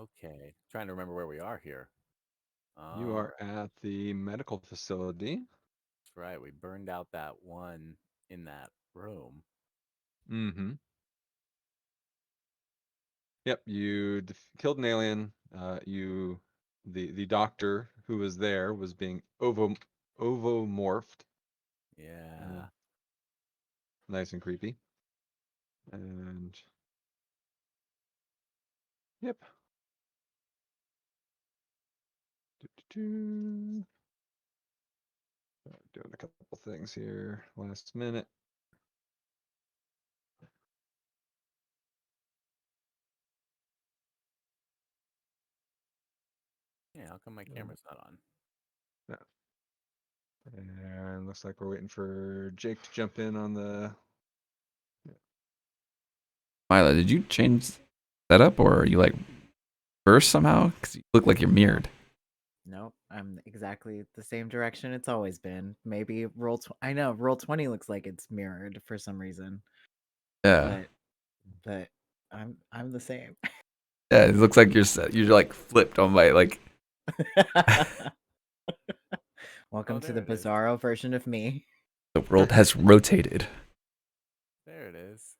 Okay. Trying to remember where we are here. You Uh, are at the medical facility. that's right. We burned out that one in that room. Mm-hmm. Yep, you killed an alien. The doctor who was there was being ovomorphed. Uh, Yeah. nice and creepy. And yep. Doo-doo-doo. Doing a couple things here last minute. Yeah. How come my Um, camera's not on? yeah. And looks like we're waiting for Jake to jump in on the. Mila, did you change that up or are you like burst somehow? Because you look like you're mirrored. Nope, I'm exactly the same direction it's always been. Maybe I know roll 20 looks like it's mirrored for some reason, Yeah. but I'm the same. Yeah, it looks like you're like flipped on my like Oh, Welcome to there the it is. Bizarro version of me. the world has rotated. There it is.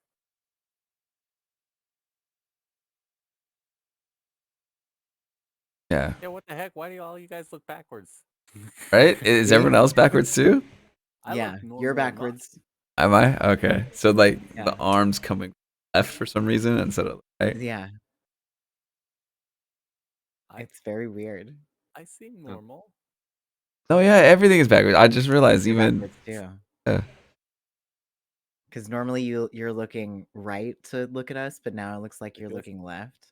Yeah. Yeah. What the heck? Why do all you guys look backwards? Right? Is See? everyone else backwards too? I look Yeah, you're normal enough. backwards. Am I? Okay. So like the Yeah. arms coming left for some reason instead of right? Yeah, I it's very weird. I seem Oh, normal. No, yeah, everything is backwards. I just realized You're even backwards too. uh, Because normally you're looking right to look at us, but now it looks like Like you're this? looking left.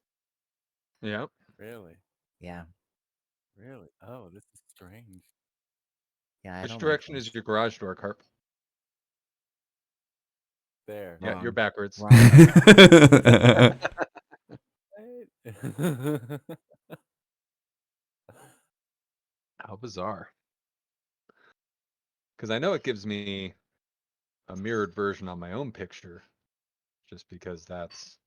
yep. Really? Yeah, Really? Oh, this is strange. yeah, I Which don't like direction this. is your garage door, Carp? There. Yeah, you're Wrong, backwards. wrong. Right? How bizarre. Because I know it gives me a mirrored version on my own picture, just because that's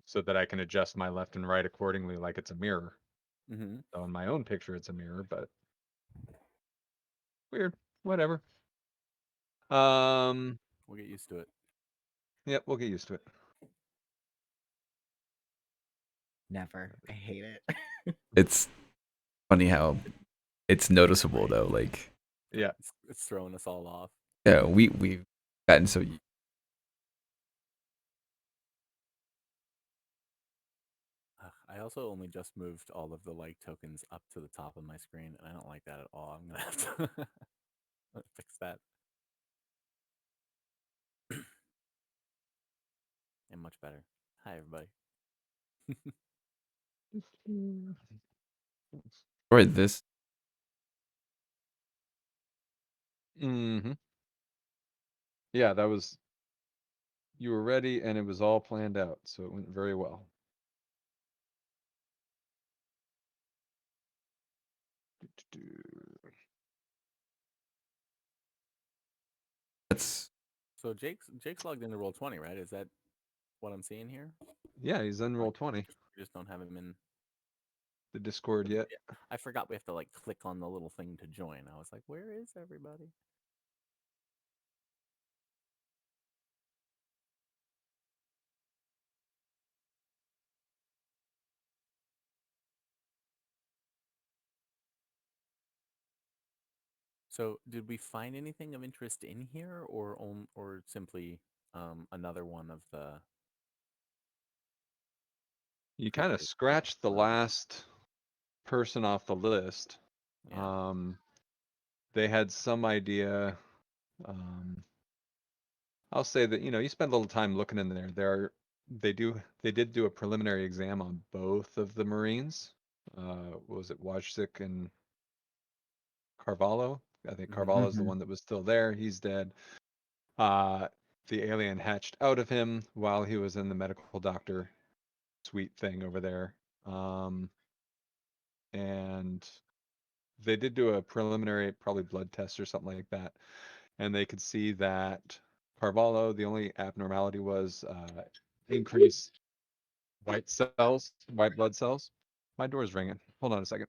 so that I can adjust my left and right accordingly, like it's a mirror. hmm So in my own picture, it's a mirror, but weird. Whatever. Um. We'll get used to it. Yep, we'll get used to it. Never. I hate it. it's funny how it's noticeable though. Like Yeah. It's throwing us all off. yeah, we've gotten so I also only just moved all of the like tokens up to the top of my screen, and I don't like that at all. I'm gonna have to fix that. And much better. Hi, everybody. or this Mm-hmm. Yeah, that was you were ready, and it was all planned out, so it went very well. that's So Jake's logged into Roll 20, right? Is that what I'm seeing here? Yeah, he's in Or roll 20. we just don't have him in. The Discord yet. Yeah, I forgot we have to like click on the little thing to join. I was like, where is everybody? So, did we find anything of interest in here, or simply another one of the You kind of prepared scratched the rooms? last person off the list. Yeah. Um, they had some idea. Um, I'll say that you spend a little time looking in there. They did do a preliminary exam on both of the Marines. What was it Wojcik and Carvalho? I think hmm Carvalho is the Hmm. one that was still there. He's dead. Uh, the alien hatched out of him while he was in the medical doctor suite thing over there. And they did do a preliminary, probably blood test or something like that, and they could see that Carvalho, the only abnormality was increase white cells, white blood cells. My door's ringing. Hold on a second.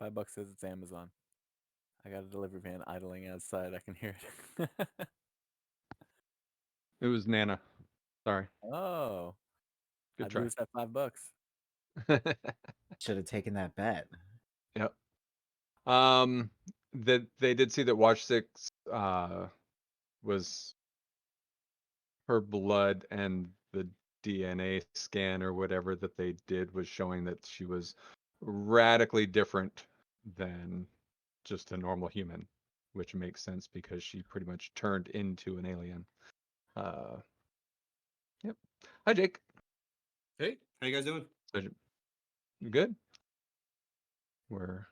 $5 says it's Amazon. I got a delivery van idling outside. I can hear it. It was Nana. Sorry. Oh, Good I'd try. lose that $5. Should have taken that bet. Yep. That they did see that Watch 6 was her blood, and the DNA scan or whatever that they did was showing that she was radically different than just a normal human, which makes sense because she pretty much turned into an alien. Yep. Hi, Jake. Hey, how you guys doing? So, you good? We're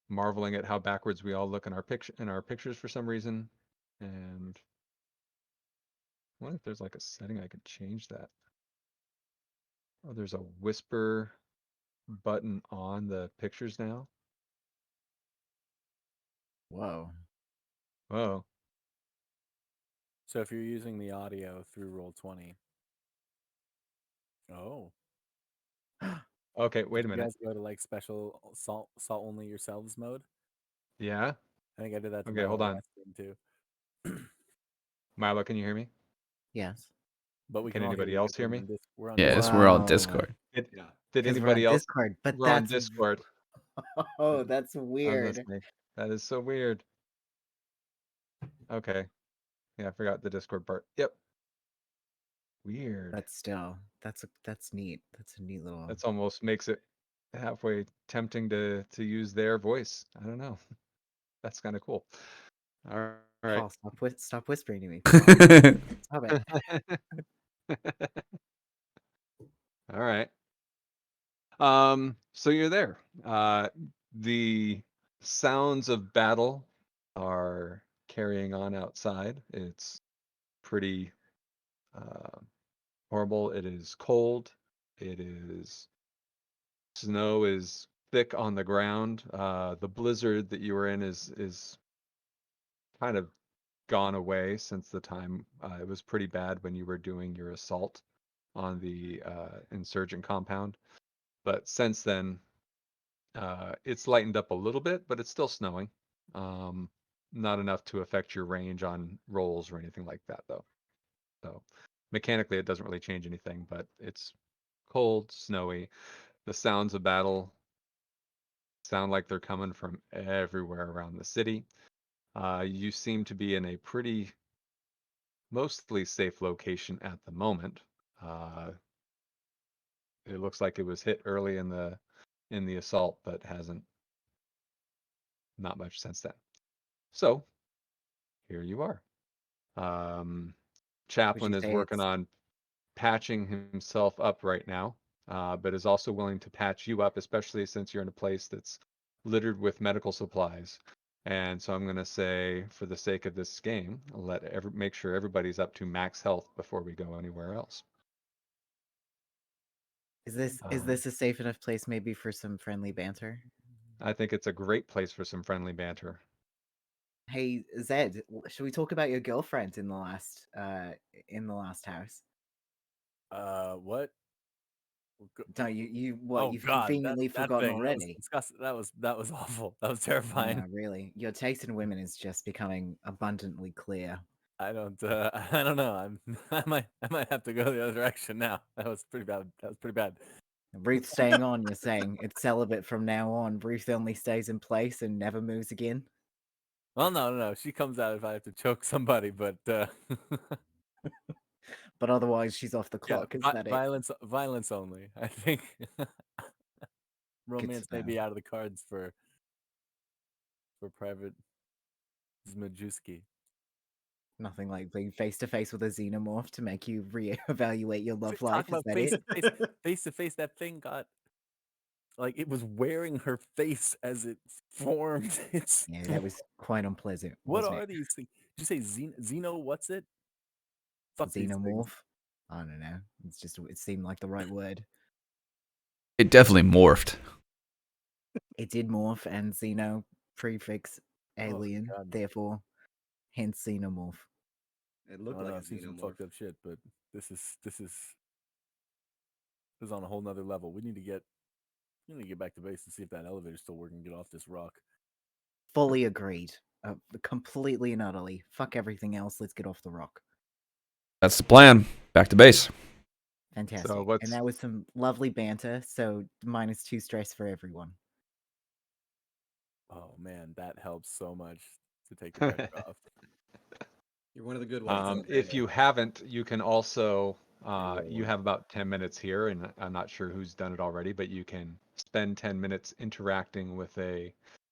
marveling at how backwards we all look in our pictures for some reason, and I wonder if there's like a setting I could change that. Oh, there's a whisper button on the pictures now. Whoa. Whoa. So if you're using the audio through Roll20. Oh. Okay, wait a Did you minute. guys go to like special salt only yourselves mode? Yeah. I think I did that to Okay, my hold on. last game too. Milo, can you hear me? Yes. But we Can can all anybody hear you else 'cause hear we're me? on we're on Yeah, Discord. we're on Wow. Discord. Did Yeah. did 'Cause we're on anybody else? Discord, but We're on that's Discord. oh, that's I'm weird. listening. That is so weird. Okay. Yeah, I forgot the Discord part. Yep. Weird. But still, that's neat. That's a neat little. That's almost makes it halfway tempting to use their voice. I don't know. That's kind of cool. All right. Paul, stop whispering to me. Paul. Stop it. All right. So you're there. The sounds of battle are carrying on outside. It's pretty horrible. It is cold. It is snow is thick on the ground. The blizzard that you were in is kind of gone away since the time it was pretty bad when you were doing your assault on the insurgent compound. But since then, it's lightened up a little bit, but it's still snowing. Not enough to affect your range on rolls or anything like that, though. So mechanically, it doesn't really change anything, but it's cold, snowy. The sounds of battle sound like they're coming from everywhere around the city. You seem to be in a pretty mostly safe location at the moment. It looks like it was hit early in the assault, but hasn't not much since then. So here you are. Chaplin is say working it's- on patching himself up right now, but is also willing to patch you up, especially since you're in a place that's littered with medical supplies. And so I'm going to say, for the sake of this game, make sure everybody's up to max health before we go anywhere else. Is this a safe enough place maybe for some friendly banter? I think it's a great place for some friendly banter. Hey Zed, should we talk about your girlfriend in the last house? What? No, you Oh you've God, conveniently that forgotten thing. That was already. disgusting. That was awful. That was No, terrifying. really. Your taste in women is just becoming abundantly clear. I don't know. I might have to go the other direction now. That was pretty bad. That was pretty bad. Ruth staying on, you're saying it's celibate from now on. Ruth only stays in place and never moves again. Well, no. She comes out if I have to choke somebody, but But otherwise, she's off the yeah, clock. Is that it? violence only. I think romance may know. be out of the cards for Private Zmajewski. Nothing like being face to face with a xenomorph to make you reevaluate your love life. Talk about Is that it? face to face. That thing got like it was wearing her face as it formed. It's Yeah, that was quite unpleasant. what wasn't are it? these things? Did you say Xeno? What's it? Fuck these things. Xenomorph. I don't know. It seemed like the right word. It definitely morphed. It did morph and xeno prefix alien, God. therefore, hence xenomorph. It I looked don't know, like a I've seen some xenomorph. fucked up shit, but this is on a whole nother level. We need to get back to base and see if that elevator's still working. Get off this rock. Fully agreed. Completely and utterly. Fuck everything else. Let's get off the rock. That's the plan. Back to base. Fantastic. what's- And that was some lovely banter. So -2 stress for everyone. Oh man, that helps so much to take the pressure off. You're one of the good ones. If you haven't, you can also really you one. have about 10 minutes here, and I'm not sure who's done it already, but you can spend 10 minutes interacting with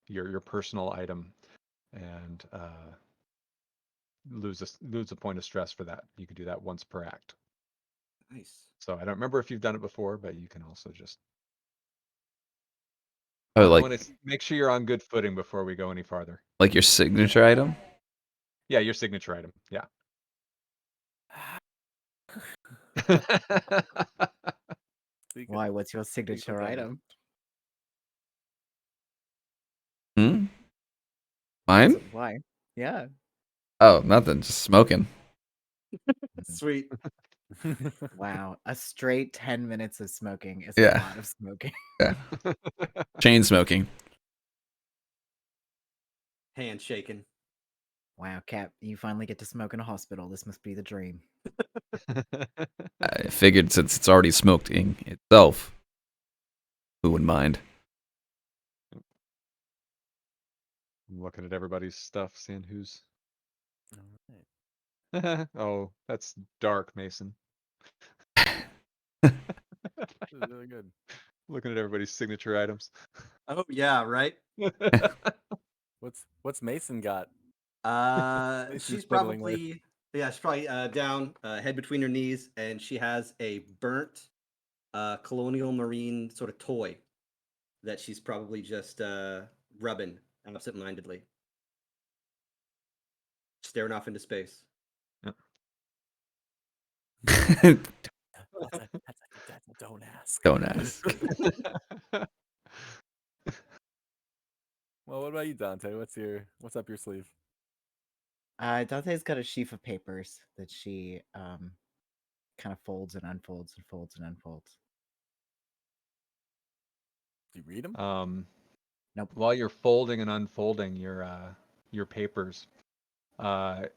your personal item and lose a point of stress for that. You can do that once per act. Nice. So I don't remember if you've done it before, but you can also just Oh, want like to make sure you're on good footing before we go any farther. your signature item. Yeah, your signature item. Yeah. Speak Why? of- What's your speak of signature that. item? Hmm. Mine? Why? Yeah. Oh, nothing. Just smoking. Sweet. Wow. A straight 10 minutes of smoking is Yeah. a lot of smoking. Chain smoking. Hand shaking. Wow, Cap, you finally get to smoke in a hospital. This must be the dream. I figured since it's already smoking itself, who would mind? I'm looking at everybody's stuff, seeing who's. Alright. Oh, that's dark, Mason. This is really good. Looking at everybody's signature items. Oh yeah, right. What's Mason got? Mason's She's fiddling with. probably down, head between her knees, and she has a burnt colonial marine sort of toy that she's probably just rubbing absent-mindedly, staring off into space. Don't ask. Don't ask. Well, what about you, Dante? What's up your sleeve? Dante's got a sheaf of papers that she kind of folds and unfolds and folds and unfolds. Do you read them? Nope. While you're folding and unfolding your papers, a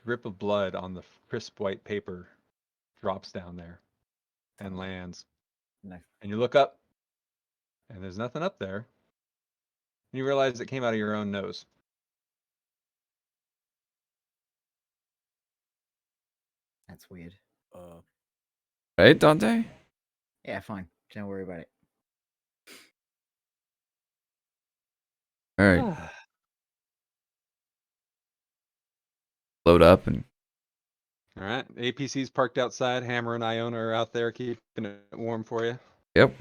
drip of blood on the crisp white paper drops down there and lands. No. And you look up, and there's nothing up there. And you realize it came out of your own nose. That's weird. Right, Dante? Yeah, fine. Don't worry about it. All right. Load up and All right. APC's parked outside. Hammer and Iona are out there keeping it warm for you. yep.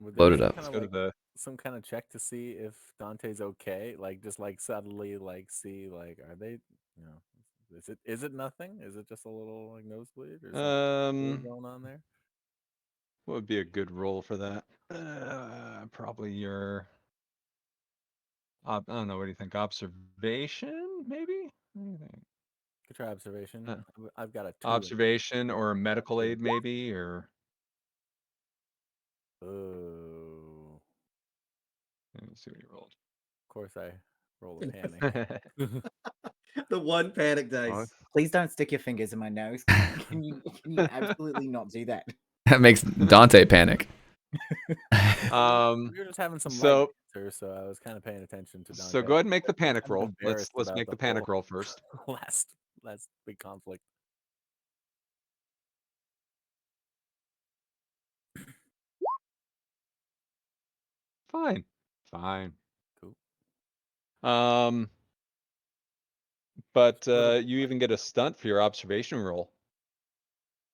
Would Load there it be up. kinda Let's go to like the. some kind of check to see if Dante's okay? Like just like subtly like see like are they is it nothing? Is it just a little like nosebleed or something weird going on there? What would be a good roll for that? Probably your. I don't know. What do you think? Observation, maybe? What do you think? Could try observation. Uh, I've got a 2. Observation or a medical aid, maybe, or. Oh, Let me see what you rolled. of course I roll a panic. The one panic dice. Oh, Please don't stick your fingers in my nose. Can you absolutely not do that? That makes Dante panic. We were just having some so- light banter, so I was kind of paying attention to Dante. So go ahead and make the panic Kind of roll. Let's embarrassed about make the the panic whole roll first. last big conflict. Fine. Fine. Cool. But you even get a stunt for your observation roll.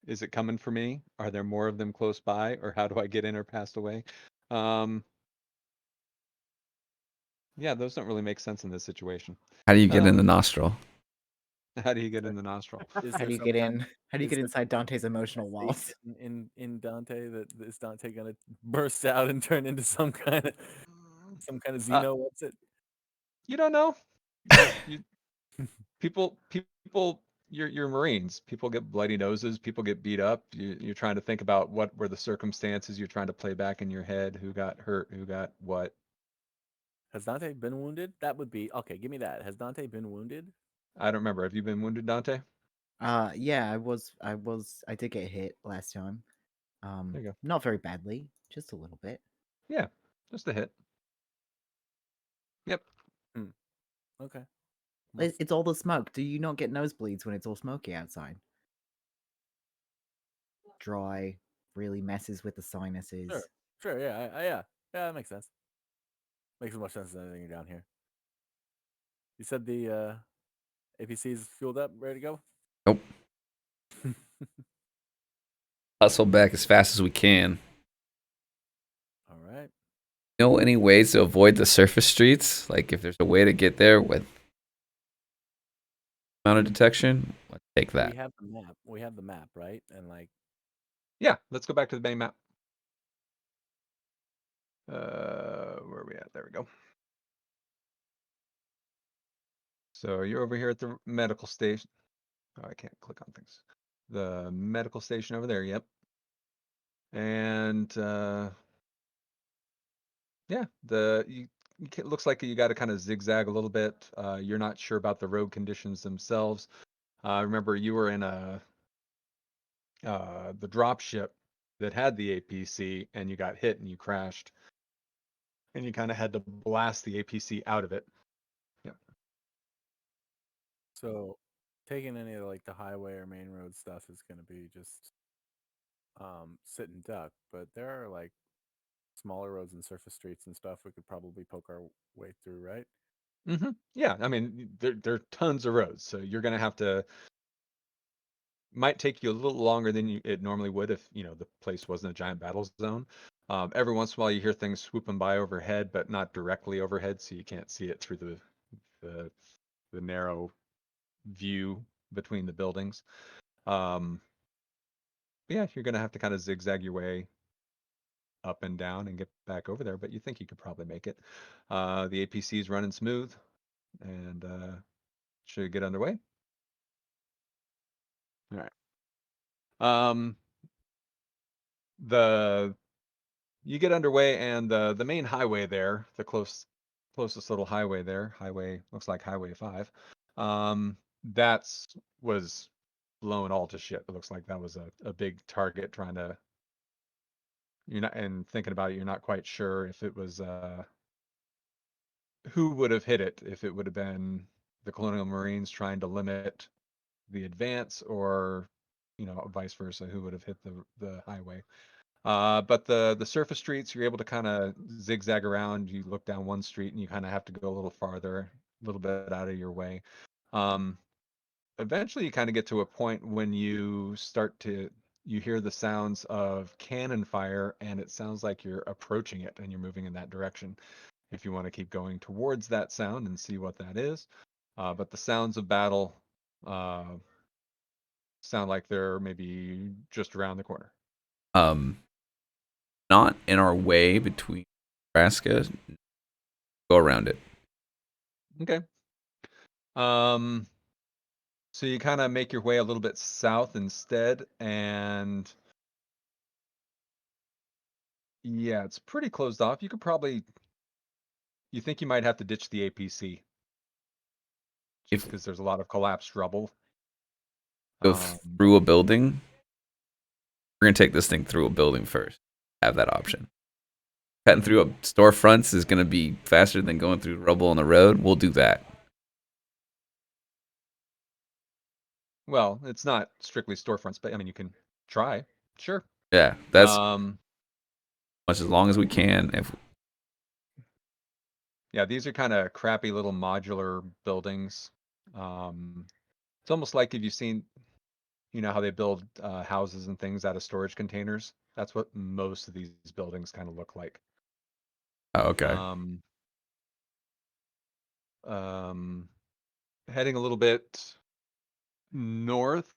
Is it coming for me? Are there more of them close by, or how do I get in or passed away? Yeah, those don't really make sense in this situation. How do you get in the nostril? How do you get in the nostril? Is How there do you some get kind in? How do you is get there inside Dante's emotional fate walls? in Dante that is Dante gonna burst out and turn into some kind of Uh, Xeno? What's it? you don't know. You people. You're Marines. People get bloody noses. People get beat up. You're trying to think about what were the circumstances. You're trying to play back in your head who got hurt, who got what. Has Dante been wounded? That would be okay. Give me that. Has Dante been wounded? I don't remember. Have you been wounded, Dante? Yeah, I did get hit last time. There you go. Not very badly, just a little bit. Yeah, just a hit. Yep. Okay. It's all the smoke. Do you not get nosebleeds when it's all smoky outside? Dry, really messes with the sinuses. Sure. Yeah. Yeah. That makes sense. Makes as much sense as anything down here. You said the APC is fueled up, ready to go. Nope. Hustle back as fast as we can. All right. Know any ways to avoid the surface streets? Like if there's a way to get there with amount of detection, let's take that. We have the map. We have the map, right? And like, Yeah. Let's go back to the main map. Where are we at? There we go. So you're over here at the medical station. Oh, I can't click on things. The medical station over there. Yep. And yeah, looks like you got to kind of zigzag a little bit. You're not sure about the road conditions themselves. Remember, you were in the drop ship that had the APC, and you got hit and you crashed, and you kind of had to blast the APC out of it. Yep. so taking any of like the highway or main road stuff is going to be just sit and duck. But there are like smaller roads and surface streets and stuff we could probably poke our way through, right? Yeah, I mean, there are tons of roads, so you're gonna have to. Might take you a little longer than it normally would if the place wasn't a giant battle zone. Every once in a while, you hear things swooping by overhead, but not directly overhead, so you can't see it through the narrow view between the buildings. Yeah, you're gonna have to kind of zigzag your way up and down and get back over there, but you think you could probably make it. The APC is running smooth and should get underway. All right. You get underway and the main highway there, the closest little highway there, looks like Highway 5. Was blown all to shit. It looks like that was a big target trying to and thinking about it, you're not quite sure if it was who would have hit it, if it would have been the Colonial Marines trying to limit the advance or vice versa, who would have hit the highway. But the surface streets, you're able to kind of zigzag around. You look down one street and you kind of have to go a little farther, a little bit out of your way. Eventually you kind of get to a point when you hear the sounds of cannon fire, and it sounds like you're approaching it and you're moving in that direction. If you want to keep going towards that sound and see what that is. But the sounds of battle sound like they're maybe just around the corner. Not in our way between Nebraska. Go around it. Okay. So you kind of make your way a little bit south instead, and yeah, it's pretty closed off. You think you might have to ditch the APC just because there's a lot of collapsed rubble. Go through a building. We're gonna take this thing through a building first. Have that option. Cutting through a storefronts is gonna be faster than going through rubble on the road. We'll do that. Well, it's not strictly storefronts, but I mean, you can try. Sure. Yeah, that's much as long as we can. Yeah, these are kind of crappy little modular buildings. It's almost like if you've seen, how they build houses and things out of storage containers. That's what most of these buildings kind of look like. Oh, okay. Heading a little bit north.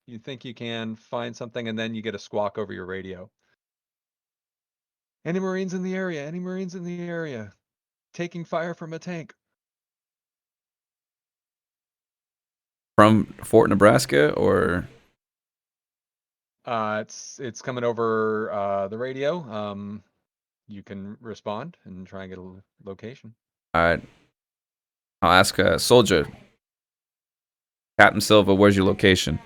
You think you can find something, and then you get a squawk over your radio. Any Marines in the area? Any Marines in the area? Taking fire from a tank. From Fort Nebraska or It's coming over the radio. You can respond and try and get a location. all right. I'll ask a soldier. Captain Silva, where's your location?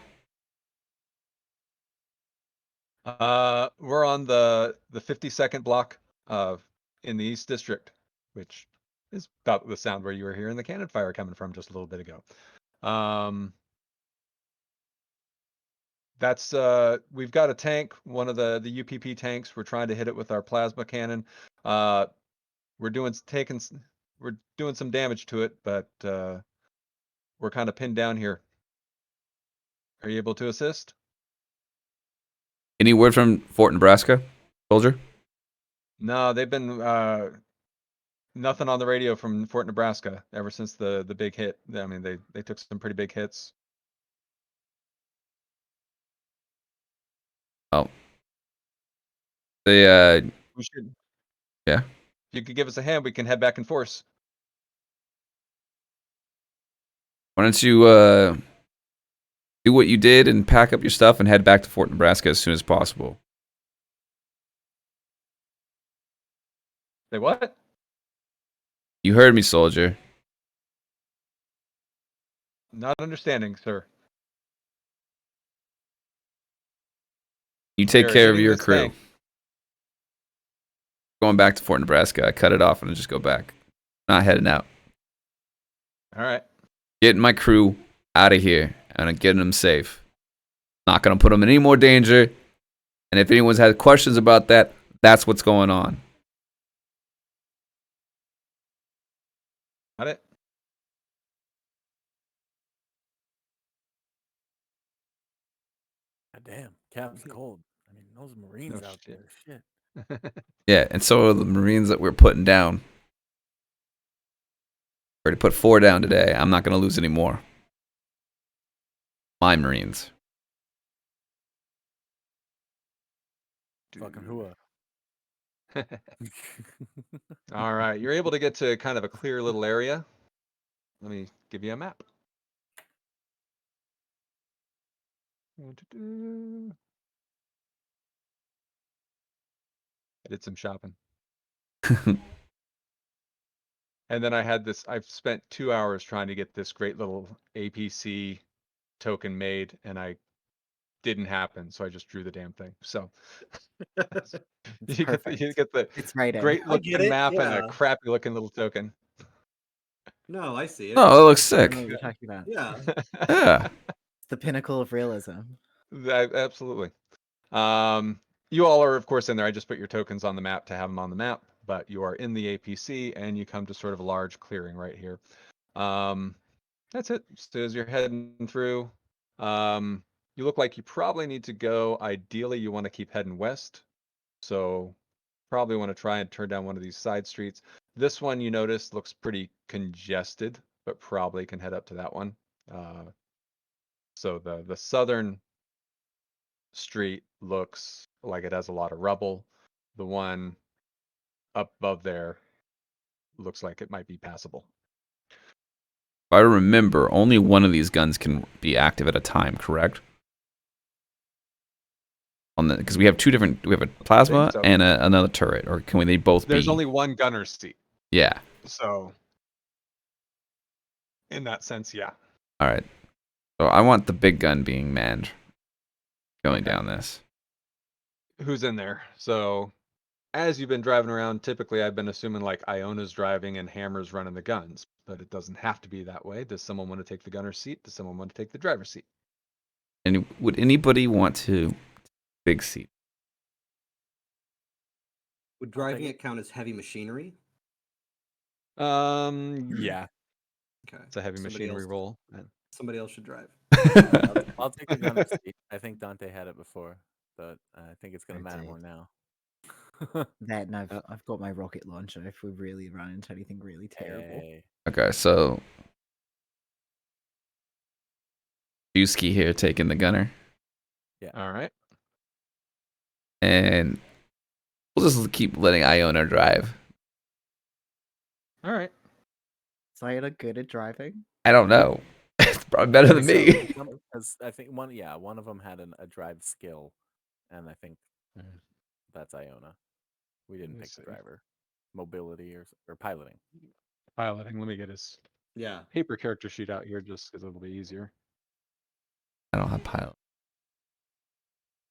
We're on the 52nd block in the East District, which is about the sound where you were hearing the cannon fire coming from just a little bit ago. That's we've got a tank, one of the UPP tanks. We're trying to hit it with our plasma cannon. We're doing some damage to it, but we're kind of pinned down here. Are you able to assist? Any word from Fort Nebraska, soldier? No, they've been nothing on the radio from Fort Nebraska ever since the big hit. I mean, they took some pretty big hits. Oh. They We should. Yeah. If you could give us a hand, we can head back in force. why don't you do what you did and pack up your stuff and head back to Fort Nebraska as soon as possible. Say what? You heard me, soldier. Not understanding, sir. You take We're care of hitting your this crew. tank. Going back to Fort Nebraska. I cut it off and just go back. Not heading out. All right. Getting my crew out of here and I'm getting them safe. Not gonna put them in any more danger. And if anyone's had questions about that, that's what's going on. Got it. God damn, Cap's cold. I mean, those Marines No out shit. there, shit. Yeah, and so are the Marines that we're putting down. Already put 4 down today. I'm not gonna lose any more. My Marines. Fucking hua. All right. You're able to get to kind of a clear little area. Let me give you a map. I did some shopping. And then I've spent 2 hours trying to get this great little APC token made, and I didn't happen, so I just drew the damn thing. So you get the It's right in. great I get looking it, map and a yeah. crappy looking little token. No, I see it. Oh, it looks I sick. know what you're talking about. Yeah. Yeah. It's the pinnacle of realism. Absolutely. You all are, of course, in there. I just put your tokens on the map to have them on the map, but you are in the APC and you come to sort of a large clearing right here. That's it. So as you're heading through, you look like you probably need to go. Ideally, you want to keep heading west. So probably want to try and turn down one of these side streets. This one you notice looks pretty congested, but probably can head up to that one. So the southern street looks like it has a lot of rubble. The one up above there looks like it might be passable. If I remember, only one of these guns can be active at a time, correct? Because we have two different. We have a plasma so. and another turret, or can they both be? There's only one gunner's seat. Yeah. So in that sense, yeah. All right. So I want the big gun being manned. Going Okay. down this. Who's in there? So as you've been driving around, typically I've been assuming like Iona's driving and Hammer's running the guns, but it doesn't have to be that way. Does someone want to take the gunner's seat? Does someone want to take the driver's seat? And would anybody want to big seat? Would driving it count as heavy machinery? Yeah, Okay. it's a heavy Somebody machinery else- roll. Somebody else should drive. I'll take the gunner seat. I think Dante had it before, but I think it's gonna I matter did. more now. That and I've got my rocket launcher if we really run into anything really terrible. Hey. Okay, so Juski here taking the gunner. All right. And we'll just keep letting Iona drive. All right. Is Iona good at driving? I don't know. It's probably better than me. Because I think one of them had a drive skill, and I think that's Iona. We didn't Let me pick the see. driver, mobility or piloting. Piloting. Let me get his Yeah. paper character sheet out here just because it'll be easier. I don't have pilot.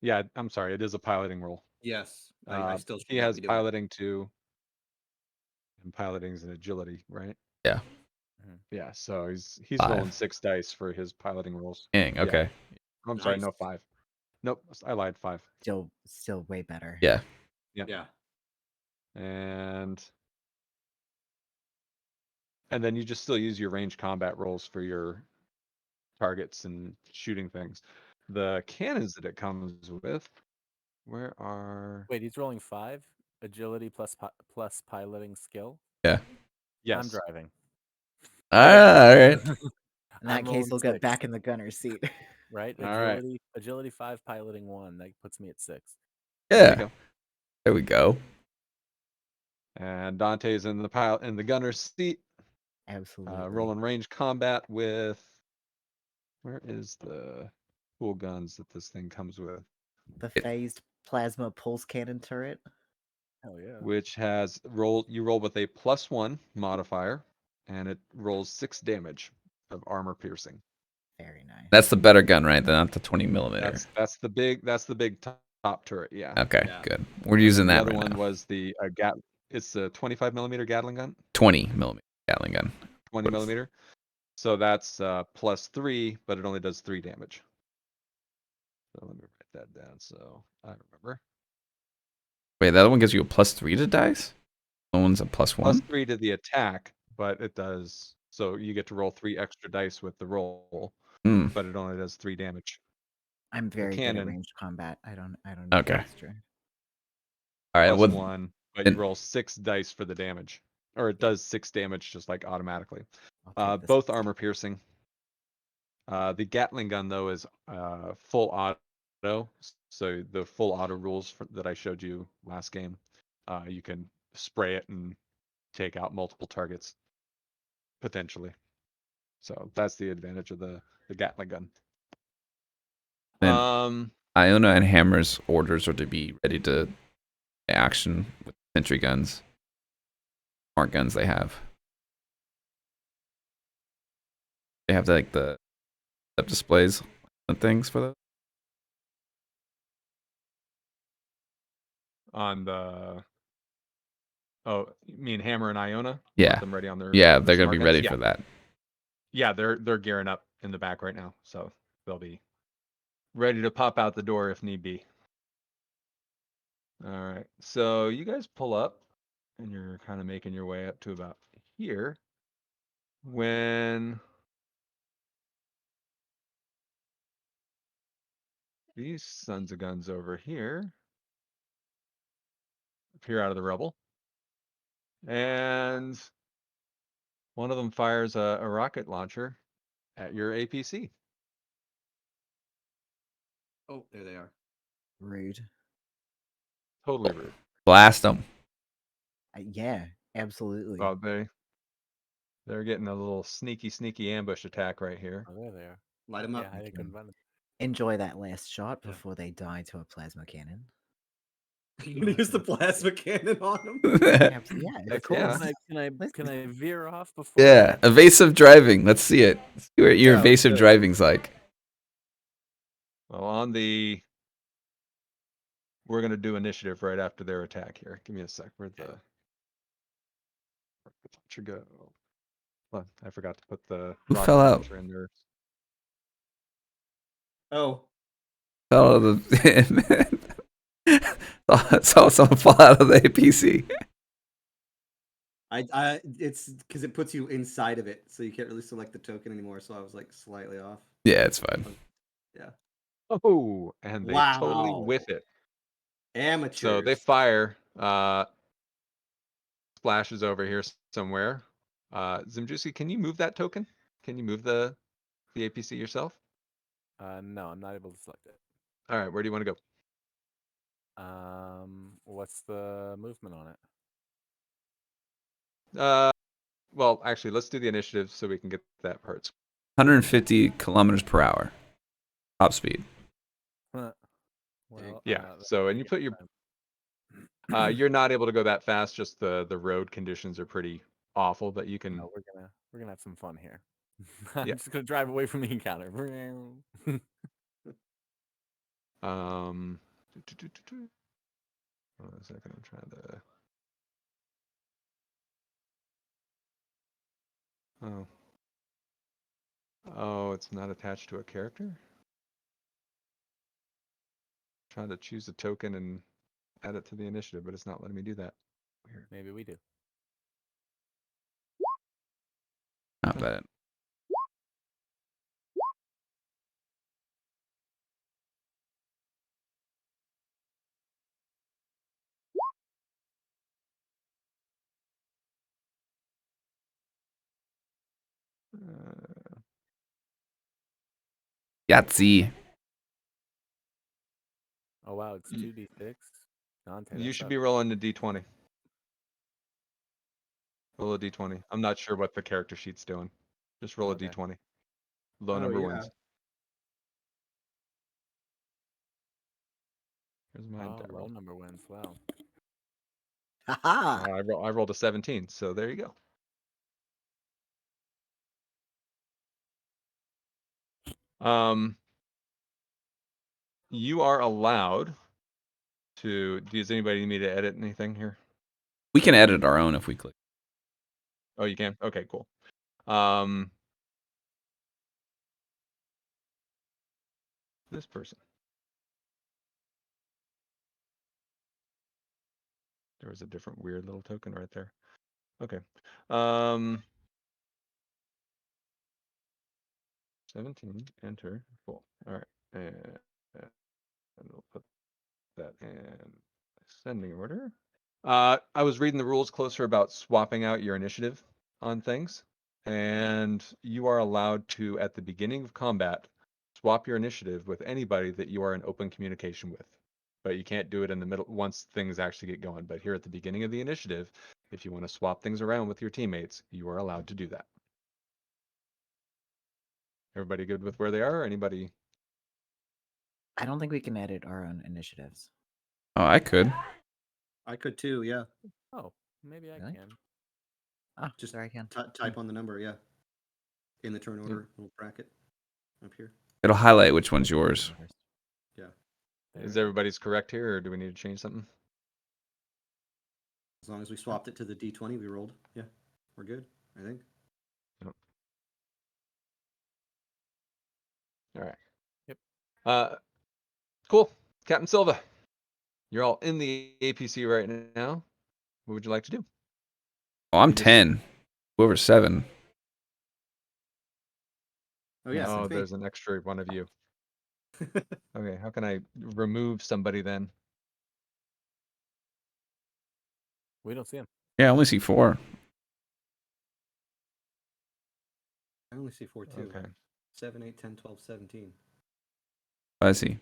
Yeah, I'm sorry. It is a piloting role. Yes. I still should He not has be doing it. piloting 2, and piloting is an agility, right? Yeah. Mhm. Yeah. So he's 5. rolling 6 dice for his piloting rolls. Dang, Yeah. okay. I'm sorry, Nice. no 5. Nope, I lied. 5. Still way better. Yeah. Yeah. And then you just still use your range combat rolls for your targets and shooting things. The cannons that it comes with, where are? Wait, he's rolling 5 agility plus piloting skill. Yeah. Yes. I'm driving. Ah, all right. In that I'm case, rolling he'll get 6, back in the gunner's seat. right. All right. Agility 5, piloting 1. That puts me at 6. There you Yeah. go. There we go. And Dante's in the gunner's seat, Absolutely. rolling range combat with. Where is the cool guns that this thing comes with? The phased plasma pulse cannon turret. Hell yeah. Which has you roll with a +1 modifier, and it rolls 6 damage of armor piercing. Very nice. That's the better gun, right? Than not the 20 millimeter. That's the big top turret. Yeah. Okay, Yeah. good. We're And using then that the right other one now. was the It's a 25 millimeter Gatling gun. 20 millimeter Gatling gun. 20 millimeter. So that's +3, but it only does 3 damage. So let me write that down so I remember. Wait, the other one gives you a +3 to dice? The one's a +1? +3 to the attack, but it does. So you get to roll 3 extra dice with the roll, Hmm. but it only does 3 damage. I'm very good at cannon. ranged combat. I don't need Okay. extra. All right. +1, but you and- roll 6 dice for the damage. Or it does 6 damage just like automatically. I'll take this Both one. armor piercing. The Gatling gun though is full auto. So the full auto rules that I showed you last game, you can spray it and take out multiple targets potentially. So that's the advantage of the Gatling gun. Then- Iona and Hammer's orders are to be ready to action with sentry guns. Smart guns they have. They have like the displays and things for those. On the you mean Hammer and Iona? Yeah. Want them ready on their Yeah, they're gonna smart be guns? ready Yeah. for that. Yeah, they're gearing up in the back right now, so they'll be ready to pop out the door if need be. All right, so you guys pull up, and you're kind of making your way up to about here. When these sons of guns over here appear out of the rubble, and one of them fires a rocket launcher at your APC. Oh, there they are. Rude. Totally rude. Blast them. Yeah, absolutely. Well, they're getting a little sneaky ambush attack right here. Oh, there they are. Light them up. Yeah, I couldn't find them. Enjoy that last shot Yeah. before they die to a plasma cannon. You're gonna use the plasma cannon on them. Yeah, of Heck course. yeah. Can I veer off before? Yeah, evasive driving. Let's see it. Let's see what your Yeah, evasive let's do it. driving's like. Well, we're gonna do initiative right after their attack here. Give me a sec. Where'd the launcher go? Well, I forgot to put the Who rocket fell out? launcher in there. Oh, Fell out of the. Saw someone fall out of the APC. it's because it puts you inside of it, so you can't really select the token anymore. So I was like slightly off. Yeah, it's fine. Oh, and they totally Wow. whiff it. Amateurs. So they fire. Splashes over here somewhere. Zimjusi, can you move that token? Can you move the APC yourself? No, I'm not able to select it. All right, where do you want to go? What's the movement on it? Well, actually, let's do the initiative so we can get that part. 150 kilometers per hour. Top speed. Huh. Well, Yeah. that So, might and you take put some your time. you're not able to go that fast. Just the road conditions are pretty awful, but you can. No, we're gonna have some fun here. I'm Yeah. just gonna drive away from the encounter. Um. Hold on a second. I'm trying to. Oh. Oh, it's not attached to a character? Trying to choose a token and add it to the initiative, but it's not letting me do that. Weird. Maybe we do. Not bad. Yahtzee. Oh wow, it's 2d6. Dante, You that should sucks. be rolling a d20. Roll a d20. I'm not sure what the character sheet's doing. Just roll Okay. a d20. Low Oh, number yeah. wins. Here's my Oh, die low roll. number wins. Wow. Haha. I rolled a 17, so there you go. You are allowed to. Does anybody need me to edit anything here? We can edit our own if we click. Oh, you can? Okay, cool. This person. There was a different weird little token right there. Okay. 17, enter. Cool. All right. And we'll put that in ascending order. I was reading the rules closer about swapping out your initiative on things, and you are allowed to, at the beginning of combat, swap your initiative with anybody that you are in open communication with. But you can't do it in the middle once things actually get going. But here at the beginning of the initiative, if you want to swap things around with your teammates, you are allowed to do that. Everybody good with where they are? Anybody? I don't think we can edit our own initiatives. Oh, I could. I could too. Yeah. Oh, maybe I Really? can. Oh, Just there I can. type on the number. Yeah. In the turn order little bracket up here. It'll highlight which one's yours. Yeah. There Is we go. everybody's correct here, or do we need to change something? As long as we swapped it to the d20 we rolled. Yeah. We're good, I think. All right. Yep. Cool. Captain Silva, you're all in the APC right now. What would you like to do? Oh, I'm You just- 10. Whoever's 7. Oh, yeah. Oh, it's me. there's an extra one of you. Okay, how can I remove somebody then? We don't see him. Yeah, I only see 4. I only see 4 too. Okay. 7, 8, 10, 12, 17. I see.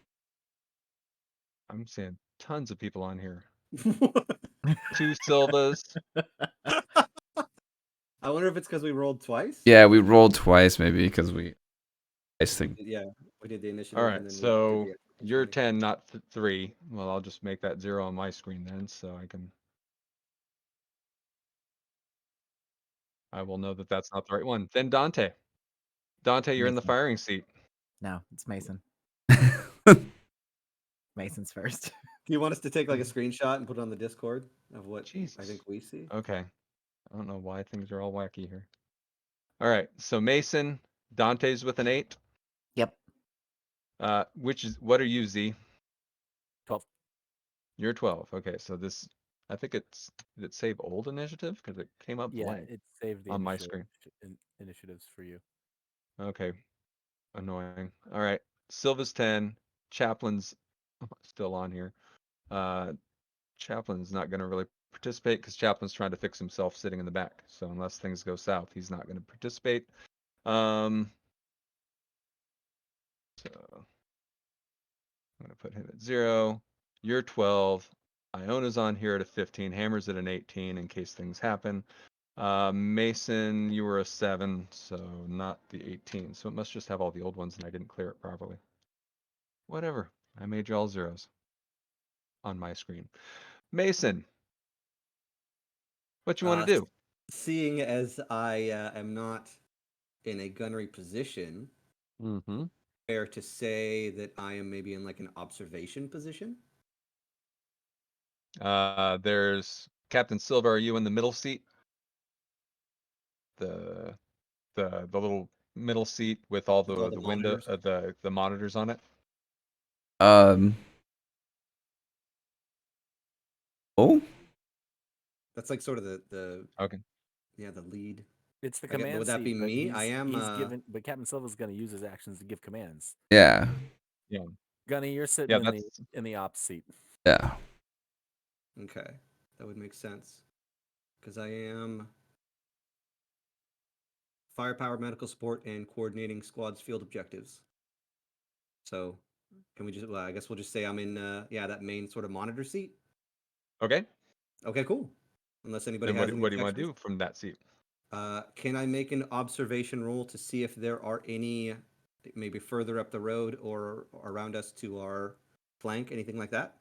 I'm seeing tons of people on here. 2 Silvas. I wonder if it's because we rolled twice. Yeah, we rolled twice maybe because I think. Yeah, we did the initiative. All and right, then so we did the you're 20. 10, not 3. Well, I'll just make that 0 on my screen then, so I will know that that's not the right one. Then Dante. Dante, you're in the Mason. firing seat. No, it's Mason. Mason's first. Do you want us to take like a screenshot and put it on the Discord of what I Jesus. think we see? Okay. I don't know why things are all wacky here. All right, so Mason, Dante's with an 8. Yep. What are you, Z? 12. You're 12. Okay, so this, I think did it save old initiative? Because it came up Yeah, blank it saved the on my screen. initiatives for you. Okay, annoying. All right, Silva's 10. Chaplin's still on here. Chaplin's not going to really participate because Chaplin's trying to fix himself sitting in the back. So unless things go south, he's not going to participate. So I'm gonna put him at 0. You're 12. Iona's on here at a 15. Hammer's at an 18 in case things happen. Mason, you were a 7, so not the 18. So it must just have all the old ones and I didn't clear it properly. Whatever. I made you all zeros on my screen. Mason, what you want to do? Seeing as I am not in a gunnery position, Mm-hmm. fair to say that I am maybe in like an observation position. There's Captain Silva. Are you in the middle seat? The little middle seat with all With all the the window monitors? the monitors on it. Oh, That's like sort of the Okay. yeah, the lead. It's the Okay, but command would that be seat, but me? I am he's given, but Captain Silva's going to use his actions to give commands. yeah, Yeah. Gunny, you're sitting Yeah. in That's the ops seat. yeah. okay. That would make sense. Because I am firepower, medical support, and coordinating squad's field objectives. So can we just well, I guess we'll just say I'm in yeah, that main sort of monitor seat. okay. Okay, cool. Unless anybody Then has what any do you want to objections. do from that seat? Can I make an observation roll to see if there are any maybe further up the road or around us to our flank, anything like that?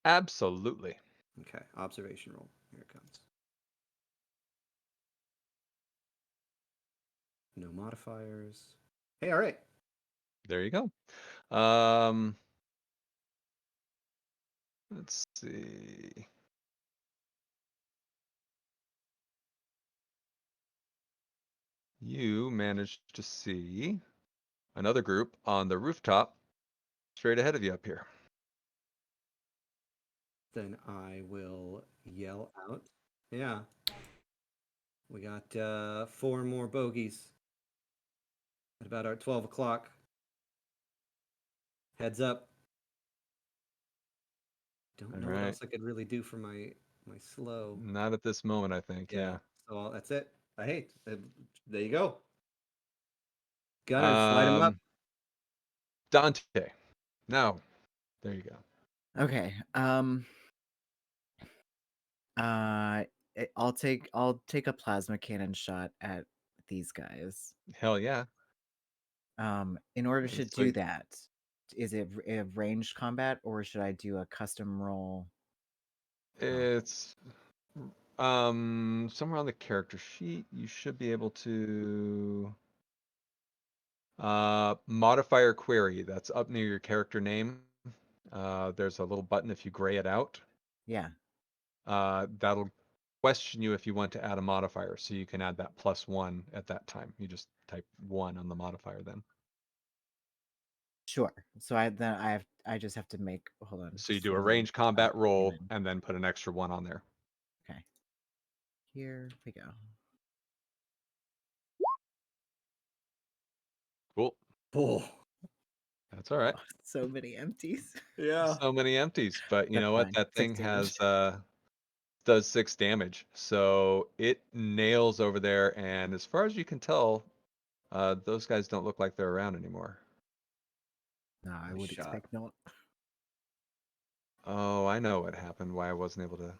Absolutely. Okay, observation roll. Here it comes. No modifiers. Hey, all right. There you go. Let's see. You managed to see another group on the rooftop straight ahead of you up here. Then I will yell out. Yeah. We got 4 more bogeys at about our 12 o'clock. Heads up. Don't All know what right. else I could really do for my slow. Not at this moment, I think. Yeah. So that's it. There you go. Gunners, light them up. Dante. Now, there you go. Okay. I'll take a plasma cannon shot at these guys. Hell yeah. In order to do Sweet. that, is it a ranged combat or should I do a custom roll? It's somewhere on the character sheet. You should be able to modifier query. That's up near your character name. There's a little button if you gray it out. Yeah. That'll question you if you want to add a modifier, so you can add that +1 at that time. You just type 1 on the modifier then. Sure. So I just have to make hold on. So you do a slow range combat plasma roll cannon. and then put an extra 1 on there. Okay. Here we go. Cool. Oh, That's all right. Oh, so many empties. yeah. So many empties, but you That's know what? fine. That 6 thing damage. has does 6 damage. So it nails over there, and as far as you can tell, those guys don't look like they're around anymore. No, I Nice would shot. expect not. Oh, I know what happened. Why I wasn't able to,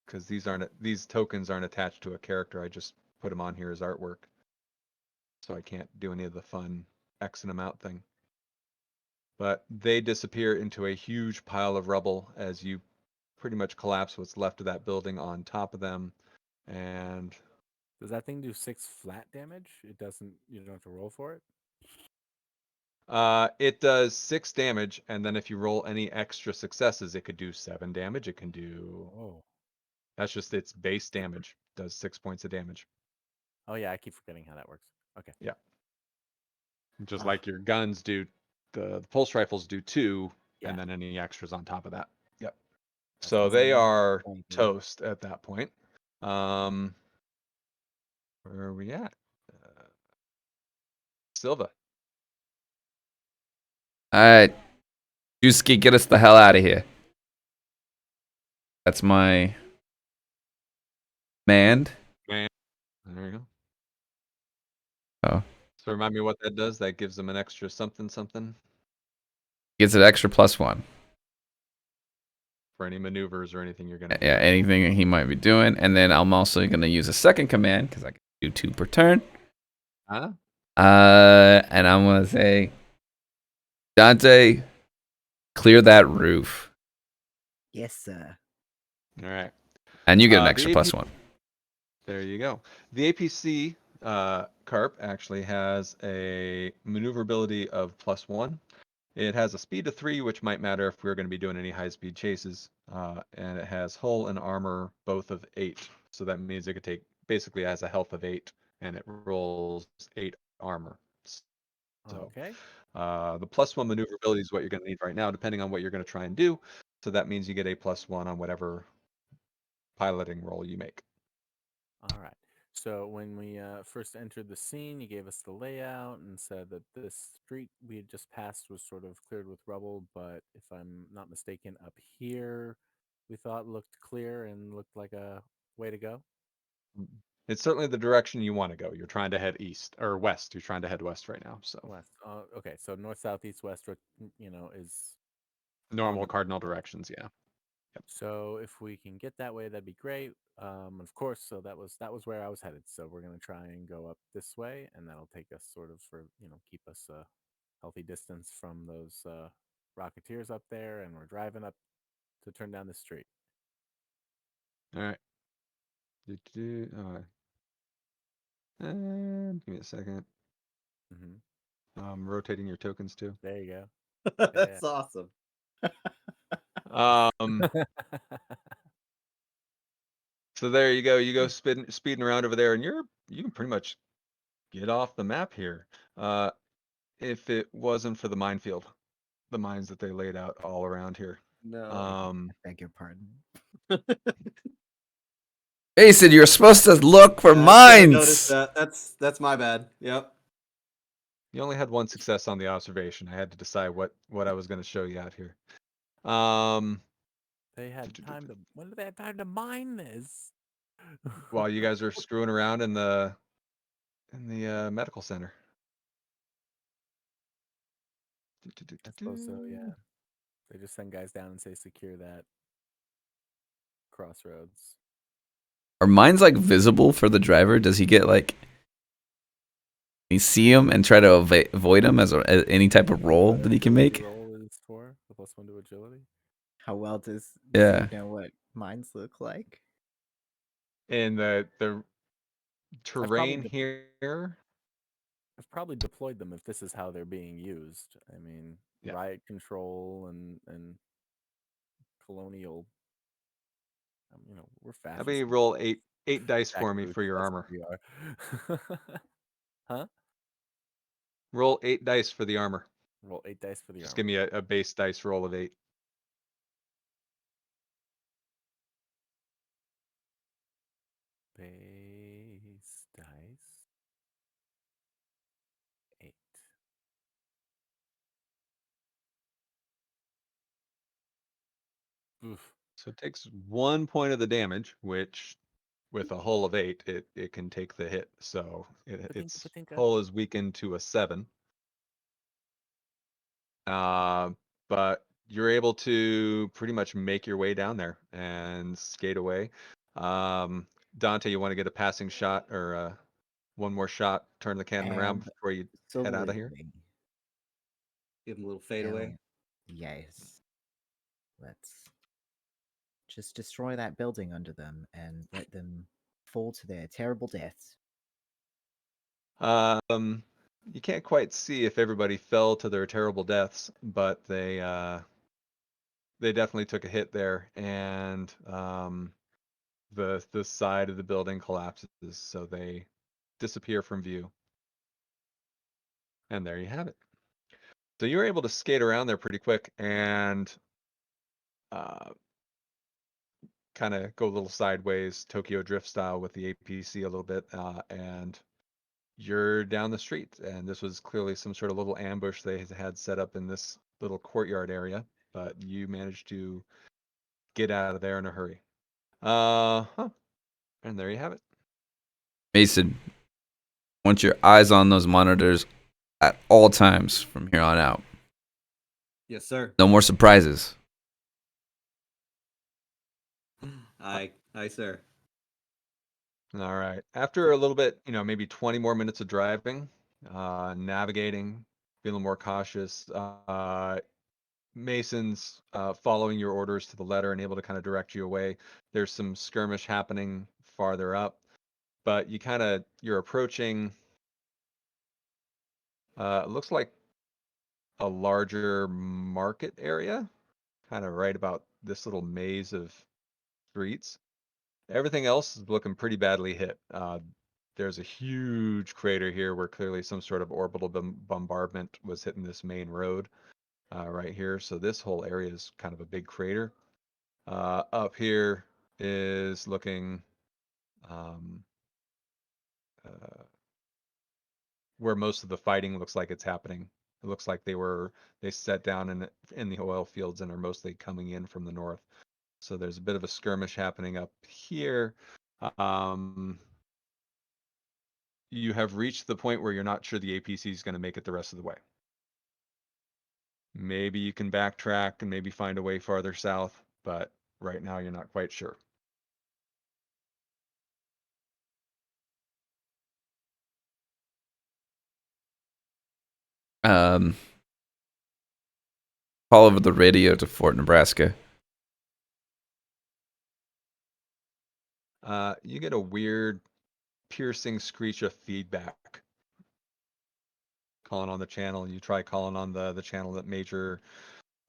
because these tokens aren't attached to a character. I just put them on here as artwork, so I can't do any of the fun Xing them out thing. But they disappear into a huge pile of rubble as you pretty much collapse what's left of that building on top of them, and Does that thing do 6 flat damage? It doesn't. You don't have to roll for it. it does 6 damage, and then if you roll any extra successes, it could do 7 damage. It can do. Oh. That's just its base damage. Does 6 points of damage. Oh yeah, I keep forgetting how that works. Okay. Yeah. Just Ah. like your guns do, the pulse rifles do 2, Yeah. and then any extras on top of that. Yep. That's So awesome. they are Thank you. toast at that point. Where are we at? Silva. Alright. Juski, get us the hell out of here. That's my manned. There you go. Oh. So remind me what that does. That gives them an extra something Gets an extra +1. for any maneuvers or anything you're gonna do. Yeah, anything he might be doing. And then I'm also going to use a second command because I can do 2 per turn. Huh? And I'm going to say, Dante, clear that roof. Yes, sir. All right. And you get an The extra AP +1. There you go. The APC Carp actually has a maneuverability of +1. It has a speed of 3, which might matter if we're going to be doing any high-speed chases. And it has hull and armor both of 8. So that means it could take, basically has a health of 8, and it rolls 8 armor. So Okay. the +1 maneuverability is what you're going to need right now, depending on what you're going to try and do. So that means you get a +1 on whatever piloting roll you make. All right. So when we first entered the scene, you gave us the layout and said that this street we had just passed was sort of cleared with rubble, but if I'm not mistaken, up here we thought looked clear and looked like a way to go. It's certainly the direction you want to go. You're trying to head east or west. You're trying to head west right now. So West. Okay. So north, south, east, west, is normal the cardinal directions. Yeah. So if we can get that way, that'd be great. Of course, so that was where I was headed. So we're gonna try and go up this way, and that'll take us sort of for keep us a healthy distance from those Rocketeers up there, and we're driving up to turn down the street. All right. And give me a second. Hmm. Rotating your tokens too. There you go. That's awesome. Um. So there you go. You go speeding around over there, and you can pretty much get off the map here. If it wasn't for the minefield, the mines that they laid out all around here. No. I beg your pardon. Jason, you're supposed to look for I should've noticed mines. that. That's my bad. Yep. You only had one success on the observation. I had to decide what I was going to show you out here. They had time to. When did they have time to mine this? While you guys are screwing around in the medical center. I suppose so. Yeah. They just send guys down and say secure that crossroads. Are mines like visible for the driver? Does he get like he see him and try to avoid him as any type of roll that he can make? Roll is for the +1 to agility. How well does Yeah. he know what mines look like? And the terrain de- here. I've probably deployed them if this is how they're being used. I mean, Yeah. riot control and colonial. We're fast. How about you roll eight dice for me for your armor? Huh? Roll 8 dice for the armor. Roll 8 dice for the Just armor. give me a base dice roll of 8. Base dice. 8. Oof. So it takes 1 point of the damage, which with a hull of 8, it can take the hit. So its hull is weakened to a 7. But you're able to pretty much make your way down there and skate away. Dante, you want to get a passing shot or one more shot, turn the cannon around before you head out of here? Give him a little fadeaway. Yes. Let's just destroy that building under them and let them fall to their terrible deaths. You can't quite see if everybody fell to their terrible deaths, but they definitely took a hit there, and the side of the building collapses, so they disappear from view. And there you have it. So you're able to skate around there pretty quick and kind of go a little sideways, Tokyo Drift style with the APC a little bit, and you're down the street. And this was clearly some sort of little ambush they had set up in this little courtyard area, but you managed to get out of there in a hurry. And there you have it. Mason, want your eyes on those monitors at all times from here on out. Yes, sir. No more surprises. Aye, sir. All right. After a little bit, maybe 20 more minutes of driving, navigating, feeling more cautious, Mason's following your orders to the letter and able to kind of direct you away. There's some skirmish happening farther up, but you're approaching, it looks like a larger market area, kind of right about this little maze of streets. Everything else is looking pretty badly hit. There's a huge crater here where clearly some sort of orbital bombardment was hitting this main road right here. So this whole area is kind of a big crater. Up here is looking where most of the fighting looks like it's happening. It looks like they set down in the oil fields and are mostly coming in from the north. So there's a bit of a skirmish happening up here. You have reached the point where you're not sure the APC is going to make it the rest of the way. Maybe you can backtrack and maybe find a way farther south, but right now you're not quite sure. Call over the radio to Fort Nebraska. You get a weird piercing screech of feedback calling on the channel. You try calling on the channel that Major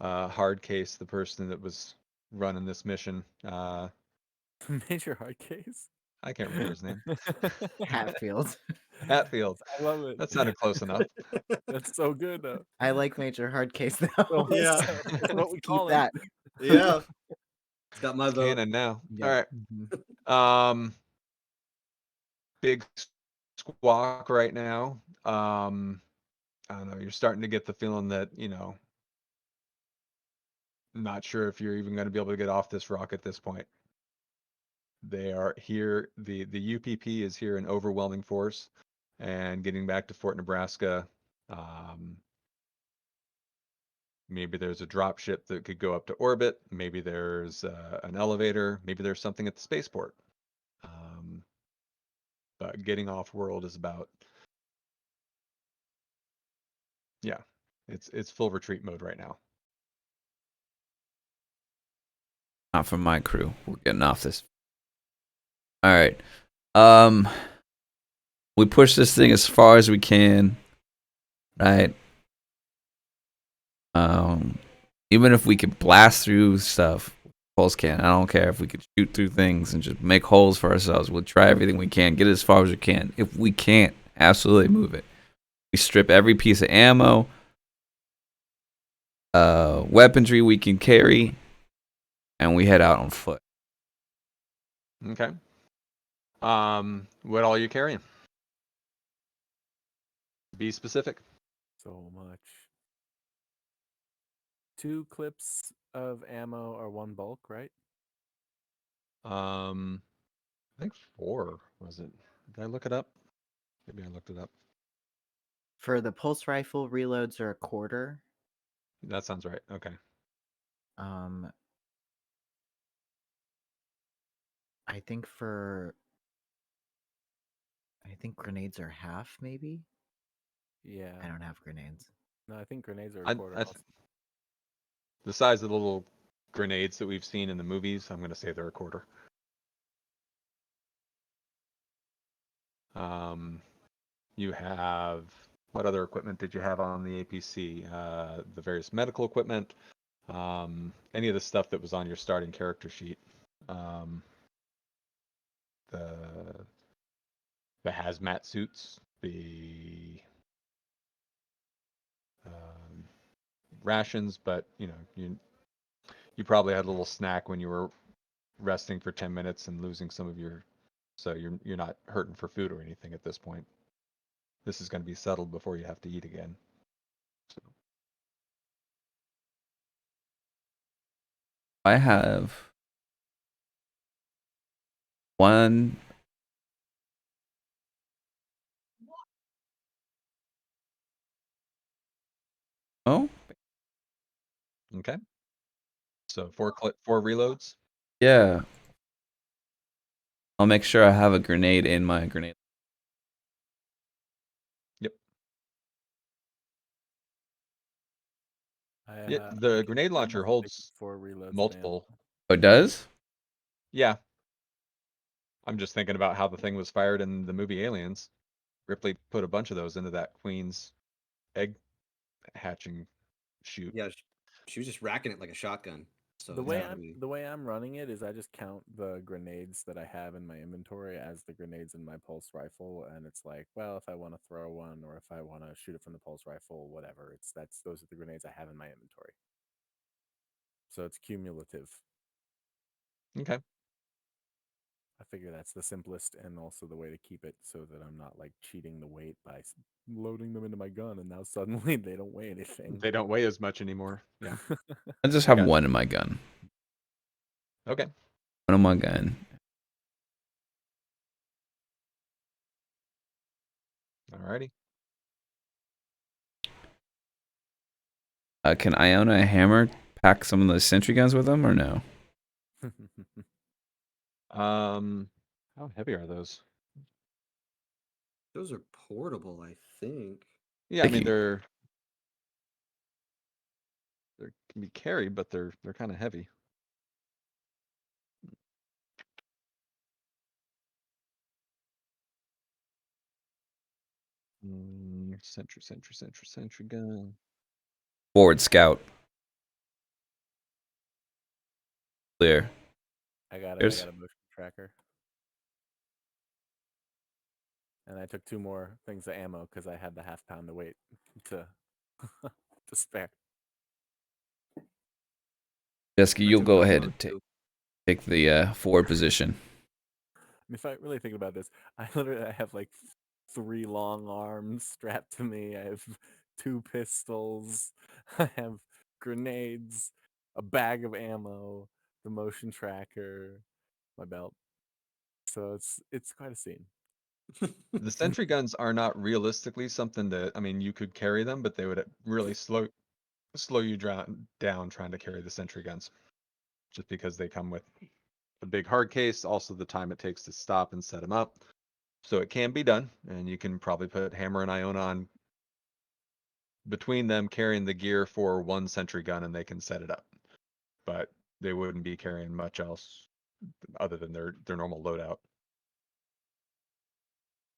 Hardcase, the person that was running this mission. Major Hardcase? I can't remember his name. Hatfield. Hatfield. I love it. That sounded close enough. That's so good though. I like Major Hardcase though. So Yeah. that's what we Keep call him. that. Yeah. It's got my It's vote. canon now. Yeah. All right. Big squawk right now. I don't know. You're starting to get the feeling that, not sure if you're even going to be able to get off this rock at this point. They are here. The UPP is here in overwhelming force, and getting back to Fort Nebraska. Maybe there's a drop ship that could go up to orbit. Maybe there's an elevator. Maybe there's something at the spaceport. But getting off world is about, yeah, it's full retreat mode right now. Not from my crew. We're getting off this. All right. We push this thing as far as we can. Right. Even if we could blast through stuff, pulse can. I don't care if we could shoot through things and just make holes for ourselves. We'll try everything we can, get it as far as we can. If we can't, absolutely move it. We strip every piece of ammo, weaponry we can carry, and we head out on foot. Okay. What all you carrying? Be specific. So much. 2 clips of ammo or 1 bulk, right? I think 4 was it? Did I look it up? Maybe I looked it up. For the pulse rifle, reloads are a quarter. That sounds right. Okay. I think grenades are half, maybe. Yeah. I don't have grenades. No, I think grenades are I- a quarter. I th- The size of the little grenades that we've seen in the movies, I'm going to say they're a quarter. You have, what other equipment did you have on the APC? The various medical equipment, any of the stuff that was on your starting character sheet. The hazmat suits, the rations, but you probably had a little snack when you were resting for 10 minutes and losing some of your, so you're not hurting for food or anything at this point. This is going to be settled before you have to eat again. So. I have one Oh, Okay. So 4 reloads. yeah. I'll make sure I have a grenade in my grenade. Yep. I, Yeah, I the can- grenade I'm launcher also taking holds 4 reloads of ammo. multiple. Oh, it does? Yeah. I'm just thinking about how the thing was fired in the movie Aliens. Ripley put a bunch of those into that queen's egg hatching chute. Yeah, she was just racking it like a shotgun. So The it's way gotta I'm be- the way I'm running it is I just count the grenades that I have in my inventory as the grenades in my pulse rifle, and it's like, well, if I want to throw one or if I want to shoot it from the pulse rifle, whatever. Those are the grenades I have in my inventory. So it's cumulative. Okay. I figure that's the simplest and also the way to keep it so that I'm not like cheating the weight by loading them into my gun and now suddenly they don't weigh anything. They don't weigh as much anymore. Yeah. I just have Gotcha. one in my gun. Okay. One in my gun. Alrighty. Can Iona Hammer pack some of those sentry guns with them or no? How heavy are those? those are portable, I think. Yeah, I mean Sticky. they can be carried, but they're kind of heavy. Sentry gun. Forward scout. Clear. I got it. Here's- I got a motion tracker. And I took 2 more things of ammo because I had the half pound to wait to to spare. Jessica, I you'll took go the ahead ammo, and too. take the forward position. And if I really think about this, I have like 3 long arms strapped to me. I have 2 pistols. I have grenades, a bag of ammo, the motion tracker, my belt. So it's quite a scene. The sentry guns are not realistically something that, I mean, you could carry them, but they would really slow you down trying to carry the sentry guns. Just because they come with a big hard case, also the time it takes to stop and set them up. So it can be done, and you can probably put Hammer and Iona on between them carrying the gear for 1 sentry gun and they can set it up. But they wouldn't be carrying much else other than their normal loadout.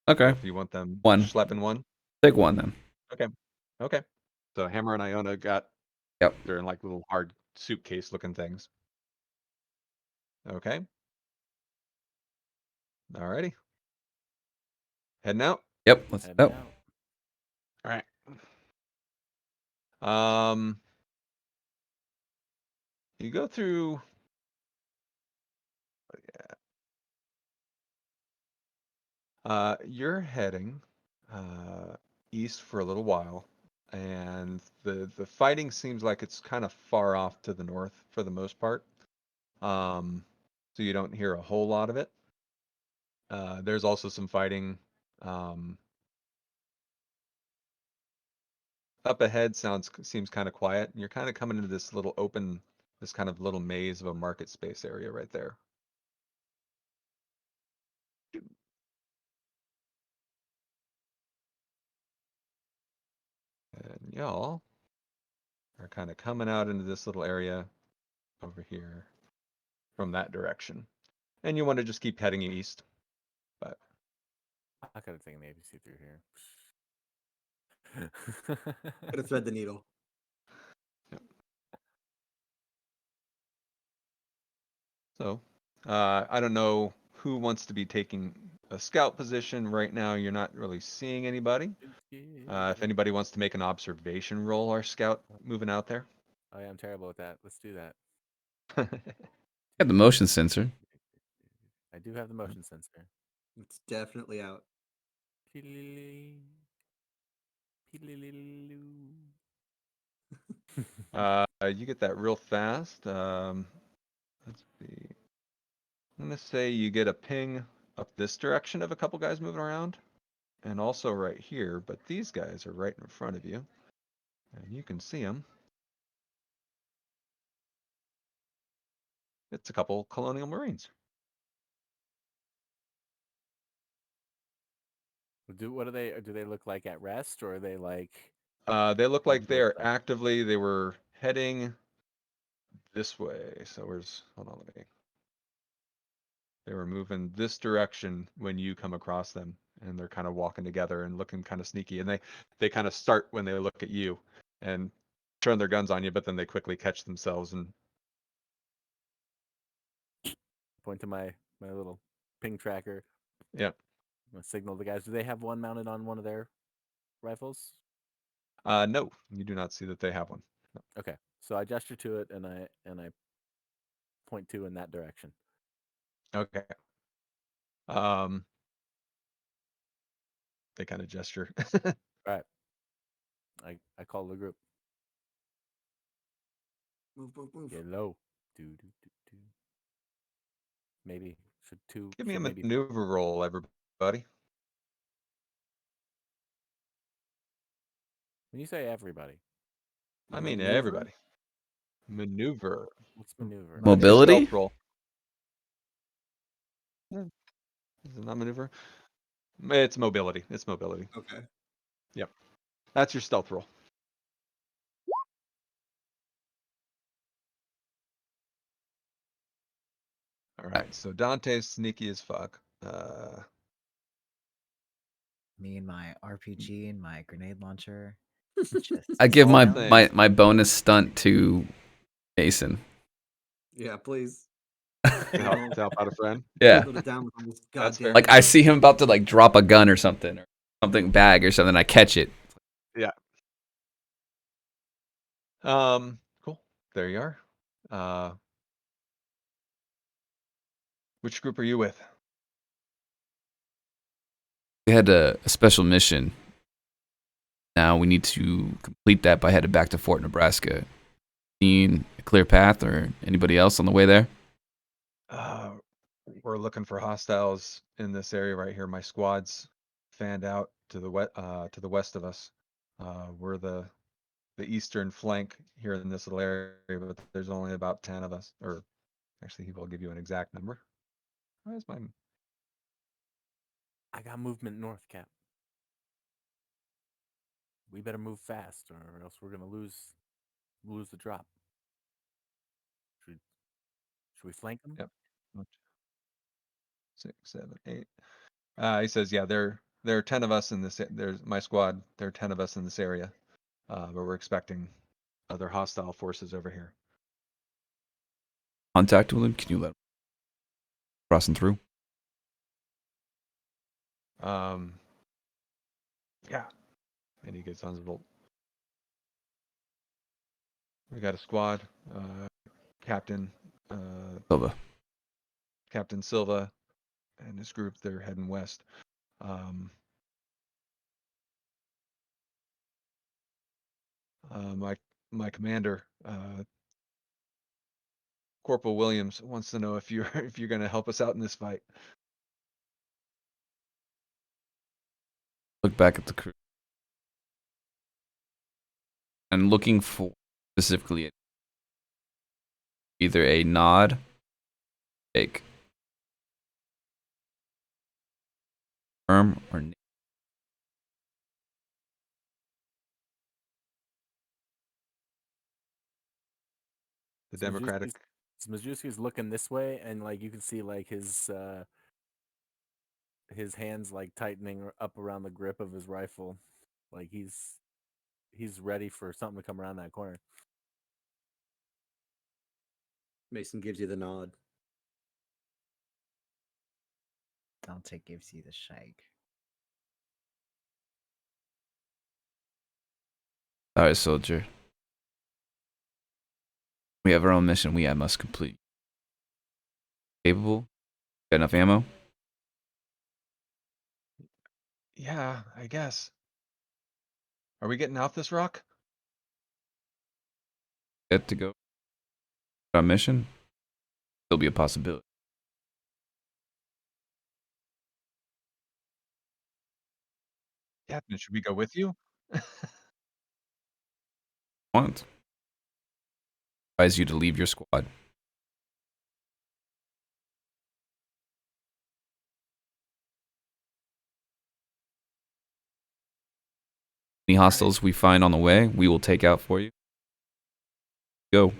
Okay. If you want them One. schlepping one. Take one then. Okay. So Hammer and Iona got, Yep. they're in like little hard suitcase looking things. Okay. Alrighty. Heading out. Yep. Let's Heading go. out. All right. You go through. You're heading east for a little while, and the fighting seems like it's kind of far off to the north for the most part. So you don't hear a whole lot of it. There's also some fighting. Up ahead seems kind of quiet. And you're kind of coming into this little open, this kind of little maze of a market space area right there. And y'all are kind of coming out into this little area over here from that direction. And you want to just keep heading east. But I could have taken the ABC through here. Gotta thread the needle. so, I don't know who wants to be taking a scout position right now. You're not really seeing anybody. If anybody wants to make an observation roll, our scout moving out there. Oh yeah, I'm terrible at that. Let's do that. Got the motion sensor. I do have the motion sensor. It's definitely out. You get that real fast. Let's see. I'm gonna say you get a ping up this direction of a couple guys moving around, and also right here. But these guys are right in front of you. And you can see them. It's a couple Colonial Marines. What do they look like at rest, or are they like? They look like they What's are that? actively, they were heading this way. So hold on, let me. They were moving this direction when you come across them, and they're kind of walking together and looking kind of sneaky. And they kind of start when they look at you and turn their guns on you, but then they quickly catch themselves and Point to my little ping tracker. yeah. I'm gonna signal the guys. Do they have one mounted on one of their rifles? No, you do not see that they have one. No. Okay, so I gesture to it and I point to in that direction. Okay. They kind of gesture. All right. I call the group. Move. Get low. Do. Maybe should two. Give me a Should maybe maneuver roll, everybody. when you say everybody, I mean Maneuver? everybody. Maneuver. what's maneuver? That's your Mobility? stealth roll. Yeah. Is it not maneuver? It's mobility. It's mobility. Okay. Yep. That's your stealth roll. All right. So Dante's sneaky as fuck. Me and my RPG and my grenade launcher. I give All my, things. my bonus stunt to Mason. Yeah, please. To help out a friend. Yeah. Put it down with all this That's fair. goddamn Like I see him about to like drop a gun or something bag or something. I catch it. Cool. There you are. Which group are you with? We had a special mission. Now we need to complete that by headed back to Fort Nebraska. Seen a clear path or anybody else on the way there? We're looking for hostiles in this area right here. My squad's fanned out to the west of us. We're the eastern flank here in this little area, but there's only about 10 of us. Or actually, he will give you an exact number. Where's my? I got movement north, Cap. We better move fast, or else we're gonna lose the drop. Should we flank them? Yep. 6, 7, 8. He says, yeah, there are 10 of us in this. There's my squad. There are 10 of us in this area, but we're expecting other hostile forces over here. Contact with him? Can you let him crossing through? Yeah. And he gets on his bolt. We got a squad. Captain Silva. Captain Silva and his group. They're heading west. My commander, Corporal Williams, wants to know if you're going to help us out in this fight. Look back at the crew. And looking for specifically either a nod, shake, firm, or The Democratic. Majewski's looking this way, and like you can see like his hands like tightening up around the grip of his rifle, like he's ready for something to come around that corner. Mason gives you the nod. Dante gives you the shake. All right, soldier. We have our own mission we must complete. Capable? Got enough ammo? Yeah, I guess. Are we getting off this rock? Get to go on our mission? Still be a possibility. Captain, should we go with you? want. Advise you to leave your squad. Any hostiles we find on the way, we will take out for you. Go.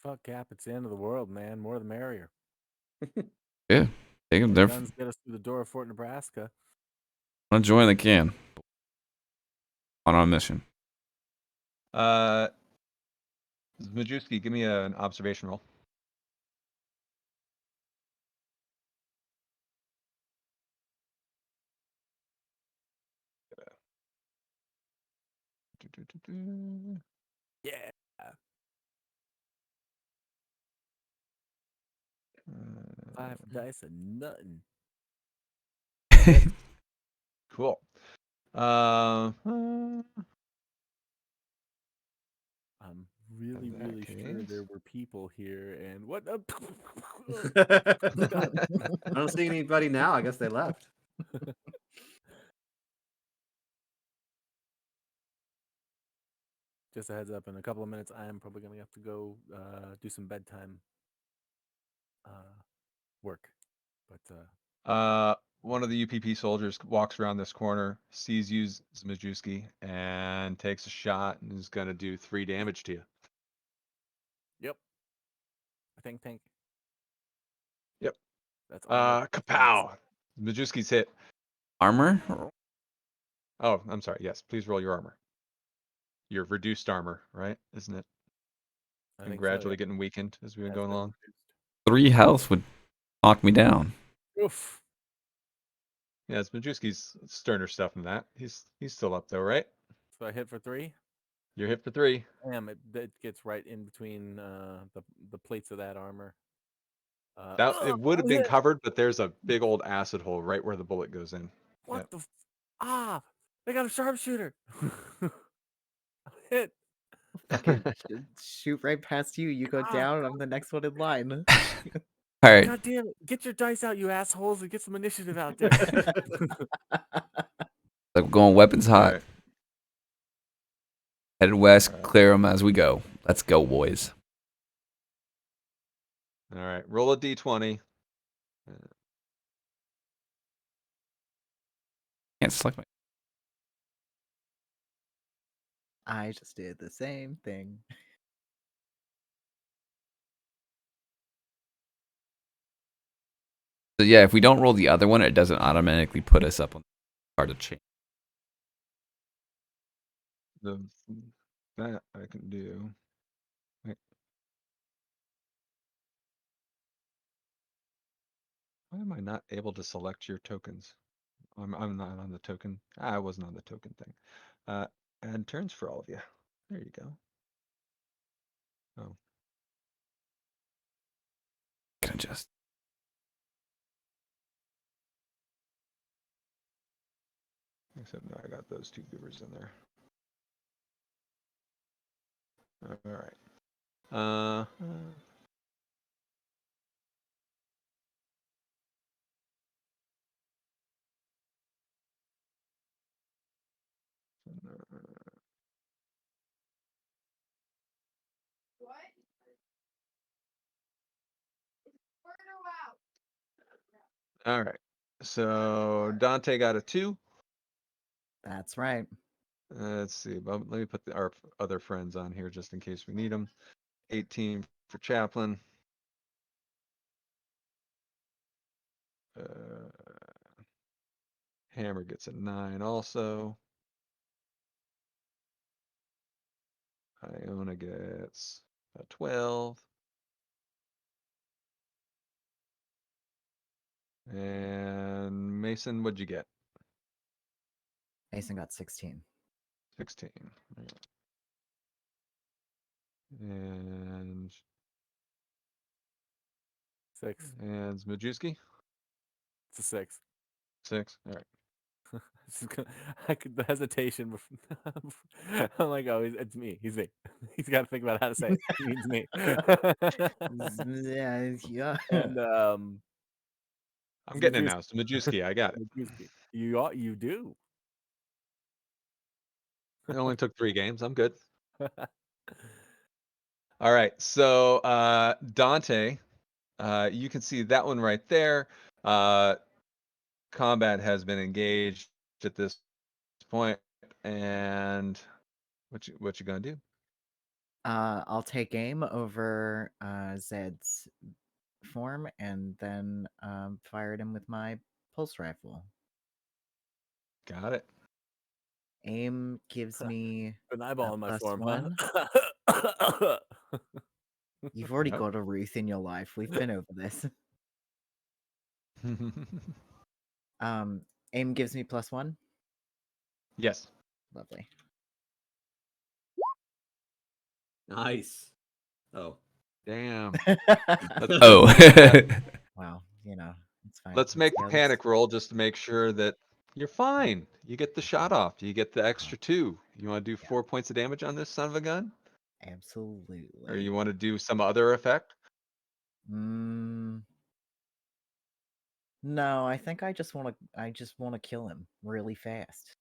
Fuck Cap, it's the end of the world, man. More the merrier. Yeah. Take them. They're Guns get us through the door of Fort Nebraska. want to join, they can. On our mission. Majewski, give me an observation roll. Yeah. 5 dice and nothing. Cool. I'm really, In that really sure there case- were people here, and what? I don't see anybody now. I guess they left. Just a heads up, in a couple of minutes, I am probably gonna have to go do some bedtime work. But one of the UPP soldiers walks around this corner, sees you, Majewski, and takes a shot and is gonna do 3 damage to you. yep, I think tank. Yep. That's all. Kapow! Majewski's hit. Armor? Oh, I'm sorry. Yes, please roll your armor. Your reduced armor, right? Isn't it? I And think gradually so, yeah. getting weakened as we've been Has going been along. reduced. 3 health would knock me down. Oof. Yeah, it's Majewski's sterner stuff than that. He's still up though, right? So I hit for 3. You're hit for 3. Damn, it gets right in between the plates of that armor. That it would have been hit. covered, but there's a big old acid hole right where the bullet goes in. What Yep. the? They got a sharpshooter. Hit. Fucking shoot right past you. You go Ah. down. I'm the next one in line. All right. God damn it! Get your dice out, you assholes, and get some initiative out there. I'm going weapons hot. Alright. Headed west, Alright. clear them as we go. Let's go, boys. All right, roll a d20. Can't select my. I just did the same thing. So yeah, if we don't roll the other one, it doesn't automatically put us up on the card of change. That I can do. Wait. Why am I not able to select your tokens? I'm not on the token. I wasn't on the token thing. Add turns for all of you. There you go. Oh, Can adjust. except now I got those 2 goobers in there. All right. All right. So Dante got a 2. That's right. Let's see. But let me put our other friends on here just in case we need them. 18 for Chaplain. Hammer gets a 9 also. Iona gets a 12. And Mason, what'd you get? Mason got 16. 16. Alright. And 6. Majewski? It's a 6. 6. All right. I could the hesitation. I'm like, oh, it's me. He's me. He's got to think about how to say it. He means me. Yeah. And I'm getting it now. So Majewski, I got it. You do. It only took 3 games. I'm good. All right. So Dante, you can see that one right there. Combat has been engaged at this point, and what you gonna do? I'll take aim over Zed's form and then fire at him with my pulse rifle. Got it. Aim gives me An eyeball in my plus form, 1. huh? You've already Yep. got a Ruth in your life. We've been over this. Aim gives me plus 1. Yes. Lovely. Nice. Oh, Damn. Oh. Wow, it's fine. Let's make the Scales. panic roll just to make sure that you're fine. You get the shot off. You get the extra 2. You want to do 4 points of damage on this son of a gun? Absolutely. Or you want to do some other effect? No, I think I just want to kill him really fast.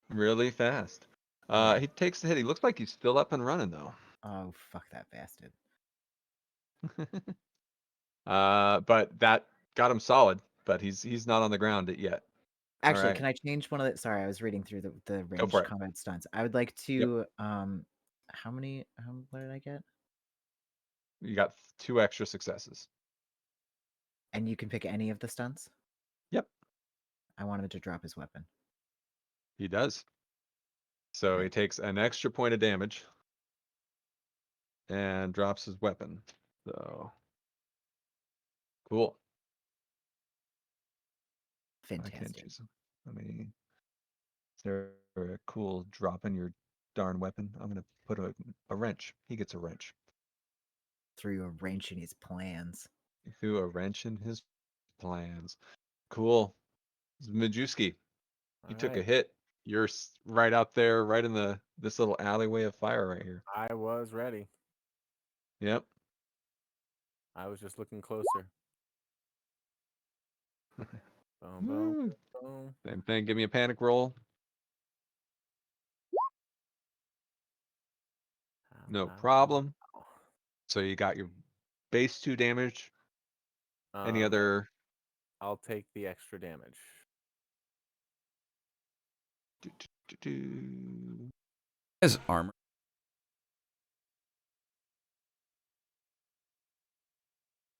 Really fast. Yeah. He takes the hit. He looks like he's still up and running though. Oh, fuck that bastard. But that got him solid, but he's not on the ground yet. Actually, Alright. can I change one of the Sorry, I was reading through the for ranged it. combat stunts. I would like to what did I get? You got 2 extra successes. And you can pick any of the stunts? Yep. I want him to drop his weapon. He does. So Okay. he takes an extra point of damage and drops his weapon. So cool. I can't Fantastic. choose him. Is there a cool drop in your darn weapon? I'm gonna put a wrench. He gets a wrench. Threw a wrench in his plans. He threw a wrench in his plans. Cool. Majewski, you took a Alright, hit. You're right out there, right in this little alleyway of fire right here. I was ready. Yep. I was just looking closer. Boom, boom, Woo. boom. Same thing. Give me a panic roll. No problem. So you got your base 2 damage. Any other? I'll take the extra damage. His armor.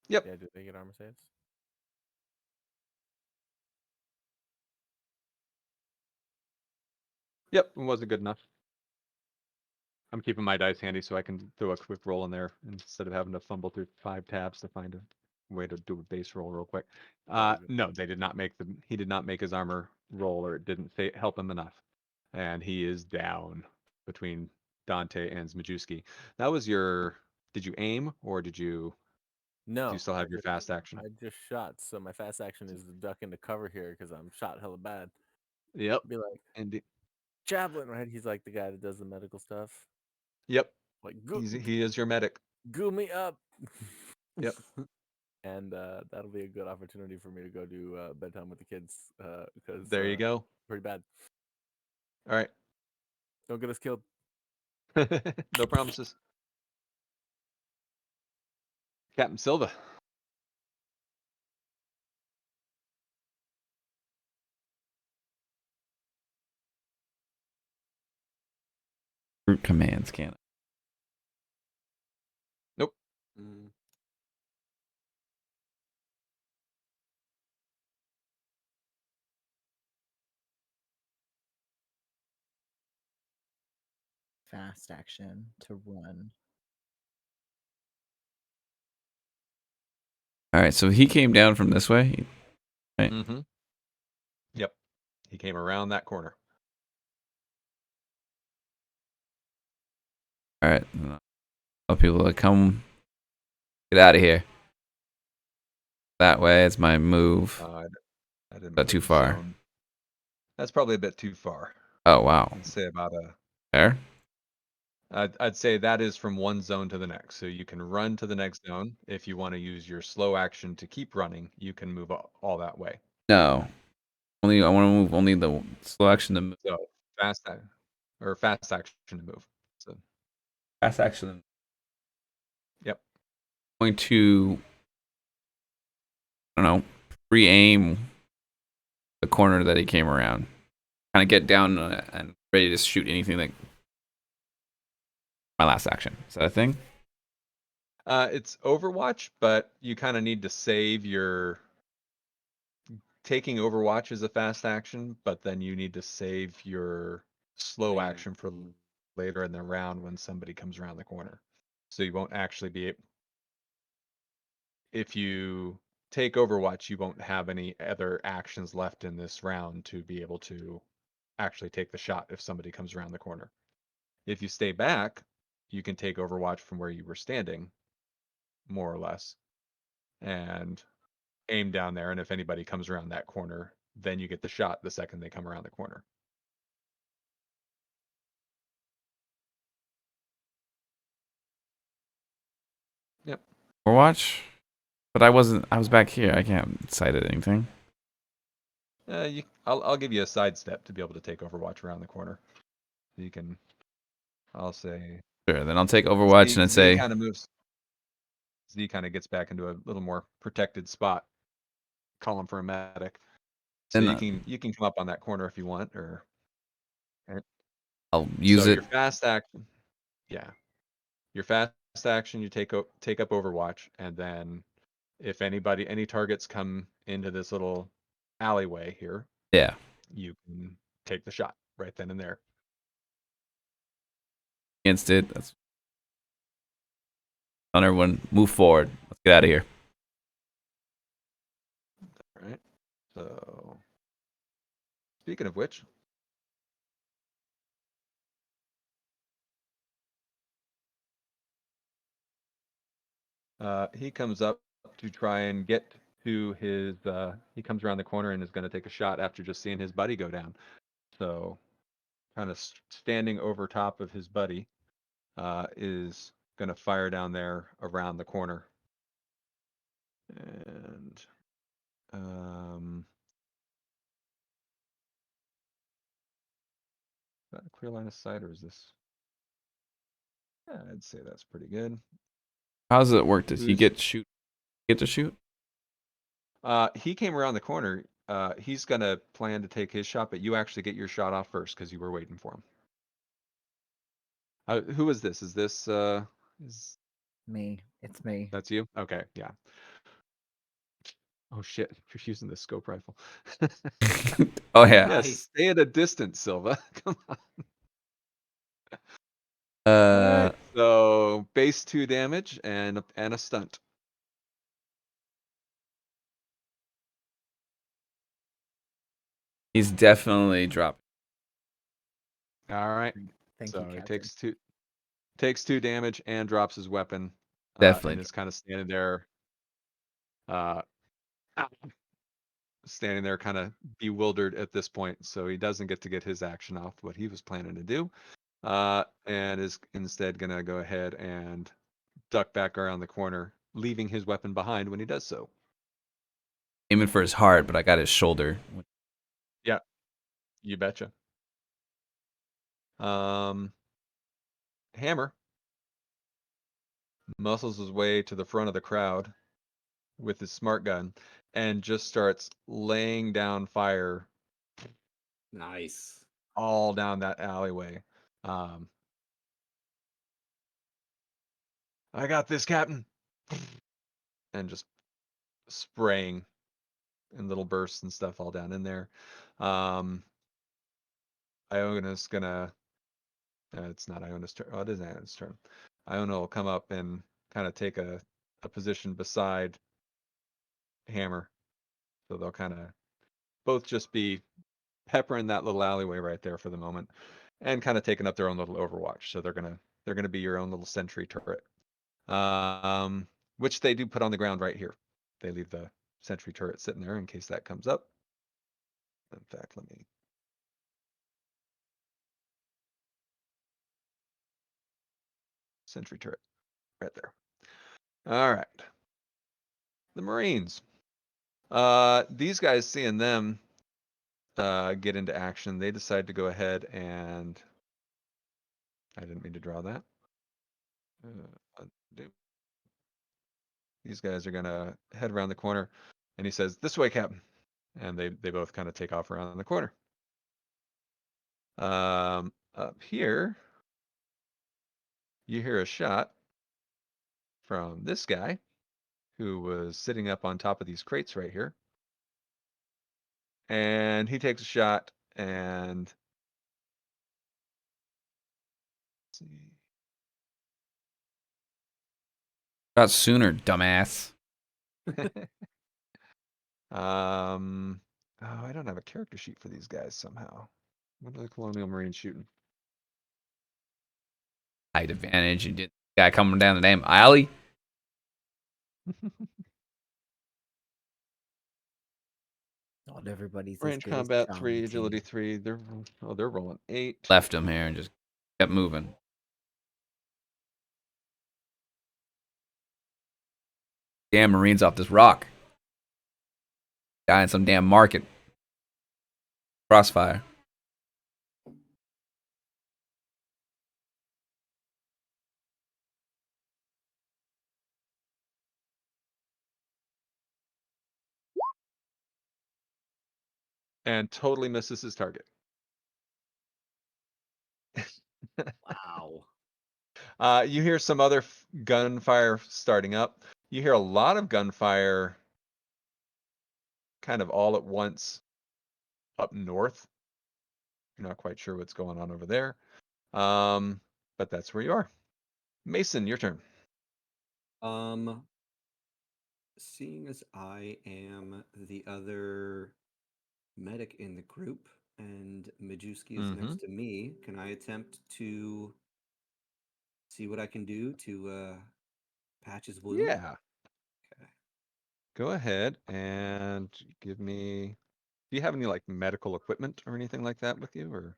Yep. Yeah, do they get armor saves? Yep. It wasn't good enough. I'm keeping my dice handy so I can throw a quick roll in there instead of having to fumble through 5 tabs to find a way to do a base roll real quick. No, they did not make he did not make his armor roll, or it didn't help him enough. And he is down between Dante and Majewski. That was did you aim or do you No. still have your fast action? I just shot, so my fast action is to duck into cover here because I'm shot hella bad. Yep. Be like, And Javelin, right? He's like the guy that does the medical stuff. yep. Like, He is your medic. goo me up. Yep. And that'll be a good opportunity for me to go do bedtime with the kids because There you go. pretty bad. All right. Don't get us killed. No promises. Captain Silva. Root commands can. Nope. Fast action to run. All right, so he came down from this way. Right. Mm-hmm. Yep. He came around that corner. All right. Tell people to come get out of here. That way, it's my move. I didn't That put too the far? zone. That's probably a bit too far. Oh wow. I'd say about There. I'd say that is from one zone to the next. So you can run to the next zone. If you want to use your slow action to keep running, you can move all that way. No. I want to move only the slow action to move. So fast or fast action to move. So Fast action. yep. Going to, I don't know, re-aim the corner that he came around. Kind of get down and ready to shoot anything that. My last action. Is that a thing? It's Overwatch, but you kind of need to save your taking Overwatch as a fast action, but then you need to save your slow Later. action for later in the round when somebody comes around the corner. So you won't actually be if you take Overwatch, you won't have any other actions left in this round to be able to actually take the shot if somebody comes around the corner. If you stay back, you can take Overwatch from where you were standing, more or less, and aim down there. And if anybody comes around that corner, then you get the shot the second they come around the corner. Yep. Overwatch? But I wasn't. I was back here. I can't cite at anything. I'll give you a sidestep to be able to take Overwatch around the corner. You can. I'll say. Sure. Then I'll take Overwatch and then Z say. kind of moves. Z kind of gets back into a little more protected spot. Call him for a medic. So Then you can come up on that corner if you want, or I'll use so it. your fast action. Yeah, your fast action you take up Overwatch, and then if any targets come into this little alleyway here, Yeah. you can take the shot right then and there. Against it. That's. On everyone, move forward. Let's get out of here. All right. So, speaking of which, he comes up to try and get to his. He comes around the corner and is going to take a shot after just seeing his buddy go down. So, kind of standing over top of his buddy, is going to fire down there around the corner. And is that a clear line of sight, or is this? Yeah, I'd say that's pretty good. How does it work? Does he Who's- get to shoot? He came around the corner. He's gonna plan to take his shot, but you actually get your shot off first because you were waiting for him. Who is this? Is this is Me. It's me. that's you? Okay, yeah. Oh shit, you're using the scope rifle. Oh yeah. Yes, Nice. stay at a distance, Silva. Come on. Uh, So base 2 damage and a stunt. he's definitely dropping. All right. Thank So you, he Captain. takes 2 damage and drops his weapon. Definitely. And is kind of standing there. Standing there kind of bewildered at this point, so he doesn't get to get his action off what he was planning to do, and is instead gonna go ahead and duck back around the corner, leaving his weapon behind when he does so. Aiming for his heart, but I got his shoulder. Yeah, you betcha. Hammer muscles his way to the front of the crowd with his smart gun and just starts laying down fire Nice. all down that alleyway. I got this, Captain. And just spraying in little bursts and stuff all down in there. Iona's gonna. It's not Iona's turn. Oh, it is Iona's turn. Iona will come up and kind of take a position beside Hammer. So they'll kind of both just be peppering that little alleyway right there for the moment, and kind of taking up their own little Overwatch. So they're gonna be your own little sentry turret, which they do put on the ground right here. They leave the sentry turret sitting there in case that comes up. In fact, let me. Sentry turret right there. All right. The Marines. These guys, seeing them get into action, they decide to go ahead and I didn't mean to draw that. Undo. These guys are gonna head around the corner, and he says, "This way, Captain." And they both kind of take off around the corner. Up here, you hear a shot from this guy who was sitting up on top of these crates right here. And he takes a shot and let's see. Shot sooner, dumbass. Oh, I don't have a character sheet for these guys somehow. What are the Colonial Marines shooting? Height advantage. You did guy coming down the damn alley. Not everybody's as Range good as combat Charlie 3, T. agility 3. They're rolling 8. Left him here and just kept moving. Damn Marines off this rock. Guy in some damn market. Crossfire. And totally misses his target. Wow. You hear some other gunfire starting up. You hear a lot of gunfire kind of all at once up north. You're not quite sure what's going on over there. But that's where you are. Mason, your turn. Seeing as I am the other medic in the group and Majewski is next to me, can I attempt to see what I can do to patch his wound? Yeah. Okay. Go ahead and give me. Do you have any like medical equipment or anything like that with you, or?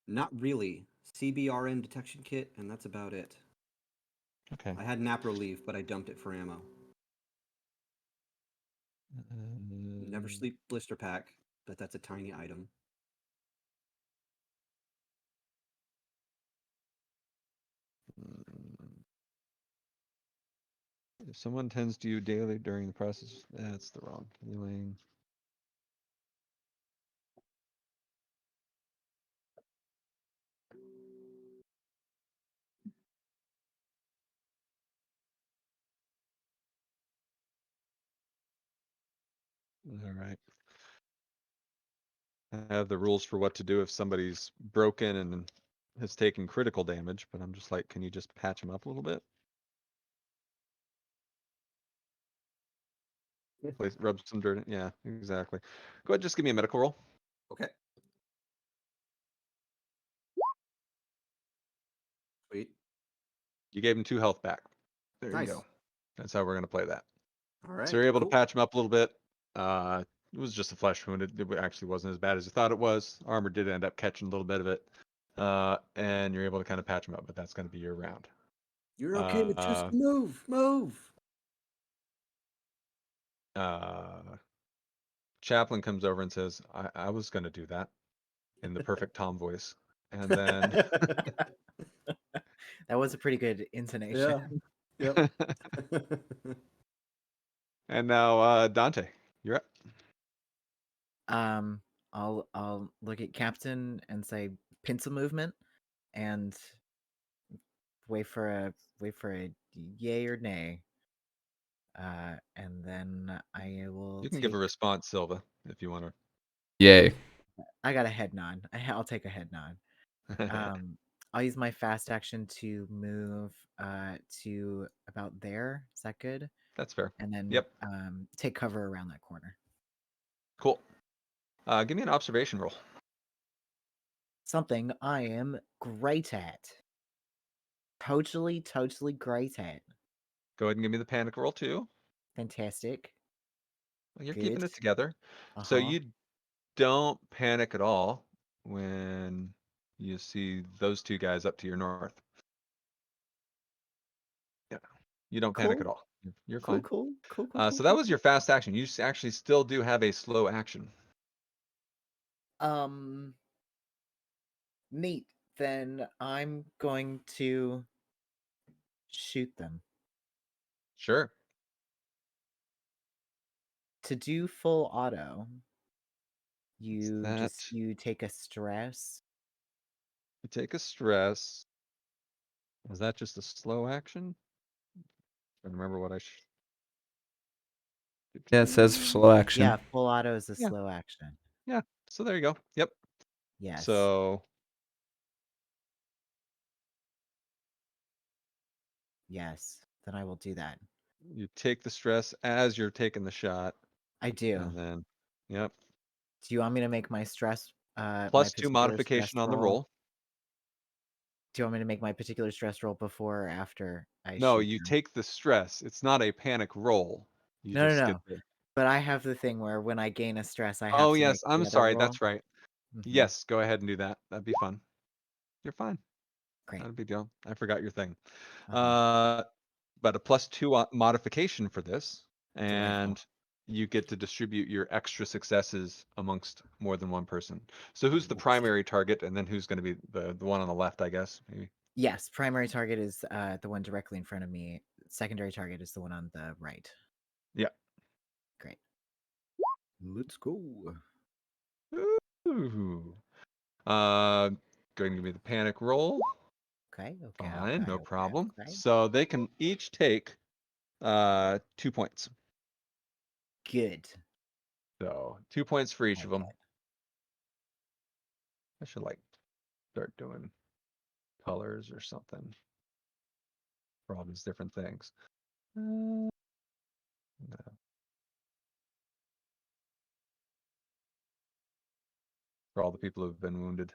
Not really. CBRN detection kit, and that's about it. Okay. I had Napro leave, but I dumped it for ammo. Never sleep blister pack, but that's a tiny item. If someone tends to you daily during the process, that's the wrong healing. All right. I have the rules for what to do if somebody's broken and has taken critical damage, but I'm just like, can you just patch them up a little bit? Place, rub some dirt in. Yeah, exactly. Go ahead, just give me a medical roll. Okay. Sweet. You gave him 2 health back. There Nice. you go. That's how we're gonna play that. All right. So you're able cool. to patch him up a little bit. It was just a flesh wound. It actually wasn't as bad as you thought it was. Armor did end up catching a little bit of it. And you're able to kind of patch him up, but that's gonna be your round. You're okay to just move. Chaplain comes over and says, I was gonna do that in the perfect Tom voice. And then That was a pretty good intonation. Yep. and now Dante, you're up. I'll look at Captain and say pencil movement, and wait for a yay or nay. And then I will. You can give a response, Silva, if you want to. Yay. I got a head nod. I'll take a head nod. I'll use my fast action to move to about there. Is that good? That's fair. And then Yep. take cover around that corner. Cool. Give me an observation roll. Something I am great at. Totally great at. Go ahead and give me the panic roll too. Fantastic. Well, you're keeping Good. it together. So you don't panic at all when you see those 2 guys up to your north. Yeah. You don't panic at all. You're fine. Cool. So that was your fast action. You actually still do have a slow action. Neat. Then I'm going to shoot them. Sure. To do full auto, you that? you take a stress. You take a stress. Was that just a slow action? I remember what I. Yeah, it says slow action. Yeah, full auto is a Yeah. slow action. Yeah. So there you go. Yep. Yes. So Yes. Then I will do that. you take the stress as you're taking the shot, I do. and then, yep. Do you want me to make my stress my +2 particular modification stress on the roll. Do you want me to make my particular stress roll before or after I No, shoot you them? take the stress. It's not a panic roll. You No, just no, get no. the. But I have the thing where when I gain a stress, I have Oh to yes, make I'm the other sorry. roll. That's right. Mhm. Yes, go ahead and do that. That'd be fun. You're fine. Great. Not a big deal. I forgot your thing. Uh-huh. But a +2 modification for this, Delightful. and you get to distribute your extra successes amongst more than one person. So who's the Yes. primary target, and then who's going to be the one on the left? I guess maybe. Yes, primary target is the one directly in front of me. Secondary target is the one on the right. Yeah. Great. Let's go. Ooh. Going to give me the panic roll. Okay, okay. Fine, okay, no okay, problem. okay. So they can each take 2 points. Good. So 2 points for each Like of them. it. I should like start doing colors or something for all these different things. No. For all the people who've been wounded.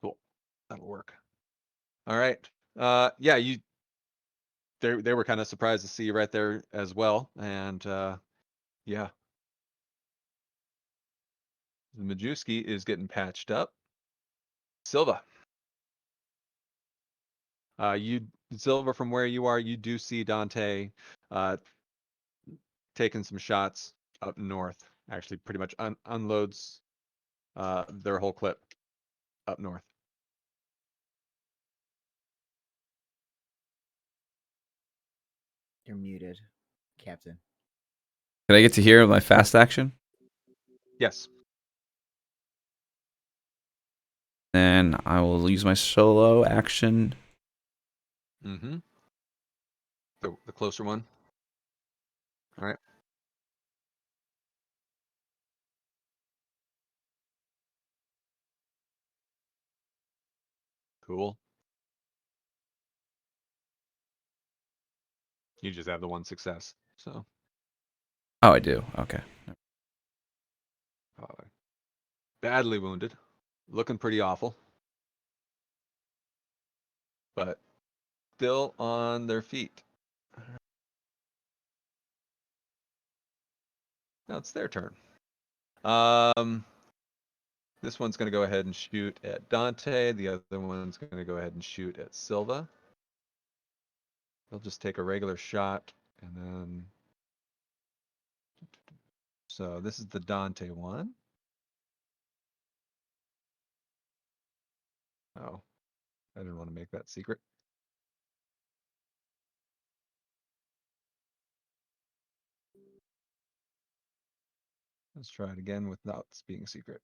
Cool. That'll work. All right. Yeah, they were kind of surprised to see you right there as well. And yeah. The Majewski is getting patched up. Silva. Silva, from where you are, you do see Dante taking some shots up north. Actually, pretty much unloads their whole clip up north. You're muted, Captain. Did I get to hear my fast action? Yes. Then I will use my solo action. Mm-hmm. The closer one. All right. Cool. You just have the one success. So Oh, I do. Okay. badly wounded. Looking pretty awful. But still on their feet. Now it's their turn. This one's going to go ahead and shoot at Dante. The other one's going to go ahead and shoot at Silva. They'll just take a regular shot and then. So this is the Dante one. Oh, I didn't want to make that secret. Let's try it again without this being a secret.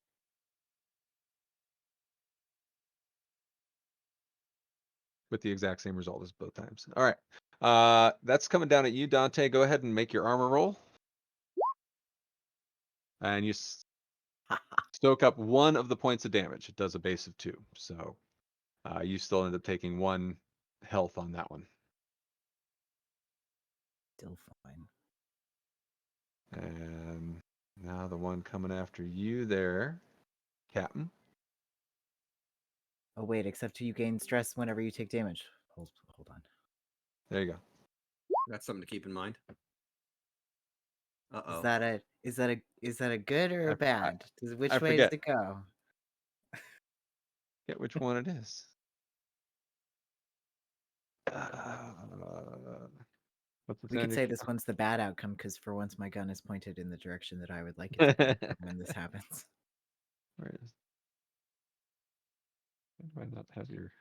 With the exact same result as both times. All right. That's coming down at you, Dante. Go ahead and make your armor roll. And you soak up 1 of the points of damage. It does a base of 2. So you still end up taking 1 health on that one. Still fine. And now the one coming after you there, Captain. Oh wait, except you gain stress whenever you take damage. Hold on. There you go. That's something to keep in mind. Uh-oh. Is that a good or a bad? Which I way does forget. it go? Get which one it is. What's the We could sound say you're this one's the bad outcome because for once my gun is pointed in the direction that I would like it to be when this happens. Where is? Why do I not have your?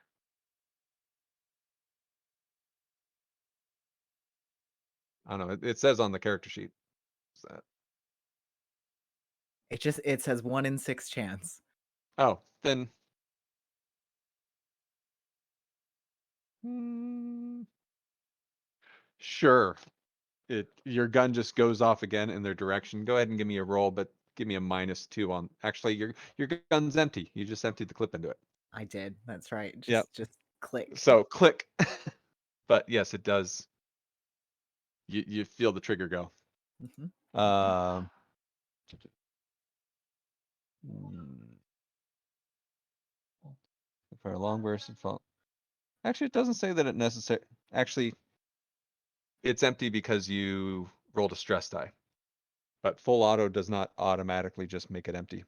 I don't know. It says on the character sheet. What's that? It says 1 in 6 chance. Oh, then. Hmm, sure. Your gun just goes off again in their direction. Go ahead and give me a roll, but give me a -2 on. Actually, your gun's empty. You just emptied the clip into it. I did. That's right. Yep. Just click. So click. But yes, it does. You feel the trigger go. Mhm. Um. mm, For a long burst of fall. Actually, it doesn't say that it necessary. Actually, it's empty because you rolled a stress die. But full auto does not automatically just make it empty.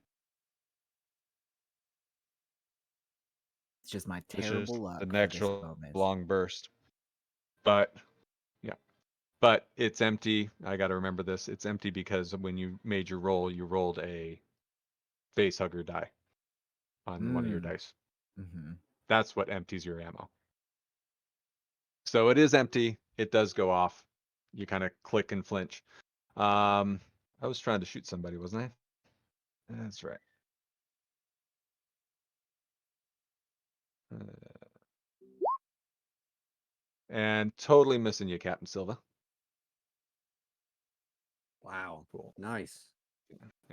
It's just my It's terrible just luck an for this extra moment. long burst. But yeah, but it's empty. I got to remember this. It's empty because when you made your roll, you rolled a face hugger die on one of your dice. Mm-hmm. That's what empties your ammo. So it is empty. It does go off. You kind of click and flinch. I was trying to shoot somebody, wasn't I? That's right. And totally missing you, Captain Silva. Wow. Cool. Nice.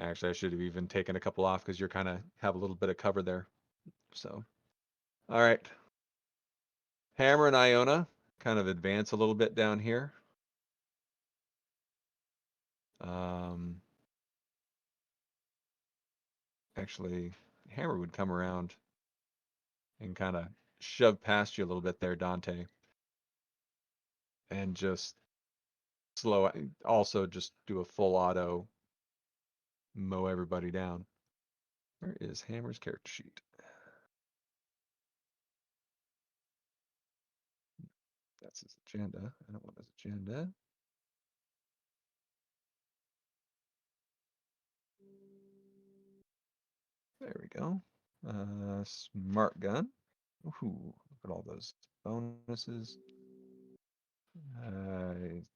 Actually, I should have even taken a couple off because you're kind of have a little bit of cover there. So, all right. Hammer and Iona kind of advance a little bit down here. Actually, Hammer would come around and kind of shove past you a little bit there, Dante. And just slow, also just do a full auto, mow everybody down. Where is Hammer's character sheet? That's his agenda. I don't want his agenda. There we go. Smart gun. Ooh, look at all those bonuses. I'm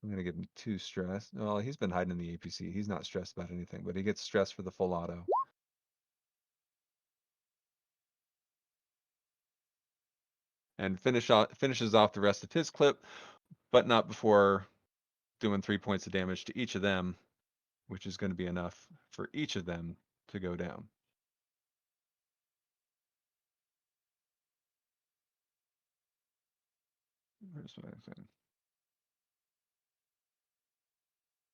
gonna give him 2 stress. Well, he's been hiding in the APC. He's not stressed about anything, but he gets stressed for the full auto. And finishes off the rest of his clip, but not before doing 3 points of damage to each of them, which is going to be enough for each of them to go down. Where's my thing?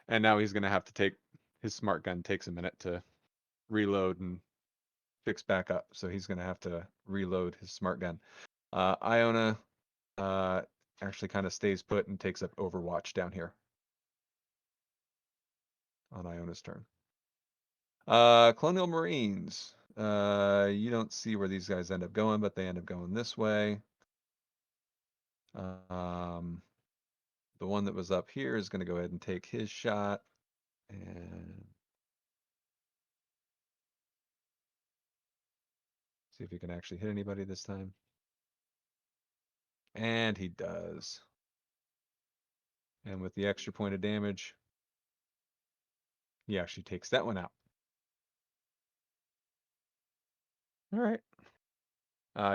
And now he's going to have to take his smart gun. Takes a minute to reload and fix back up, so he's going to have to reload his smart gun. Iona actually kind of stays put and takes up Overwatch down here on Iona's turn. Colonial Marines. You don't see where these guys end up going, but they end up going this way. The one that was up here is going to go ahead and take his shot and see if he can actually hit anybody this time. And he does. And with the extra point of damage, he actually takes that one out. All right.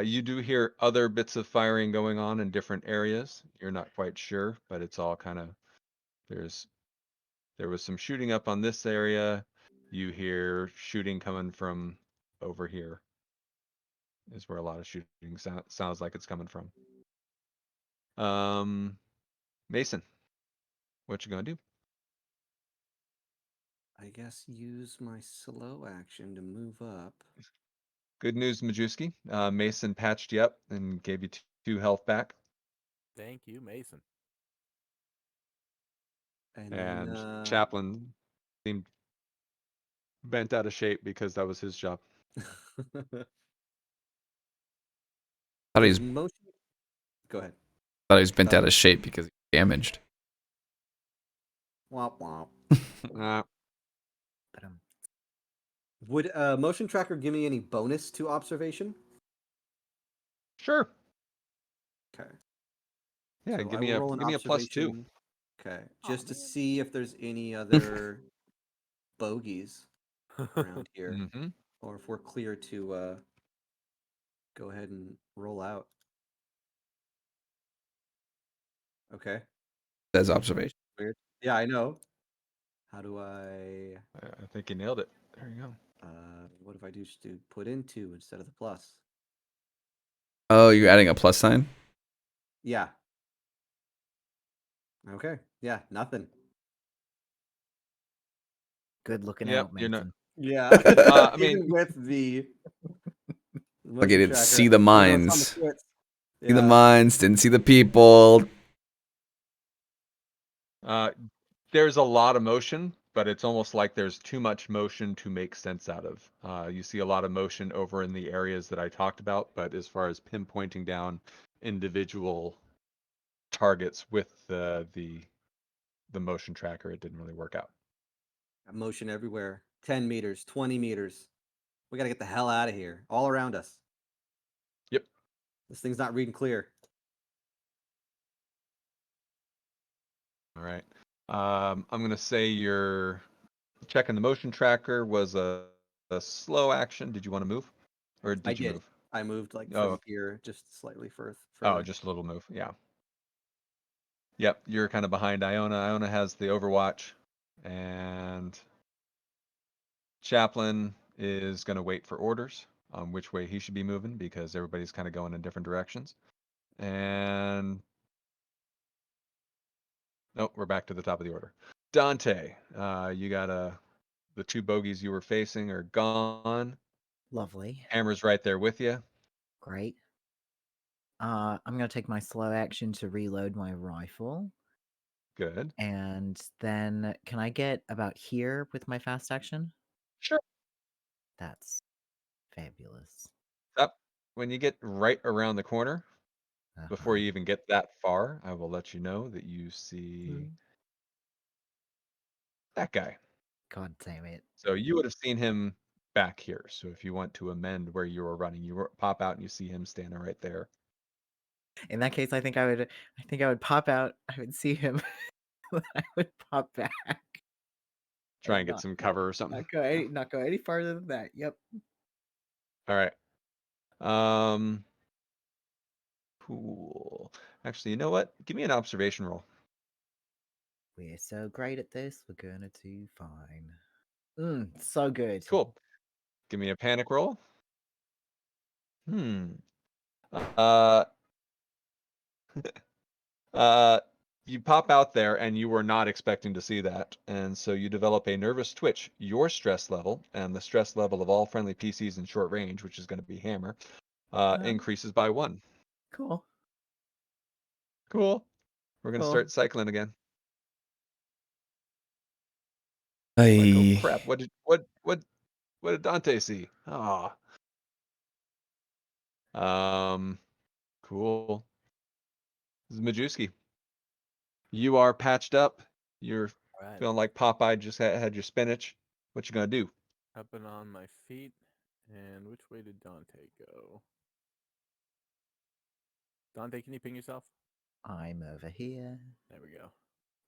You do hear other bits of firing going on in different areas. You're not quite sure, but it's all kind of, there was some shooting up on this area. You hear shooting coming from over here is where a lot of shooting sounds like it's coming from. Mason, what you gonna do? I guess use my slow action to move up. Good news, Majewski. Mason patched you up and gave you 2 health back. Thank you, Mason. And And then, Chaplain seemed bent out of shape because that was his job. Thought he's motion. Go ahead. bent out of shape because he damaged. Womp womp. Uh, But Would motion tracker give me any bonus to observation? sure. Okay. Yeah, So give I me will a roll an give me a +2. observation. Okay. Just to man. see if there's any other bogeys around here, Mm-hmm. or if we're clear to go ahead and roll out. Okay. Says observation. Weird. Yeah, I know. How do I? I think you nailed it. There you go. What if I do just do put in 2 instead of the plus? Oh, you're adding a plus sign? Yeah. Okay. Yeah. Nothing. good looking Yep, out, you're not. Mason. Yeah. I mean- Even with the Look, motion didn't tracker, see the even though it's on the mines. quits. See the Yeah. mines, didn't see the people. There's a lot of motion, but it's almost like there's too much motion to make sense out of. You see a lot of motion over in the areas that I talked about, but as far as pinpointing down individual targets with the motion tracker, it didn't really work out. Got motion everywhere. 10 meters, 20 meters. We got to get the hell out of here. All around us. Yep. This thing's not reading clear. All right. I'm gonna say your checking the motion tracker was a slow action. Did you want to move, or did I you did. move? I moved like Oh, from here just slightly further. oh, just a little move. Yeah. Yep, you're kind of behind Iona. Iona has the Overwatch, and Chaplain is going to wait for orders on which way he should be moving because everybody's kind of going in different directions. And nope, we're back to the top of the order. Dante, you got the 2 bogeys you were facing are gone. Lovely. Hammer's right there with you. Great. I'm gonna take my slow action to reload my rifle. Good. And then can I get about here with my fast action? Sure. That's fabulous. Up when you get right around the corner, before Uh-huh. you even get that far, I will let you know that you see that guy. God damn it. So you would have seen him back here. So if you want to amend where you were running, pop out and you see him standing right there. In that case, I think I would pop out. I would see him. I would pop back. Try and get not some go- cover or something. Not go any farther than that. Yep. All right. Cool. Actually, you know what? Give me an observation roll. We're so great at this. We're gonna do fine. So good. Cool. Give me a panic roll. Uh, you pop out there and you were not expecting to see that. And so you develop a nervous twitch. Your stress level and the stress level of all friendly PCs in short range, which is going to be Hammer, increases by 1. Cool. Cool. We're going to Cool. start cycling again. Like, oh crap! What did Dante see? Ah. Cool. This is Majewski. You are patched up. You're All right. feeling like Popeye just had your spinach. What you gonna do? Up and on my feet. And which way did Dante go? Dante, can you ping yourself? I'm over here. There we go.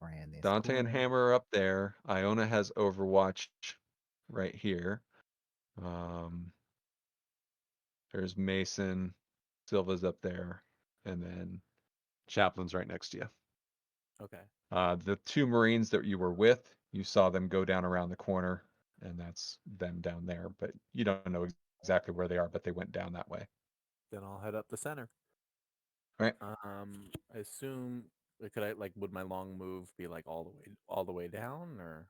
Ran this Dante and corner. Hammer are up there. Iona has Overwatch right here. There's Mason. Silva's up there. And then Chaplain's right next to you. Okay. The 2 Marines that you were with, you saw them go down around the corner, and that's them down there. But you don't know exactly where they are, but they went down that way. Then I'll head up the center. Right. I assume would my long move be like all the way down, or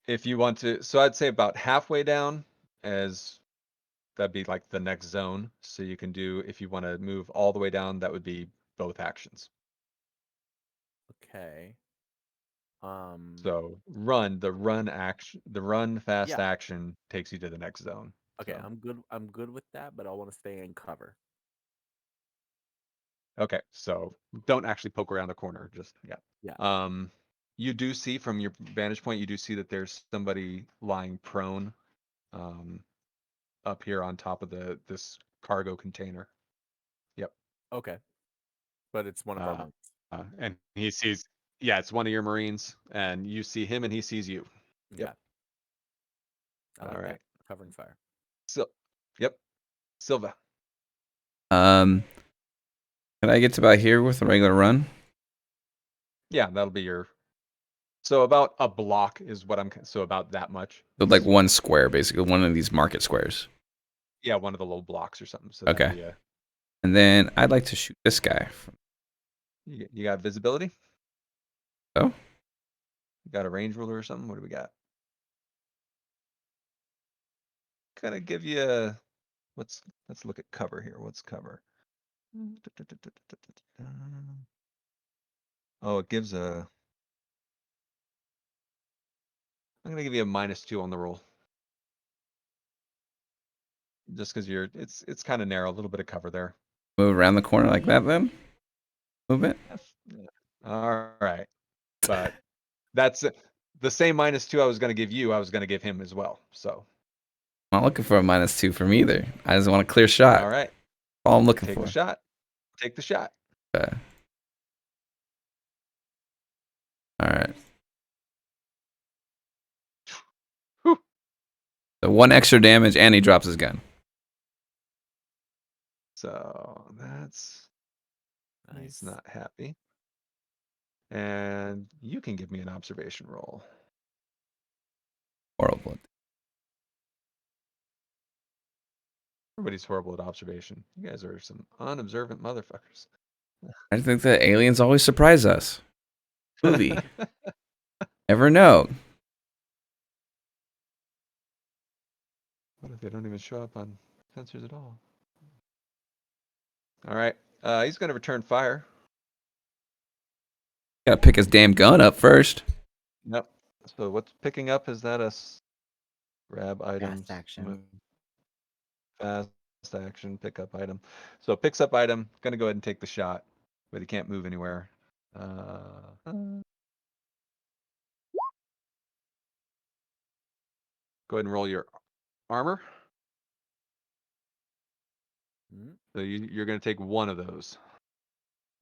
If you want to, so I'd say about halfway down, as that'd be like the next zone. So you can do, if you want to move all the way down, that would be both actions. okay. So the run fast Yeah. action takes you to the next zone. Okay, So, I'm good with that, but I want to stay in cover. Okay, so don't actually poke around the corner. Just yeah. Yeah. You do see from your vantage point, you do see that there's somebody lying prone, up here on top of this cargo container. Yep. Okay. But it's one of our Marines. And he sees, yeah, it's one of your Marines, and you see him, and he sees you. Yeah. Yep. I like All that. right. Covering fire. So, yep. Silva. Can I get to about here with a regular run? Yeah, that'll be your. So about a block is what so about that much. So like one square, basically, one of these market squares. Yeah, one of the little blocks or something. So Okay. that'd be And then I'd like to shoot this guy. you got visibility? Oh, You got a range ruler or something? What do we got? Kind of give you a, let's look at cover here. What's cover? Oh, it gives a. I'm gonna give you a -2 on the roll. Just because it's kind of narrow, a little bit of cover there. move around the corner like that then? Move it? Yeah. All right. But that's the same -2 I was gonna give you, I was gonna give him as well. So I'm not looking for a -2 from either. I just want a clear shot. all right, All I'm looking take for. the shot. Take the shot. All right. Whew. So 1 extra damage, and he drops his gun. So that's Nice. he's not happy. And you can give me an observation roll. Horrible. Everybody's horrible at observation. You guys are some unobservant motherfuckers. I think the aliens always surprise us. Movie. Never know. What if they don't even show up on sensors at all? All right. He's going to return fire. Gotta pick his damn gun up first. Yep. So what's picking up? Is that a grab items? action. Fast action, pick up item. So picks up item, gonna go ahead and take the shot, but he can't move anywhere. Go ahead and roll your armor. Mm, So you're gonna take one of those.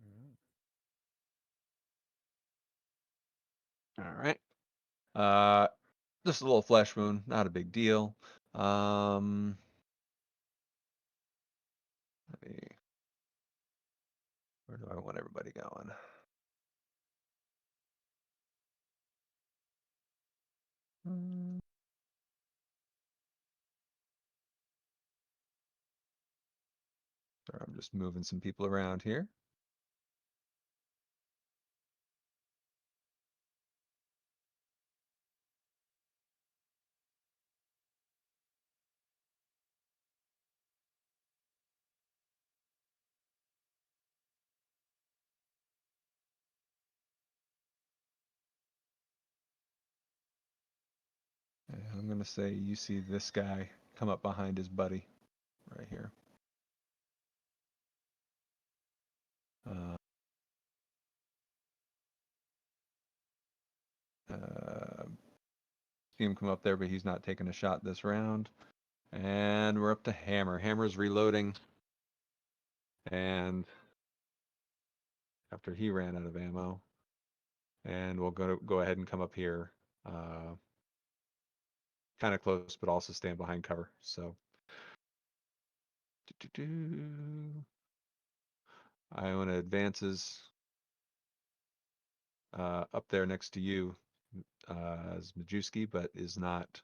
mm. All right. Just a little flesh wound, not a big deal. Let me, where do I want everybody going? Sorry, I'm just moving some people around here. And I'm gonna say you see this guy come up behind his buddy right here. See him come up there, but he's not taking a shot this round. And we're up to Hammer. Hammer's reloading. And after he ran out of ammo. And we'll go ahead and come up here. Kind of close, but also stand behind cover. So Iona advances up there next to you as Majewski, but is not.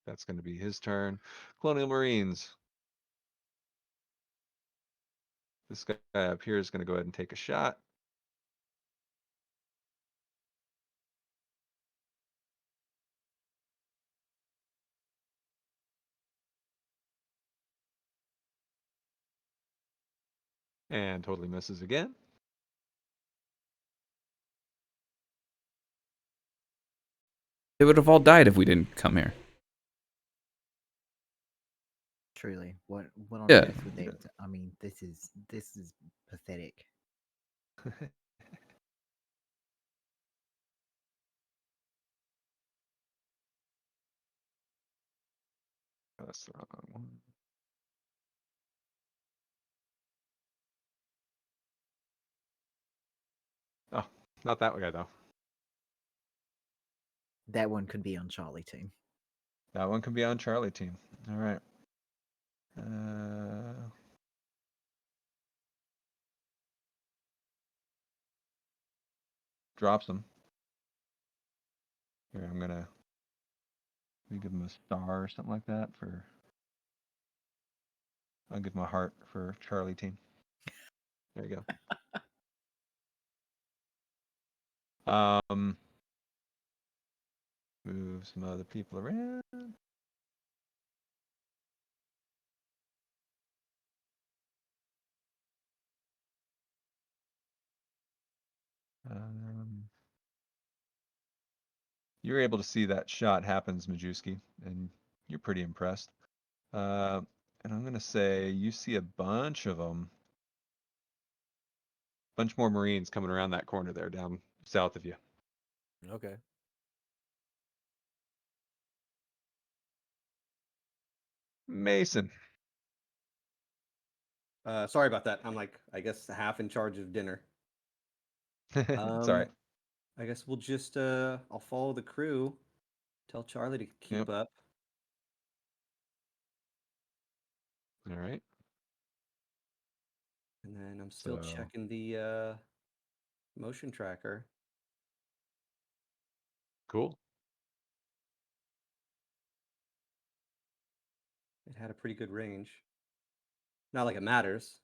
That's going to be his turn. Colonial Marines. This guy up here is going to go ahead and take a shot. And totally misses again. They would have all died if we didn't come here. Truly, what on Yeah. earth would they? I mean, this is pathetic. That's the wrong one. Oh, not that guy though. That one could be on Charlie team. That one can be on Charlie team. All right. Drops him. Here, I'm gonna give him a star or something like that for. I'll give him a heart for Charlie team. There you go. Move some other people around. You're able to see that shot happens, Majewski, and you're pretty impressed. And I'm gonna say you see a bunch of them. Bunch more Marines coming around that corner there, down south of you. Okay. Mason. Sorry about that. I'm like, I guess half in charge of dinner. It's all right. I guess we'll just I'll follow the crew. Tell Charlie to keep Yep. up. All right. And then I'm still So- checking the motion tracker. Cool. It had a pretty good range. Not like it matters.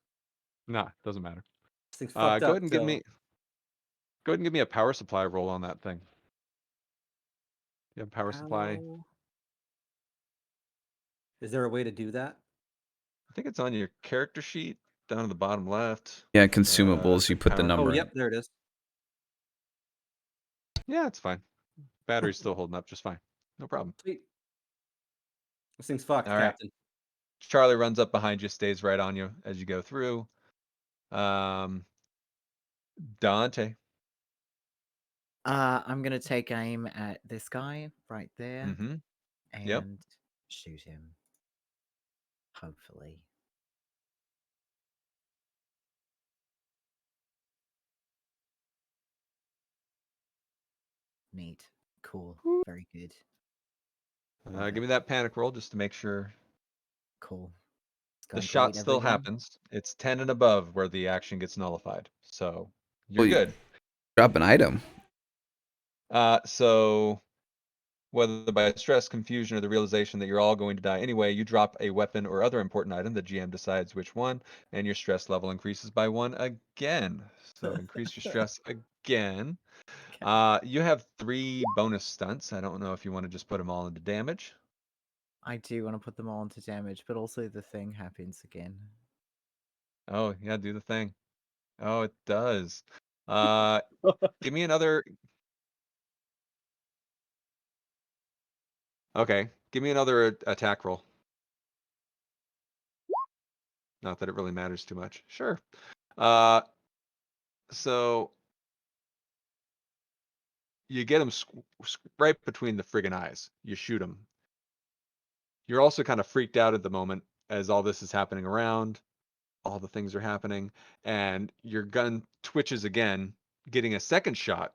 Nah, doesn't matter. This thing's Go fucked up. ahead and give me. Go ahead and give me a power supply roll on that thing. You have power supply. How- Is there a way to do that? I think it's on your character sheet down at the bottom left. Yeah, consumables. You put the power- number. Oh, in. yep, there it is. Yeah, it's fine. Battery's still holding up just fine. No problem. Sweet. This thing's fucked, All right. Captain. Charlie runs up behind you, stays right on you as you go through. Dante. I'm gonna take aim at this guy right there Mm-hmm. and Yep. shoot him. Hopefully. Neat. Cool. Very good. Give me that panic roll just to make sure Cool. It's the going shot great, still everyone. happens. It's 10 and above where the action gets nullified. So you're Well, you- good. Drop an item. So whether by stress, confusion, or the realization that you're all going to die anyway, you drop a weapon or other important item. The GM decides which one, and your stress level increases by 1 again. So increase your stress again. You have 3 bonus stunts. I don't know if you want to just put them all into damage. I do want to put them all into damage, but also the thing happens again. Oh, yeah, do the thing. Oh, it does. Give me another. Okay, give me another attack roll. Not that it really matters too much. Sure. So you get him right between the friggin' eyes. You shoot him. You're also kind of freaked out at the moment as all this is happening around. All the things are happening, and your gun twitches again, getting a second shot,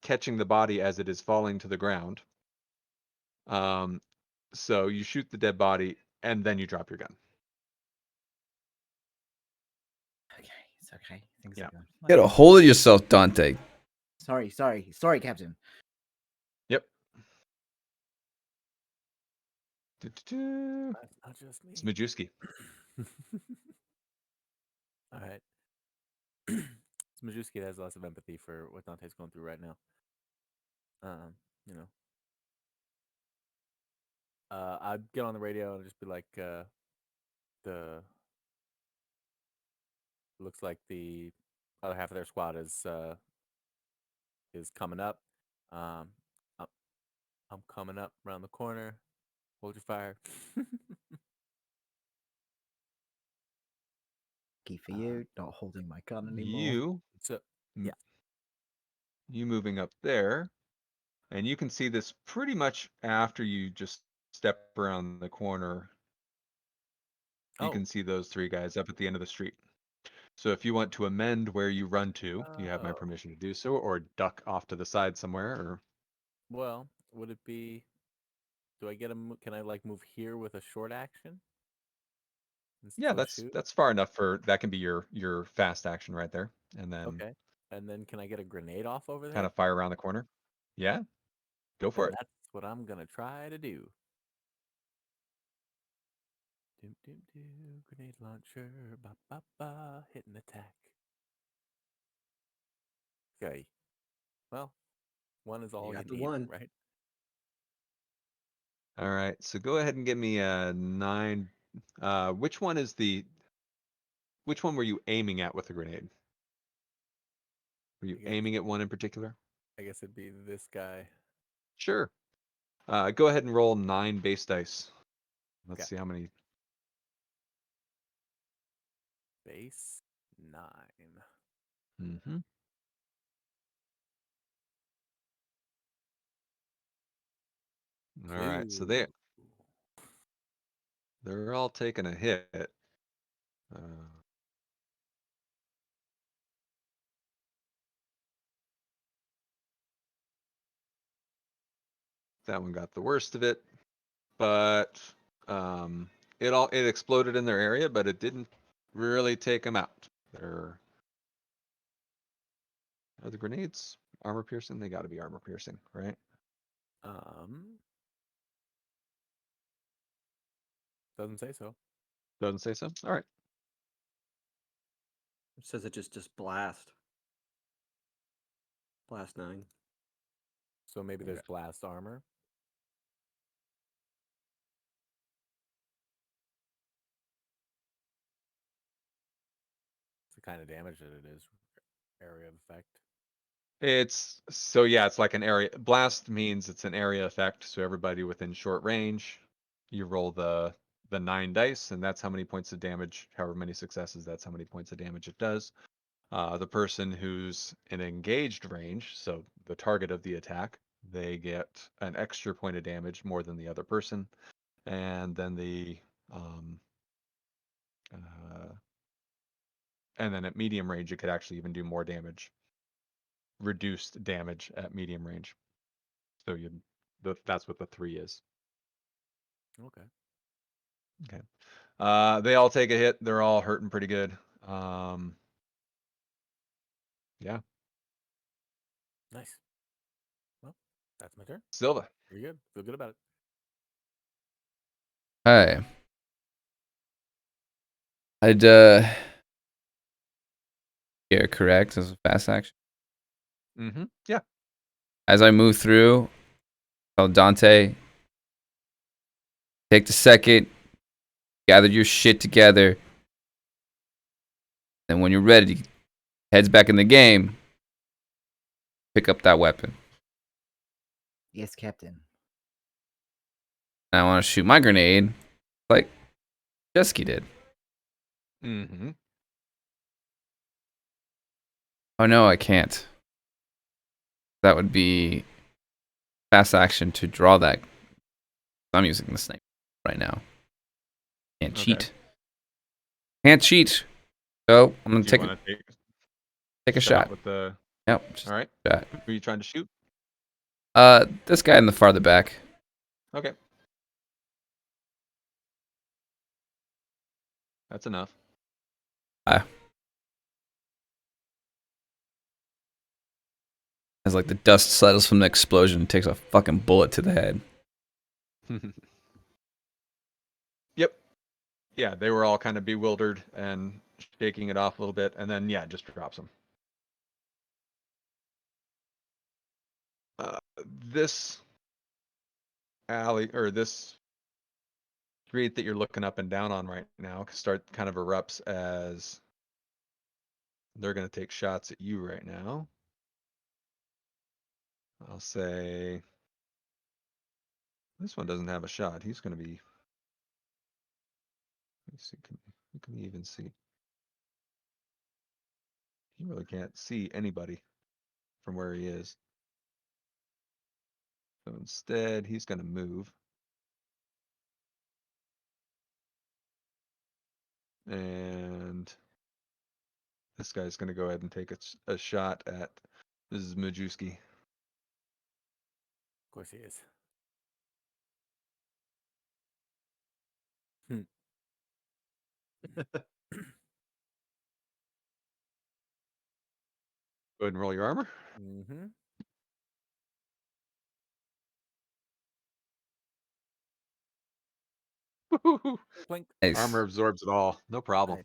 catching the body as it is falling to the ground. So you shoot the dead body, and then you drop your gun. Okay, it's okay. Things Yeah. are going fine. Get a hold of yourself, Dante. Sorry, Captain. Yep. Do-do-do. That's not just me. It's Majewski. All right. Majewski has lots of empathy for what Dante's going through right now. You know. I'd get on the radio and just be like, the looks like the other half of their squad is coming up. I'm, I'm coming up around the corner. Hold your fire. lucky for you, not holding my gun anymore. So m- yeah. you moving up there, and you can see this pretty much after you just step around the corner. You Oh. can see those three guys up at the end of the street. So if you want to amend where you run to, you have my Oh. permission to do so, or duck off to the side somewhere, or Well, would it be? Do I get a? Can I like move here with a short action? And yeah, still shoot? that's far enough for that can be your fast action right there, and then Okay. And then can I get a grenade off over kind there? of fire around the corner. Yeah, go for And it. that's what I'm gonna try to do. Doom doom doom. Grenade launcher. Ba ba ba. Hit and attack. Okay. Well, one is all You you got the need, one. right? All right, so go ahead and give me a 9. Which one were you aiming at with the grenade? Were you I guess, aiming at one in particular? I guess it'd be this guy. Sure. Go ahead and roll 9 base dice. Let's Okay. see how many. Base 9. Mm-hmm. All right, so Two. they're all taking a hit. That one got the worst of it, but it exploded in their area, but it didn't really take them out. Are the grenades armor piercing? They got to be armor piercing, right? Doesn't say so. Doesn't say so. All right. It says it just blast. Blast 9. So maybe there's Okay. blast armor. It's the kind of damage that it is. Area of effect. It's like an area blast means it's an area effect. So everybody within short range, you roll the 9 dice, and that's how many points of damage. However many successes, that's how many points of damage it does. The person who's in engaged range, so the target of the attack, they get an extra point of damage more than the other person, and then and then at medium range, it could actually even do more damage, reduced damage at medium range. So that's what the 3 is. Okay. Okay. They all take a hit. They're all hurting pretty good. Yeah. Nice. Well, that's my turn. Silva. Very good. Feel good about it. Hi. I'd yeah, correct as a fast action. Mm-hmm. Yeah. As I move through, tell Dante, take the second, gather your shit together, and when you're ready, heads back in the game, pick up that weapon. Yes, Captain. And I want to shoot my grenade like Jesky did. Mm-hmm. Oh no, I can't. That would be fast action to draw that. I'm using the sniper right now. Can't Okay. cheat. Can't cheat. So I'm gonna Do you take want to a shot. with the? Yep. Just All right. shot. Who are you trying to shoot? This guy in the farther back. Okay. That's enough. As like the dust settles from the explosion, takes a fucking bullet to the head. Yep. Yeah, they were all kind of bewildered and shaking it off a little bit, and then just drops them. This alley or this street that you're looking up and down on right now kind of erupts as they're going to take shots at you right now. I'll say this one doesn't have a shot. He's going to be. Let me see. Can he even see? You really can't see anybody from where he is. So instead, he's going to move. And this guy's going to go ahead and take a shot at Mrs. Majewski. Of course he is. Go ahead and roll your armor. Mm-hmm. Blink. Nice. Armor absorbs it all. No problem.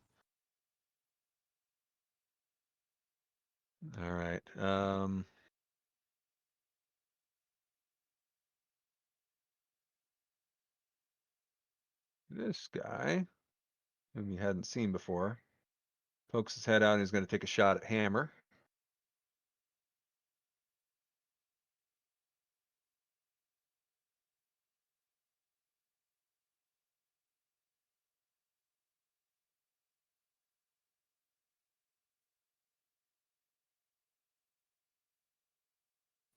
Nice. All right. This guy, whom you hadn't seen before, pokes his head out and he's going to take a shot at Hammer.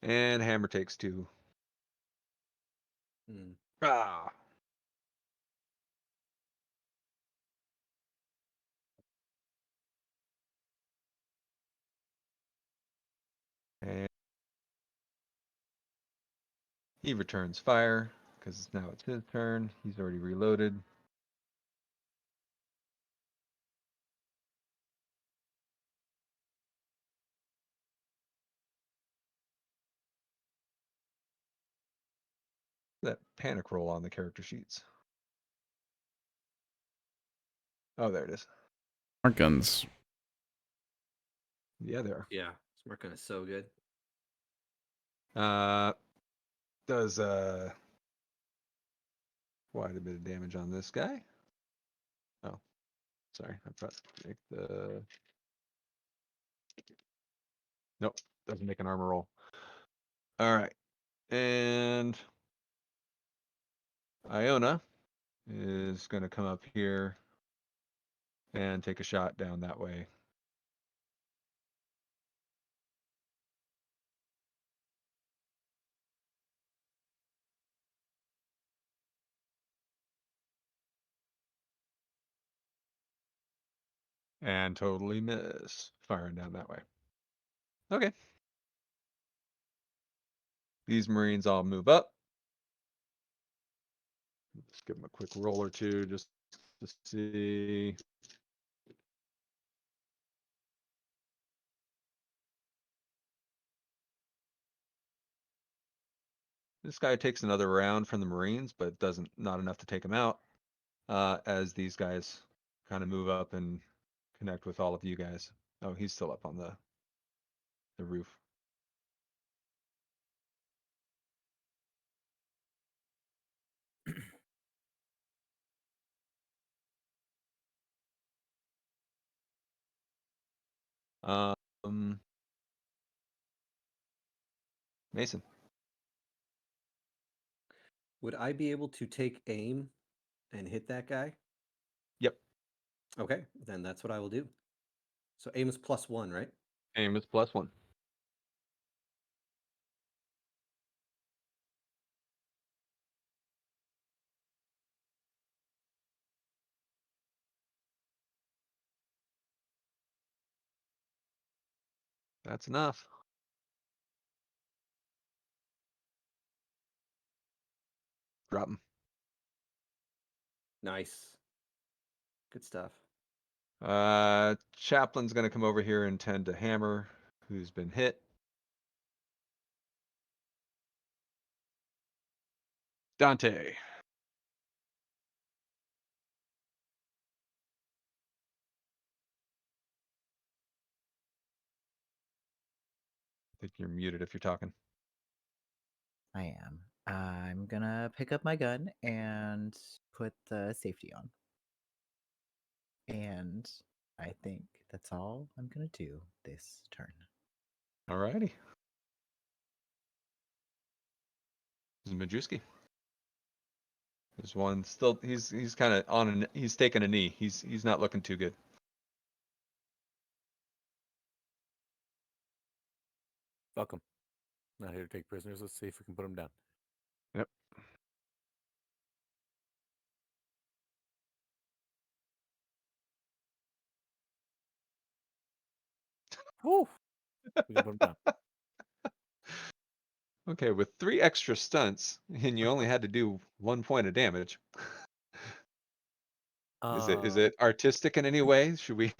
And Hammer takes 2. Hmm. Ah. And he returns fire because now it's his turn. He's already reloaded. That panic roll on the character sheets. Oh, there it is. Smart guns. Yeah, there. Yeah, smart gun is so good. Does quite a bit of damage on this guy. Oh, sorry. I forgot to make the. Nope, doesn't make an armor roll. All right, and Iona is going to come up here and take a shot down that way. And totally miss firing down that way. Okay. These Marines all move up. Let's give them a quick roll or two just to see. This guy takes another round from the Marines, but not enough to take him out. As these guys kind of move up and connect with all of you guys. Oh, he's still up on the roof. Mason. Would I be able to take aim and hit that guy? Yep. Okay, then that's what I will do. So aim is +1, right? Aim is +1. That's enough. Drop him. Nice. Good stuff. Chaplain's going to come over here and tend to Hammer, who's been hit. Dante. I think you're muted if you're talking. I am. I'm gonna pick up my gun and put the safety on. And I think that's all I'm gonna do this turn. Alrighty. This is Majewski. There's one still. He's kind of on. He's taking a knee. He's not looking too good. Welcome. Not here to take prisoners. Let's see if we can put them down. Yep. Woo! We can put them down. Okay, with 3 extra stunts, and you only had to do 1 point of damage. Is it artistic in any way? Should we?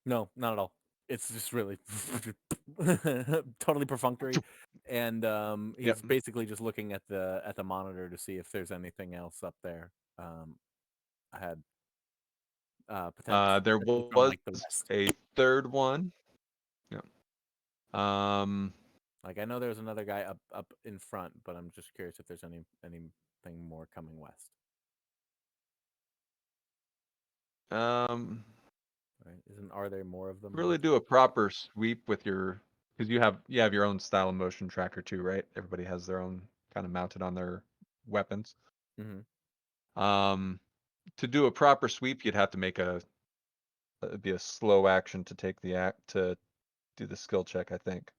No, not at all. It's just really totally perfunctory, and he's Yep. basically just looking at the monitor to see if there's anything else up there. I had There potentially from was like the west. a third one. Yeah. Like I know there's another guy up in front, but I'm just curious if there's anything more coming west. Right? Are there more of them? Really do a proper sweep with your, because you have your own style of motion tracker too, right? Everybody has their own kind of mounted on their weapons. Mm-hmm. To do a proper sweep, you'd have to make it'd be a slow action to take the act to do the skill check, I think.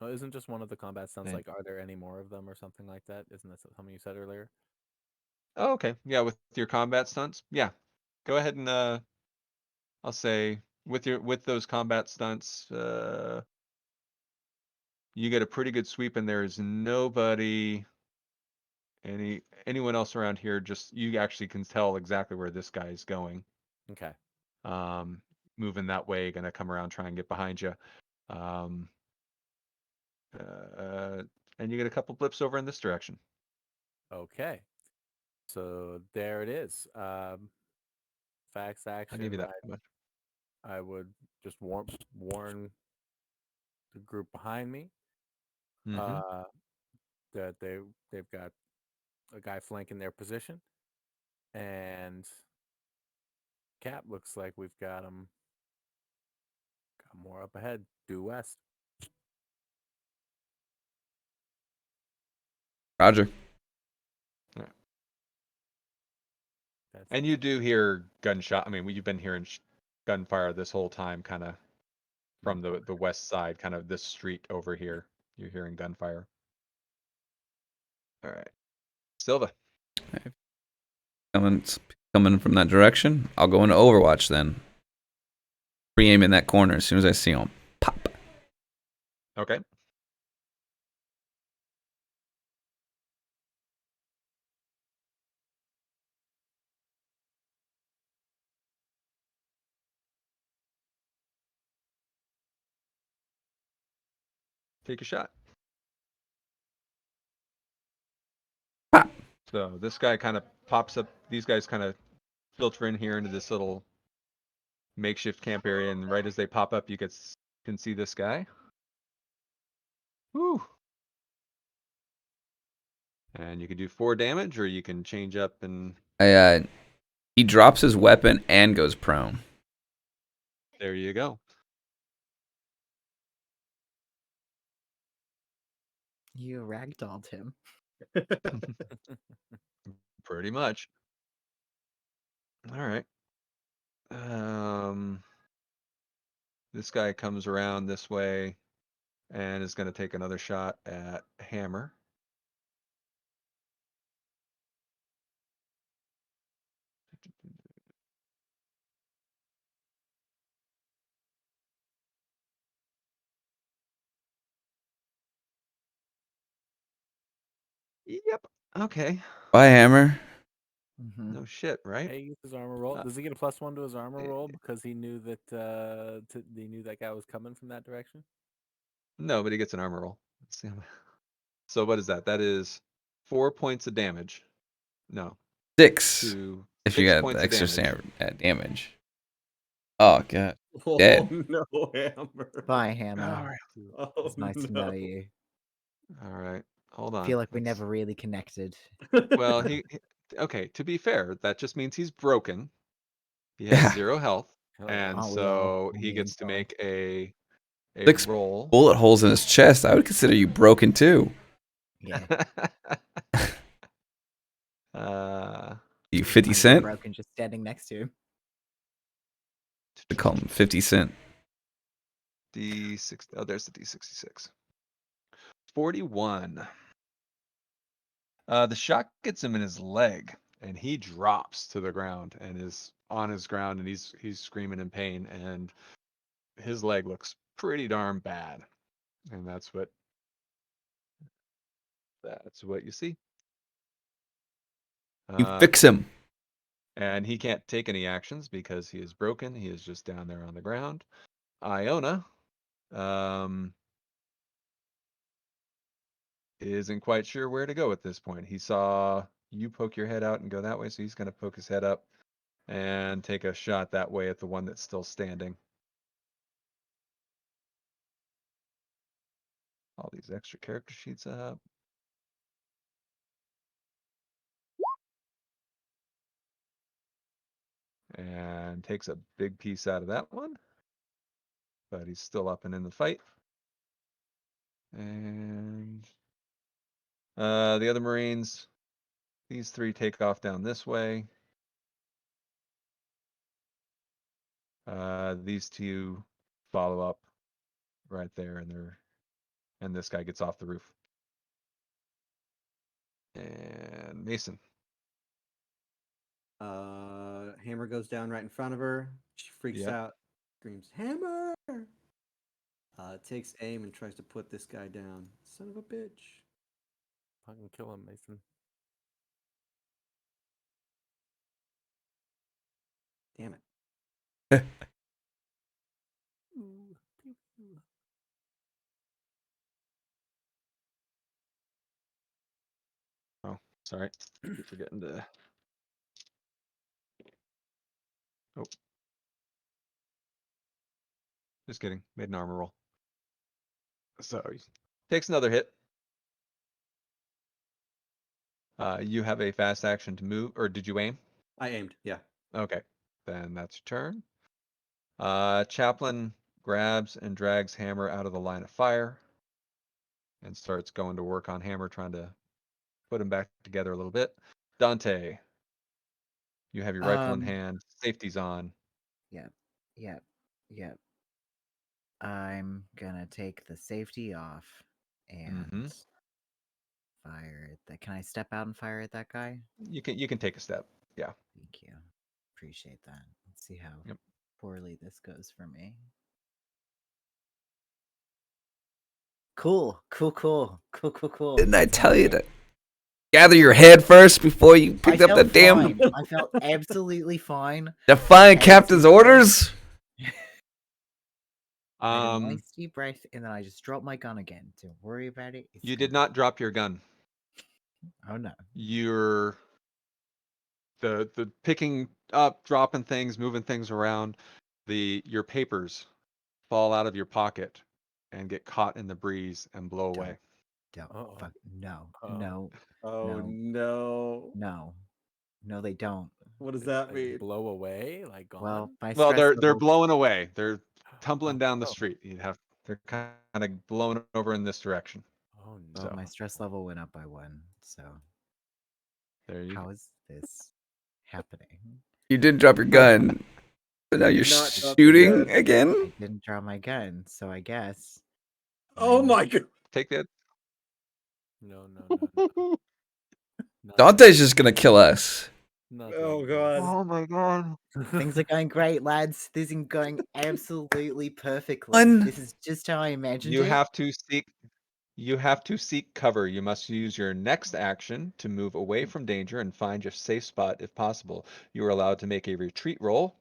Oh, isn't just one of the combat sounds Yeah. like, are there any more of them or something like that? Isn't that something you said earlier? Oh, okay. Yeah, with your combat stunts. Yeah. Go ahead and I'll say with those combat stunts, you get a pretty good sweep, and there is nobody anyone else around here. Just you actually can tell exactly where this guy is going. Okay. Moving that way, gonna come around, try and get behind you. And you get a couple blips over in this direction. Okay. So there it is. Facts I'll action. give you that much. I would just warn the group behind me that they've got a guy flanking their position, and Cap looks like we've got more up ahead, due west. Roger. And you do hear gunshot. I mean, you've been hearing gunfire this whole time, kind of from the west side, kind of this street over here. You're hearing gunfire. All right, Silva. Coming from that direction. I'll go into Overwatch then. Pre-aim in that corner as soon as I see him. Pop. Okay. Take a shot. Pop. So this guy kind of pops up. These guys kind of filter in here into this little makeshift camp area, and right as they pop up, you can see this guy. Woo! And you can do 4 damage, or you can change up and. He drops his weapon and goes prone. There you go. You ragdolled him. Pretty much. All right. This guy comes around this way and is going to take another shot at Hammer. Yep. Okay. Bye, Hammer. No shit, right? Hey, he gets his armor roll. Does he get a +1 to his armor roll because he knew that he knew that guy was coming from that direction? No, but he gets an armor roll. Let's see. So what is that? That is 4 points of damage. No. 6. If you 6 got points the of extra damage. damage. Oh god. Oh Dead. no, Hammer. Bye, Hammer. All right. Oh, It's nice to know you. All right. Hold I on. feel like we never really connected. Well, okay, to be fair, that just means he's broken. He has Yeah. 0 health, Oh, and Aren't we so all? I he mean, gets to sorry. make a 6 roll. bullet holes in his chest. I would consider you broken too. Yeah. You 50 I'm Cent? broken just standing next to him. They call him 50 Cent. D6. Oh, there's the D66. 41. The shot gets him in his leg, and he drops to the ground and is on his ground, and he's screaming in pain, and his leg looks pretty darn bad, and that's what you see. You fix him. And he can't take any actions because he is broken. He is just down there on the ground. Iona, isn't quite sure where to go at this point. He saw you poke your head out and go that way, so he's going to poke his head up and take a shot that way at the one that's still standing. All these extra character sheets up. And takes a big piece out of that one. But he's still up and in the fight. And the other Marines, these three take off down this way. These two follow up right there, and this guy gets off the roof. And Mason. Hammer goes down right in front of her. She freaks Yep. out, screams, "Hammer!" Takes aim and tries to put this guy down. Son of a bitch. Fucking kill him, Mason. Damn it. Ooh, pew, pew. Oh, sorry. Keep forgetting to. Oh. Just kidding. Made an armor roll. So he takes another hit. You have a fast action to move, or did you aim? I aimed, yeah. Okay, then that's your turn. Chaplain grabs and drags Hammer out of the line of fire and starts going to work on Hammer, trying to put him back together a little bit. Dante, you have your rifle in hand, safety's on. Yep. I'm gonna take the safety off and fire at that. Can I step out and fire at that guy? You can take a step. Yeah. Thank you. Appreciate that. Let's see how Yep. poorly this goes for me. Cool. Didn't I tell you to gather your head first before you picked up the damn fine. I felt absolutely fine. Defiant Captain's orders? I had a nice deep breath, and then I just dropped my gun again. Don't worry about it. You did not drop your gun. Oh no. You're the picking up, dropping things, moving things around. Your papers fall out of your pocket and get caught in the breeze and blow away. Don't. Uh-oh. Fuck. No. Uh-oh. No. Oh No. no. No, they don't. What does that Like, mean? blow away? Like gone? Well, my Well, stress they're level- blowing away. They're tumbling down the Oh. street. They're kind of blowing over in this direction. Oh Well, no. my stress level went up by 1. So There you how go. is this happening? You didn't drop your gun. So now you're did not drop your shooting gun. again? I didn't draw my gun, so I guess. Oh I'm- my god. Take that. No. Dante's just gonna kill us. Nothing. Oh god. my god. Things are going great, lads. This is going absolutely perfectly. One. This is just how I imagined You it. have to seek cover. You must use your next action to move away from danger and find your safe spot if possible. You are allowed to make a retreat roll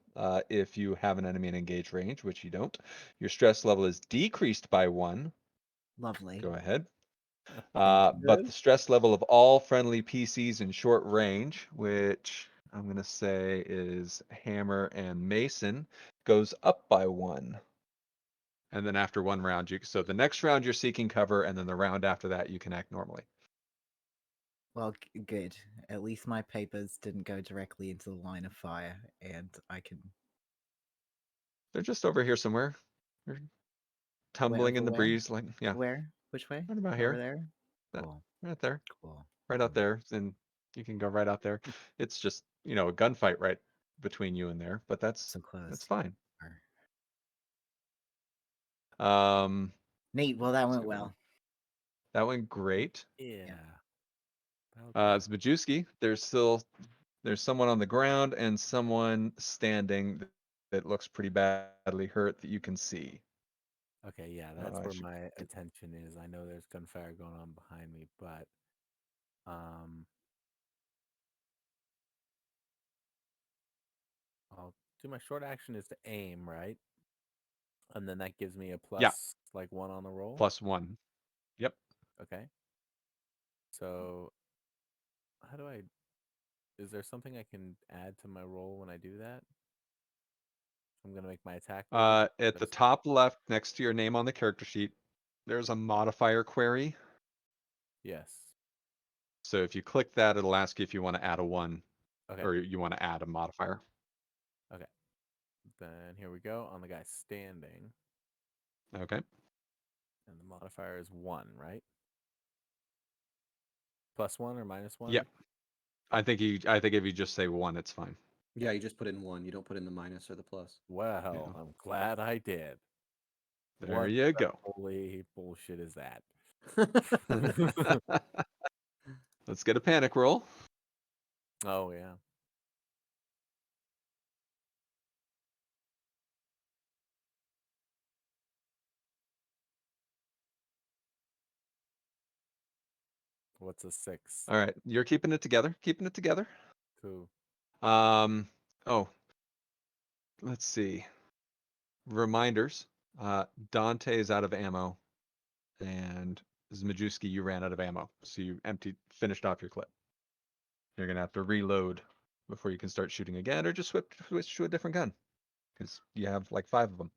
if you have an enemy in engaged range, which you don't. Your stress level is decreased by 1. Lovely. Go ahead. Thank you. But the stress level of all friendly PCs in short range, which I'm going to say is Hammer and Mason, goes up by 1. And then after 1 round, so the next round you're seeking cover, and then the round after that you can act normally. Well, good. At least my papers didn't go directly into the line of fire, and I can. They're just over here somewhere. They're tumbling in the where? breeze, like yeah, Where? Which way? right about Over here, there. That- Cool. right there, Cool. right out there, and you can go right out there. It's just a gunfight right between you and there, but that's So close. fine. Neat. Well, that went well. That went great. Yeah. Zbajewski, there's someone on the ground and someone standing that looks pretty badly hurt that you can see. Okay, yeah, that's I where should- my attention is. I know there's gunfire going on behind me, but I'll do my short action is to aim, right? And then that gives me a Yeah. plus like 1 on the roll. +1. Yep. Okay. So how do I is there something I can add to my roll when I do that? I'm gonna make my attack roll. At the top left, next to your name on the character sheet, there's a modifier query. Yes. So if you click that, it'll ask you if you want to add a 1 Okay. or you want to add a modifier. Okay. Then here we go on the guy standing. Okay. And the modifier is 1, right? +1 or -1? Yeah. I think if you just say 1, it's fine. Yeah, you just put in 1. You don't put in the minus or the plus. Well, Yeah. I'm glad I did. There What you the go. holy bullshit is that? Let's get a panic roll. Oh yeah. What's a 6? All right, you're keeping it together. Keeping it together. Cool. Oh, let's see. Reminders. Dante is out of ammo, and Zmajewski, you ran out of ammo, so you finished off your clip. You're gonna have to reload before you can start shooting again, or just switch to a different gun, because you have like 5 of them.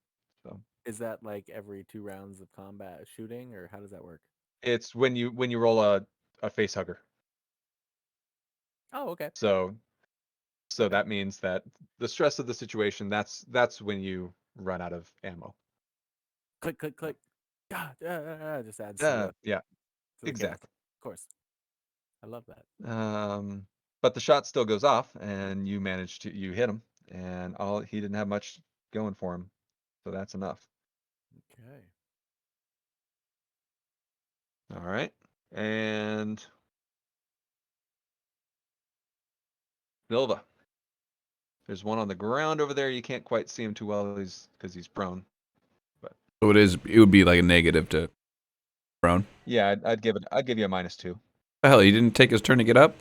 So Is that like every 2 rounds of combat shooting, or how does that work? it's when you roll a face hugger. Oh, okay. So Okay. that means that the stress of the situation, that's when you run out of ammo. Click, click, click. Just adds to Yeah, the chaos. exactly. Of course. I love that. But the shot still goes off, and you hit him, and he didn't have much going for him, so that's enough. Okay. All right, and Nilva. There's one on the ground over there. You can't quite see him too well because he's prone. So it would be like a negative to Brown. Yeah, I'd give you a -2. The hell, he didn't take his turn to get up?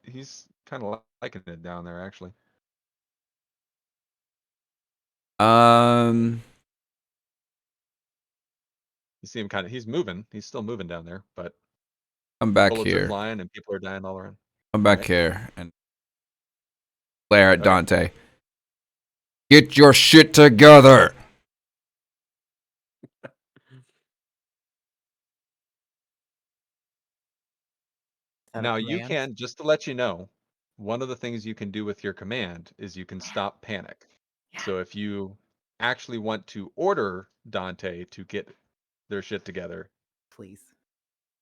He's kind of liking it down there, actually. You see him he's moving. He's still moving down there, but I'm back bullets are here. flying and people are dying all around. I'm back Right. here and glare at Okay. Dante. Get your shit together. Is that a Now you command? can, just to let you know, one of the things you can do with your command is you can stop panic. So if you actually want to order Dante to get their shit together, Please.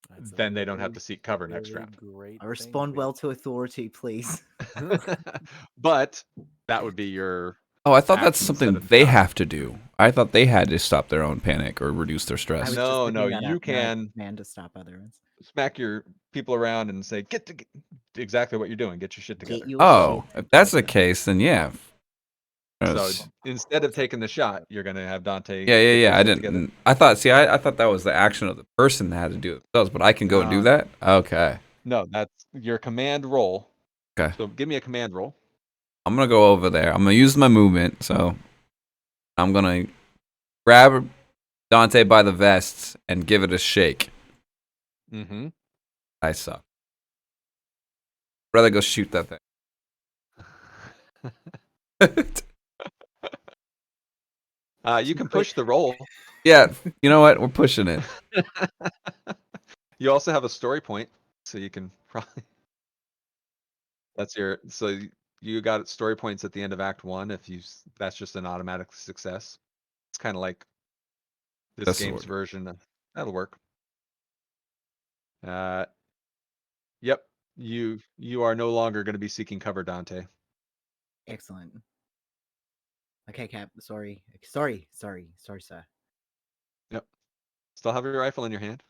That's a then they don't have really, to seek cover next really round. great I respond thing well to authority, please. But that would be your Oh, I thought that's action instead something of the they shot. have to do. I thought they had to stop their own panic or reduce their I stress. was No, just looking no, that you up, not a can command to stop others. smack your people around and say, get exactly what you're doing. Get your shit Get together. your Oh, shit if that's the together. case, then yeah. So instead of taking the shot, you're gonna have Dante. Yeah. get your I shit didn't. together. I thought. See, I thought that was the action of the person that had to do it themselves, but I can go and do No. that. Okay. No, that's your command roll. Okay. So give me a command roll. I'm gonna go over there. I'm gonna use my movement. So I'm gonna grab Dante by the vest and give it a shake. Mm-hmm. I suck. Rather go shoot that thing. You can push the roll. Yeah. You know what? We're pushing it. You also have a story point, so you can probably. You got story points at the end of Act 1. That's just an automatic success. It's kind of like this That's game's sword. version. That'll work. Yep. You are no longer going to be seeking cover, Dante. Excellent. Okay, Cap. Sorry, sir. Yep. Still have your rifle in your hand.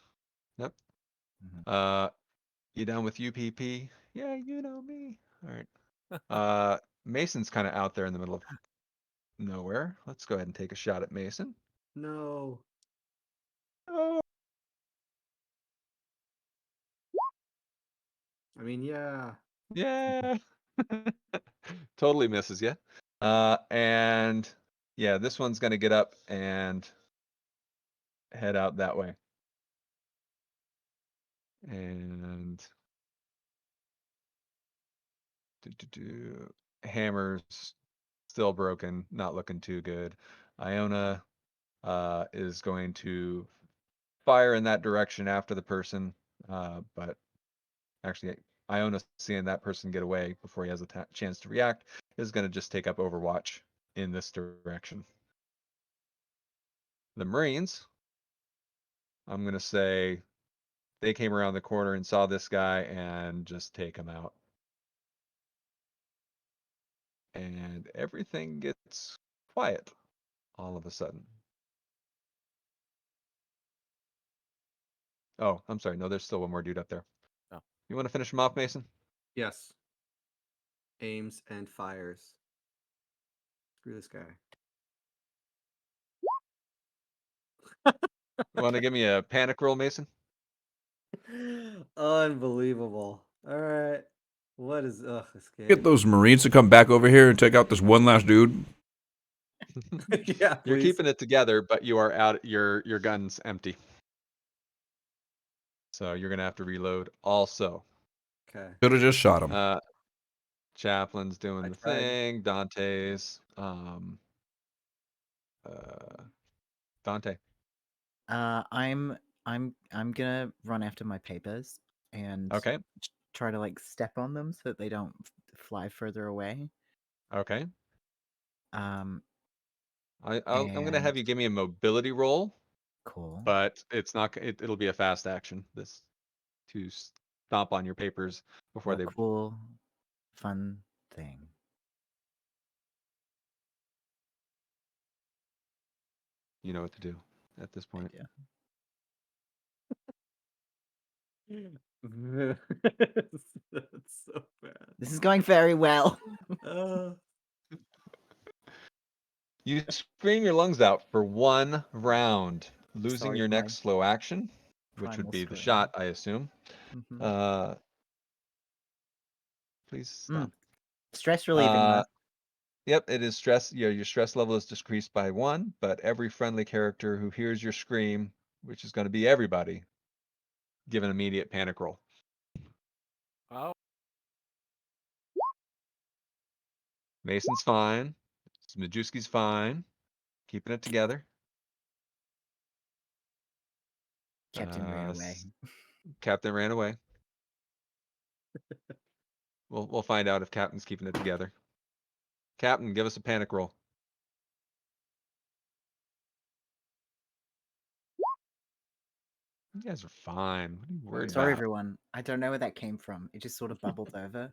Yep. Mhm. You down with UPP? Yeah, you know me. All right. Mason's kind of out there in the middle of nowhere. Let's go ahead and take a shot at Mason. No. Oh. I mean, yeah. Yeah. Totally misses you. And yeah, this one's gonna get up and head out that way. And Hammer's still broken, not looking too good. Iona is going to fire in that direction after the person, but actually Iona seeing that person get away before he has a chance to react is going to just take up Overwatch in this direction. The Marines, I'm going to say they came around the corner and saw this guy and just take him out. And everything gets quiet all of a sudden. Oh, I'm sorry. No, there's still one more dude up there. Oh. You want to finish him off, Mason? Yes. Aims and fires. Screw this guy. You want to give me a panic roll, Mason? Unbelievable. All right. What is this game? Get those Marines to come back over here and take out this one last dude. Yeah, You're please. keeping it together, but you are out. Your gun's empty, so you're gonna have to reload. Also, Okay. Should have just shot him. Chaplain's doing I the tried. thing. Dante's. Dante. I'm gonna run after my papers and Okay. try to like step on them so that they don't fly further away. Okay. Um, I'm gonna have and you give me a mobility roll, cool. but it's not. It'll be a fast action. This to stomp on your papers before A they. cool, fun thing. You know what to do at this point. That's so bad. This is going very well. Uh, You scream your lungs out for 1 round, losing Sorry your for my next slow action, which would primal be the scream. shot, I assume. Mhm. Please stop. Stress relieving. Though. Yep, it is stress. Your stress level is decreased by 1, but every friendly character who hears your scream, which is going to be everybody, give an immediate panic roll. Oh, Mason's fine. Majewski's fine. Keeping it together. Captain ran away. Captain ran away. We'll find out if Captain's keeping it together. Captain, give us a panic roll. You guys are fine. What are you worried Sorry, about? everyone. I don't know where that came from. It just sort of bubbled over.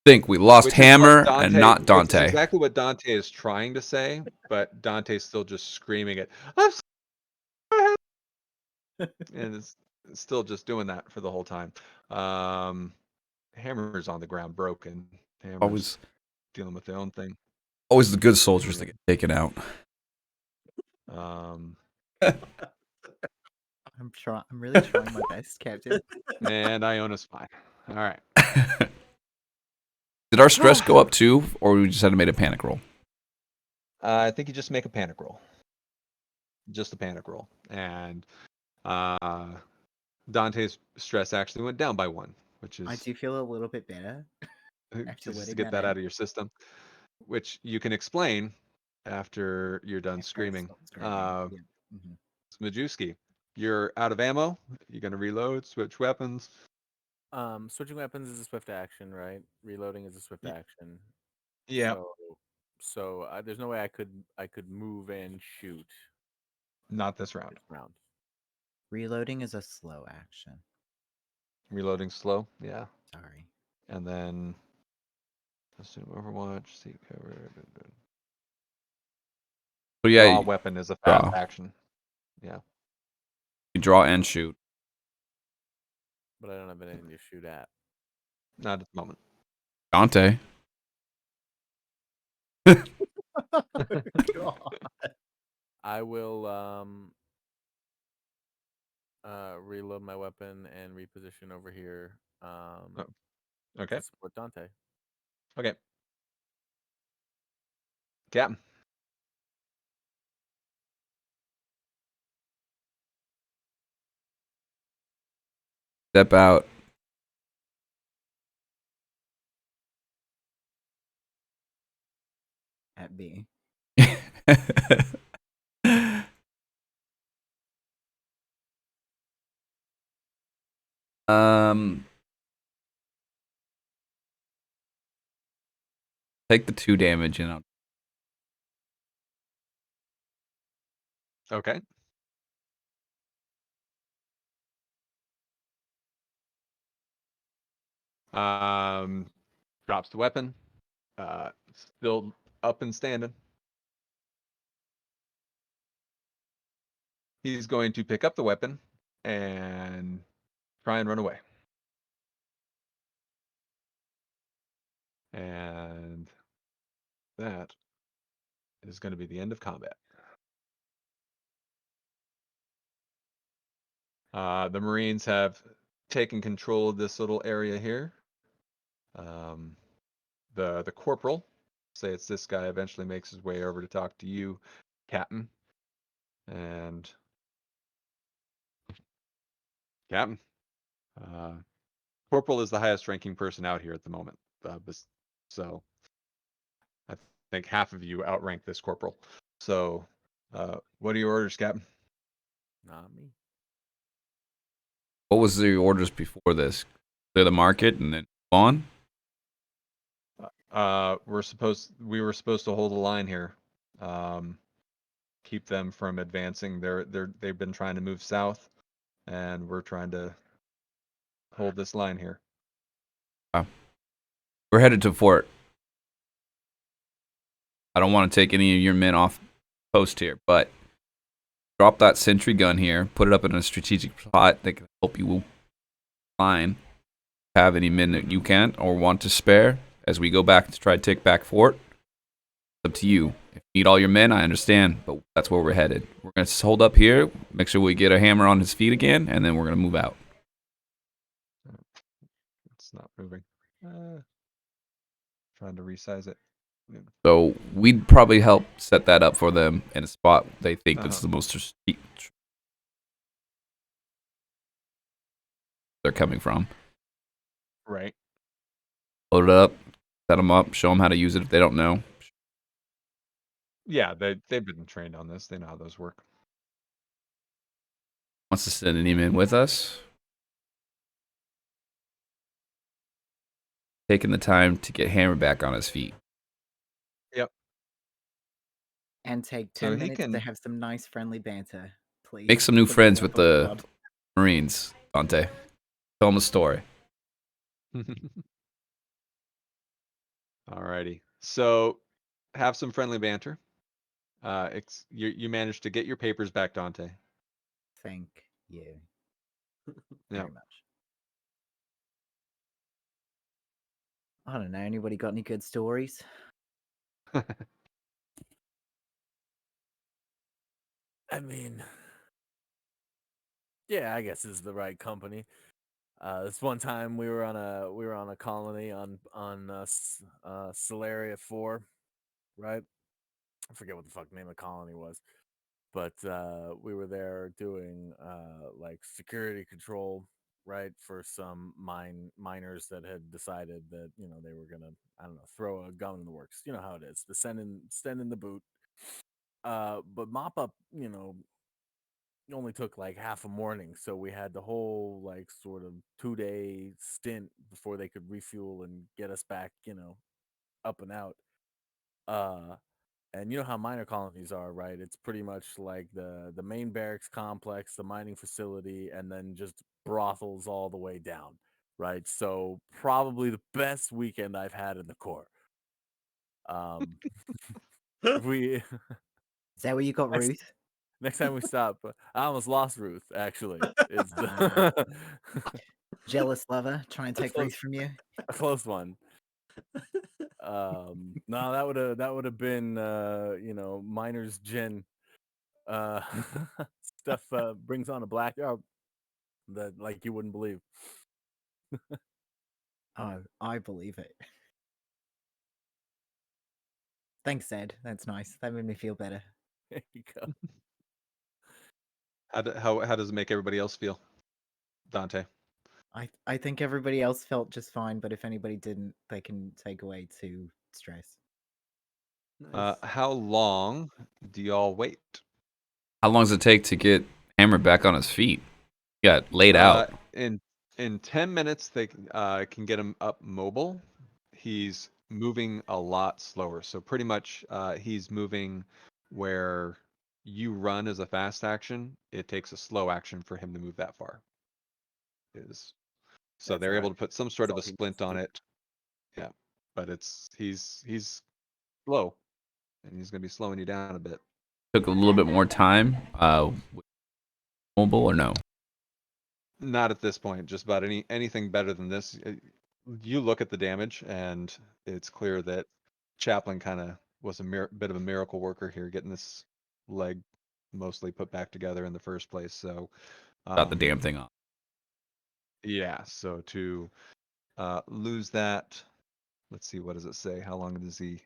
Think we lost Which is what Hammer and not Which is Dante. exactly what Dante is trying to say, but Dante's still just screaming it. I'm sorry. And it's still just doing that for the whole time. Hammer's on the ground broken. Hammer's Always dealing with their own thing. the good soldiers that get taken out. Um, I'm really trying my best, Captain. and Iona's fine. All right. Did our stress go up too, or we just had to make a panic roll? I think you just make a panic roll. Just a panic roll. And Dante's stress actually went down by 1, which is I do feel a little bit better after just to letting get that that out of your system, which you can explain after you're done after I screaming. stop screaming. Yeah. Mhm. Majewski, you're out of ammo. You're gonna reload, switch weapons. switching weapons is a swift action, right? Reloading is a swift action. Yeah. So there's no way I could move and shoot Not this round. this round. Reloading is a slow action. Reloading slow. Yeah. Sorry. And then assume Overwatch, seat cover. So yeah, Draw you weapon is a fast draw. action. Yeah. You draw and shoot. But I don't have anything to shoot at. Not at the moment. Dante. I will reload my weapon and reposition over here Okay. to support Dante. Okay. Captain. Step out. At B. um, take the 2 damage and I'll Okay. Drops the weapon. Still up and standing. He's going to pick up the weapon and try and run away. And that is going to be the end of combat. The Marines have taken control of this little area here. The corporal, say it's this guy, eventually makes his way over to talk to you, Captain. And Captain, corporal is the highest ranking person out here at the moment. So I think half of you outrank this corporal. So what are your orders, Captain? Not me. What was the orders before this? Clear the market and then move on? We were supposed to hold a line here. Keep them from advancing. They've been trying to move south, and we're trying to hold this line here. We're headed to fort. I don't want to take any of your men off post here, but drop that sentry gun here, put it up in a strategic spot that can help you line. Have any men that you can't or want to spare as we go back to try to take back fort. It's up to you. If you need all your men, I understand, but that's where we're headed. We're going to hold up here, make sure we get a hammer on his feet again, and then we're going to move out. It's not moving. Trying to resize it. So we'd probably help set that up for them in a spot they think that's the most they're coming from. Right. Load it up, set them up, show them how to use it if they don't know. Yeah, they've been trained on this. They know how those work. Wants to send an in with us. Taking the time to get Hammer back on his feet. Yep. And take So 10 he minutes to can- have some nice friendly banter, please. Make some new For friends love with of the God. Marines, Dante. Tell them a story. Alrighty. So have some friendly banter. You managed to get your papers back, Dante. Thank you Yeah. very much. I don't know. Anybody got any good stories? I mean, yeah, I guess this is the right company. This one time we were on a colony on Solaria 4, right? I forget what the fuck name of the colony was, but we were there doing like security control, right, for some miners that had decided that they were gonna, I don't know, throw a gun in the works. You know how it is. The send in the boot. But mop up, only took like half a morning, so we had the whole like sort of 2-day stint before they could refuel and get us back, up and out. And you know how miner colonies are, right? It's pretty much like the main barracks complex, the mining facility, and then just brothels all the way down, right? So probably the best weekend I've had in the Corps. We Is that where you got Next- Ruth? Next time we stop, I almost lost Ruth. Actually, is Ah. the Jealous lover trying to take Close. Ruth from you. a close one. No, that would have been miner's gin. Uh, stuff brings on a blackout that like you wouldn't believe. Oh, I believe it. Thanks, Ed. That's nice. That made me feel better. There you go. How does it make everybody else feel, Dante? I think everybody else felt just fine, but if anybody didn't, they can take away 2 stress. Nice. How long do y'all wait? How long does it take to get Hammer back on his feet? He got laid out. In 10 minutes, they can get him up mobile. He's moving a lot slower. So pretty much he's moving where you run as a fast action. It takes a slow action for him to move that far. So That's they're able all to right. put some sort of That's a all he splint needs to on do. it. Yeah. But he's slow. And he's gonna be slowing you down a bit. Took a little bit more time. Mobile or no? Not at this point. Just about anything better than this. You look at the damage, and it's clear that Chaplin kind of was a bit of a miracle worker here, getting this leg mostly put back together in the first place. So Got the damn thing off. yeah. So to lose that, let's see, what does it say? How long does he?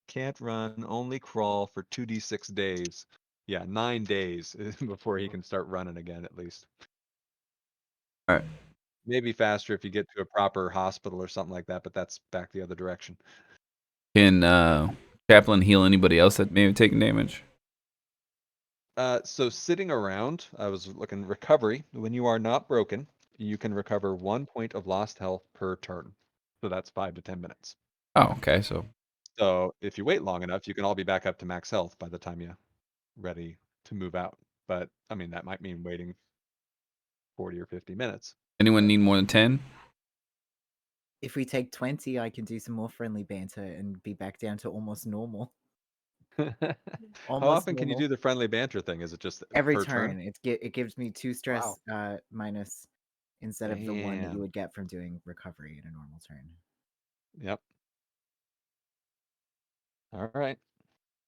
Can't run, only crawl for 2d6 days. Yeah, 9 days before he can start running again, at least. All right. Maybe faster if you get to a proper hospital or something like that, but that's back the other direction. Can Chaplin heal anybody else that may have taken damage? So sitting around, I was looking recovery. When you are not broken, you can recover 1 point of lost health per turn. So that's 5 to 10 minutes. Oh, okay. So if you wait long enough, you can all be back up to max health by the time you're ready to move out. But I mean, that might mean waiting 40 or 50 minutes. Anyone need more than 10? If we take 20, I can do some more friendly banter and be back down to almost normal. How Almost often can you do normal. the friendly banter thing? Is it just Every per turn? It gives me 2 stress Wow. minus instead of the 1 that you Damn. would get from doing recovery in a normal turn. Yep. All right.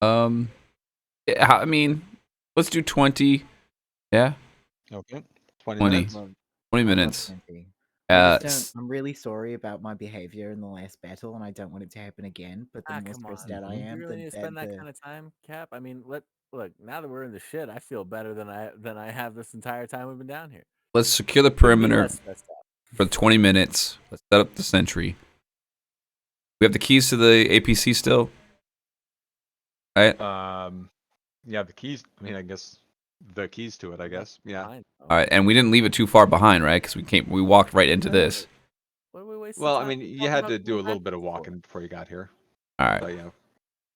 Yeah, I mean, let's do 20. Yeah, Okay. 20 20. minutes. 20 I love minutes. 20. Uh, I'm really sorry about my behavior in the last battle, and I don't want it to happen again. But the more Come stressed on. out I Mhm. You am, really need to spend that kind of time, Cap? I mean, look. Now that we're in the shit, I feel better than I have this entire time we've been down here. let's secure the Couldn't be perimeter less stressed out. for 20 minutes. Let's set up the sentry. We have the keys to the APC still, right? Yeah, the keys. I mean, I guess the keys to it. I guess. Yeah. Fine. All right, and we didn't leave it too far behind, right? Because we walked right into this. What are we wasting Well, I time mean, you talking had about to the do a little back bit of for? walking before you got here. All right, So, yeah, I'm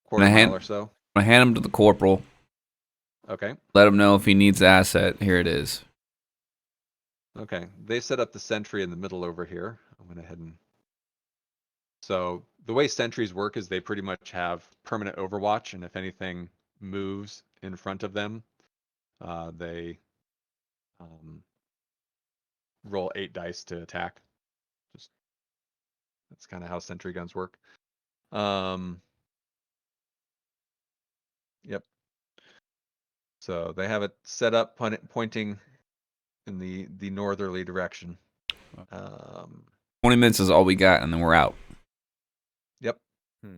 quarter gonna mile or so. gonna hand him to the corporal. Okay. Let him know if he needs the asset. Here it is. Okay. They set up the sentry in the middle over here. I went ahead and. So the way sentries work is they pretty much have permanent overwatch, and if anything moves in front of them, they roll 8 dice to attack. Just that's kind of how sentry guns work. Yep. So they have it set up pointing in the northerly direction. 20 minutes is all we got, and then we're out. Yep. Hmm.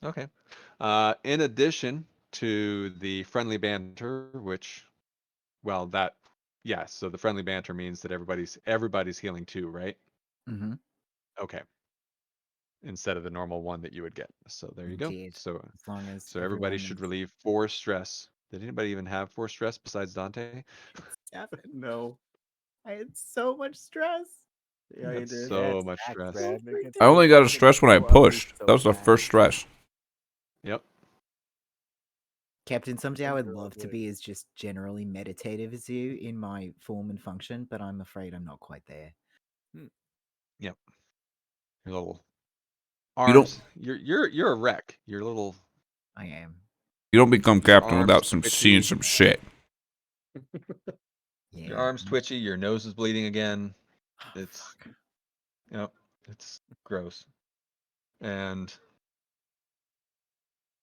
Okay. In addition to the friendly banter, which, well, that, yeah. So the friendly banter means that everybody's healing too, right? Mm-hmm. Okay. Instead of the normal 1 that you would get. So there you go. Indeed. So As long as everybody everyone should is relieve 4 stress. Did anybody even have 4 stress besides Dante? 7. No. I had so much stress. Yeah, you did. Yeah, So it's much facts, stress. Brad. It gets I only got a so stress when I ugly pushed. so That was the fast. first stress. Yep. Captain, someday I would They're all love to good. be as just generally meditative as you in my form and function, but I'm afraid I'm not quite there. Yep. Your little You don't- arms. You're a wreck. Your little I am. You don't become Your captain arms without seeing twitchy. some shit. Yeah. Your arm's twitchy, your nose is bleeding again. Oh, It's fuck. Yep, it's gross. And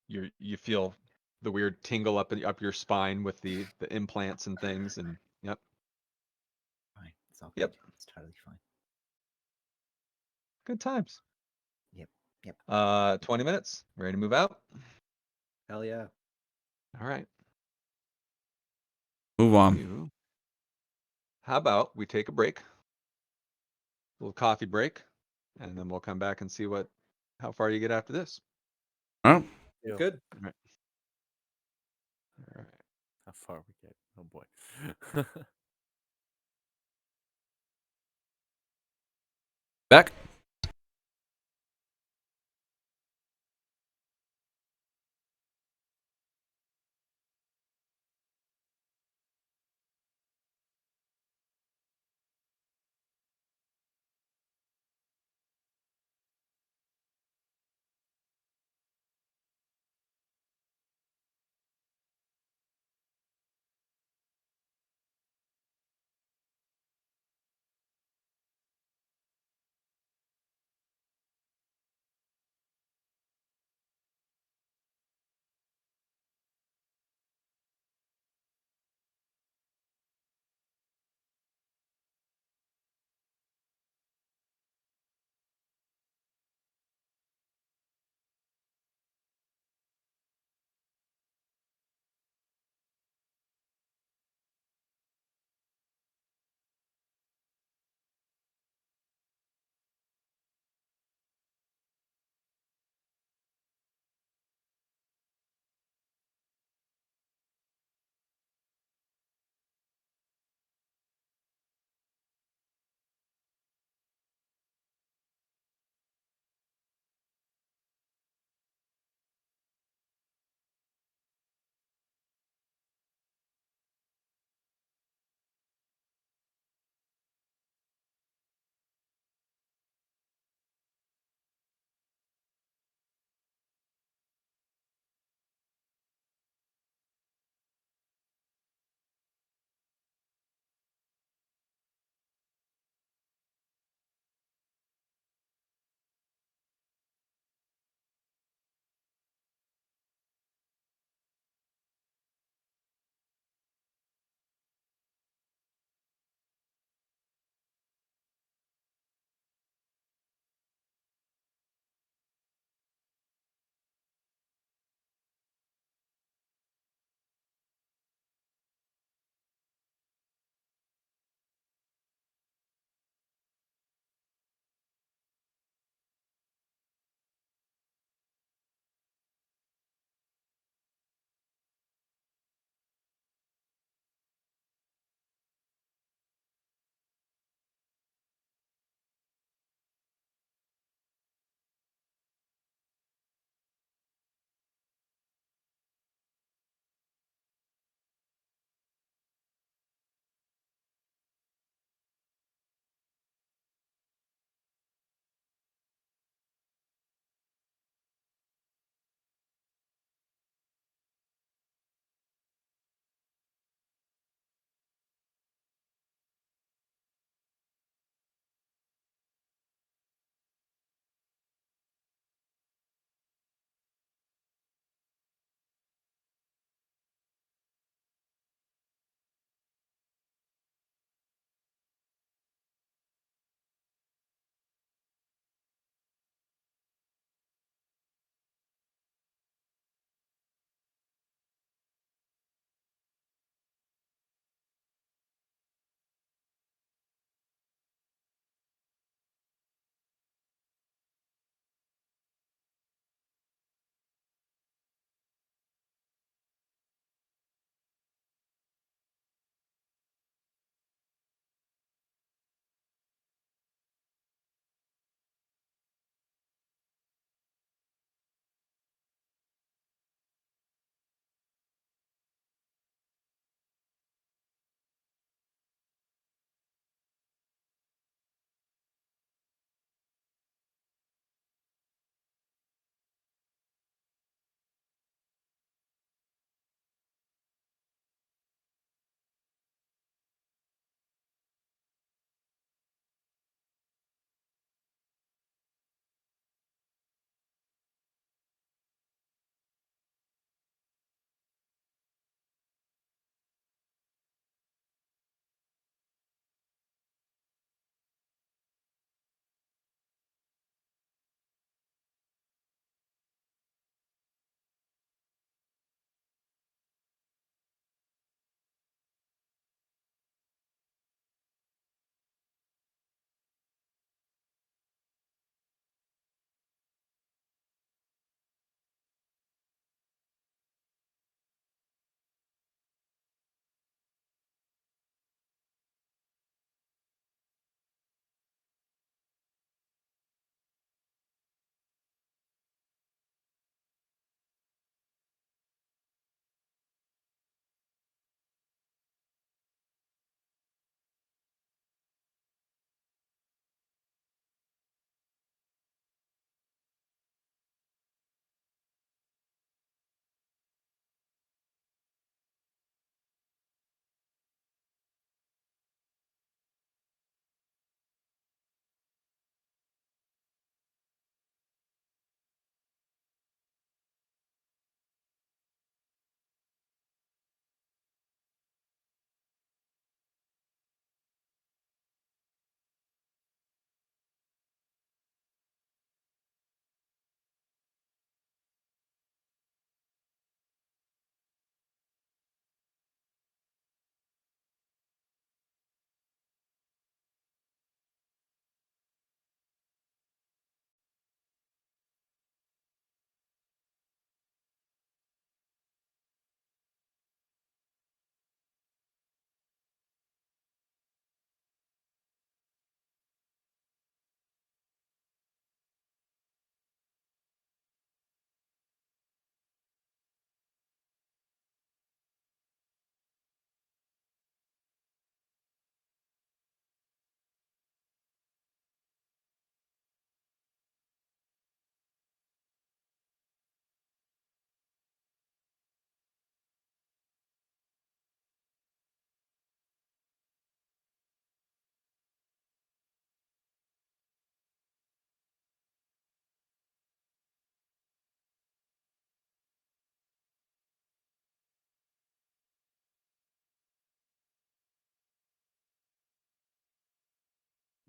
you feel the weird tingle up your spine with the implants and things, and yep. Fine. It's all Yep. good. It's totally fine. Good times. Yep. Yep. 20 minutes. Ready to move out? Hell yeah. All right. Move on. You. How about we take a break? A little coffee break, and then we'll come back and see how far you get after this. Oh, Deal. Good. All right. All right. How far we get? Oh boy. back.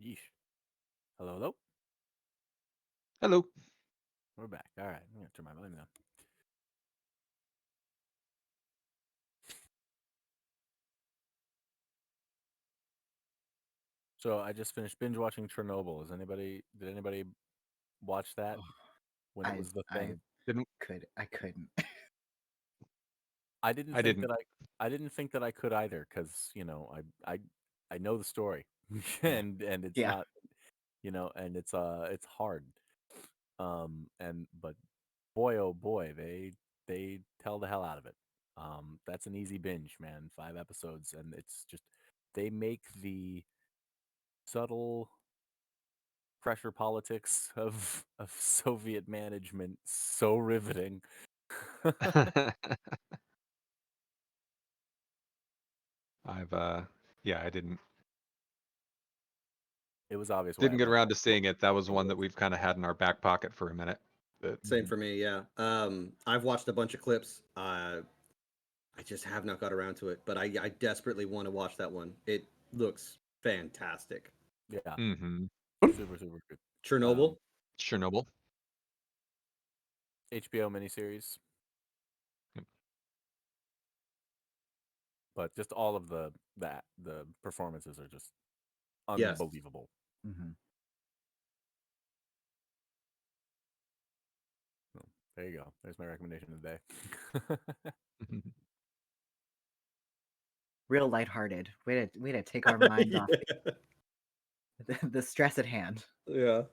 Yeesh. Hello, hello. Hello. We're back. All right. I'm gonna turn my volume down. So I just finished binge watching Chernobyl. Did anybody watch that Oh, when it I was the I thing? I couldn't. I didn't I think didn't. that I didn't think that I could either, because I know the story, Yeah. and it's Yeah. not, and it's hard. And but boy, oh boy, they tell the hell out of it. That's an easy binge, man. 5 episodes, and it's just they make the subtle pressure politics of Soviet management so riveting. Yeah, I didn't It was obvious why get everyone around to loved seeing it. That was one that Soviets. we've kind of had in our back pocket for a minute. But Same for me, yeah. I've watched a bunch of clips. I just have not got around to it, but I desperately want to watch that one. It looks fantastic. Yeah, mm-hmm. super super good. Chernobyl. Chernobyl. HBO miniseries, Yep. but just all of the performances are just Yes. unbelievable. Hmm. So, there you go. There's my recommendation of the day. Real lighthearted. Way to take our mind off Yeah. the stress at hand. Yeah.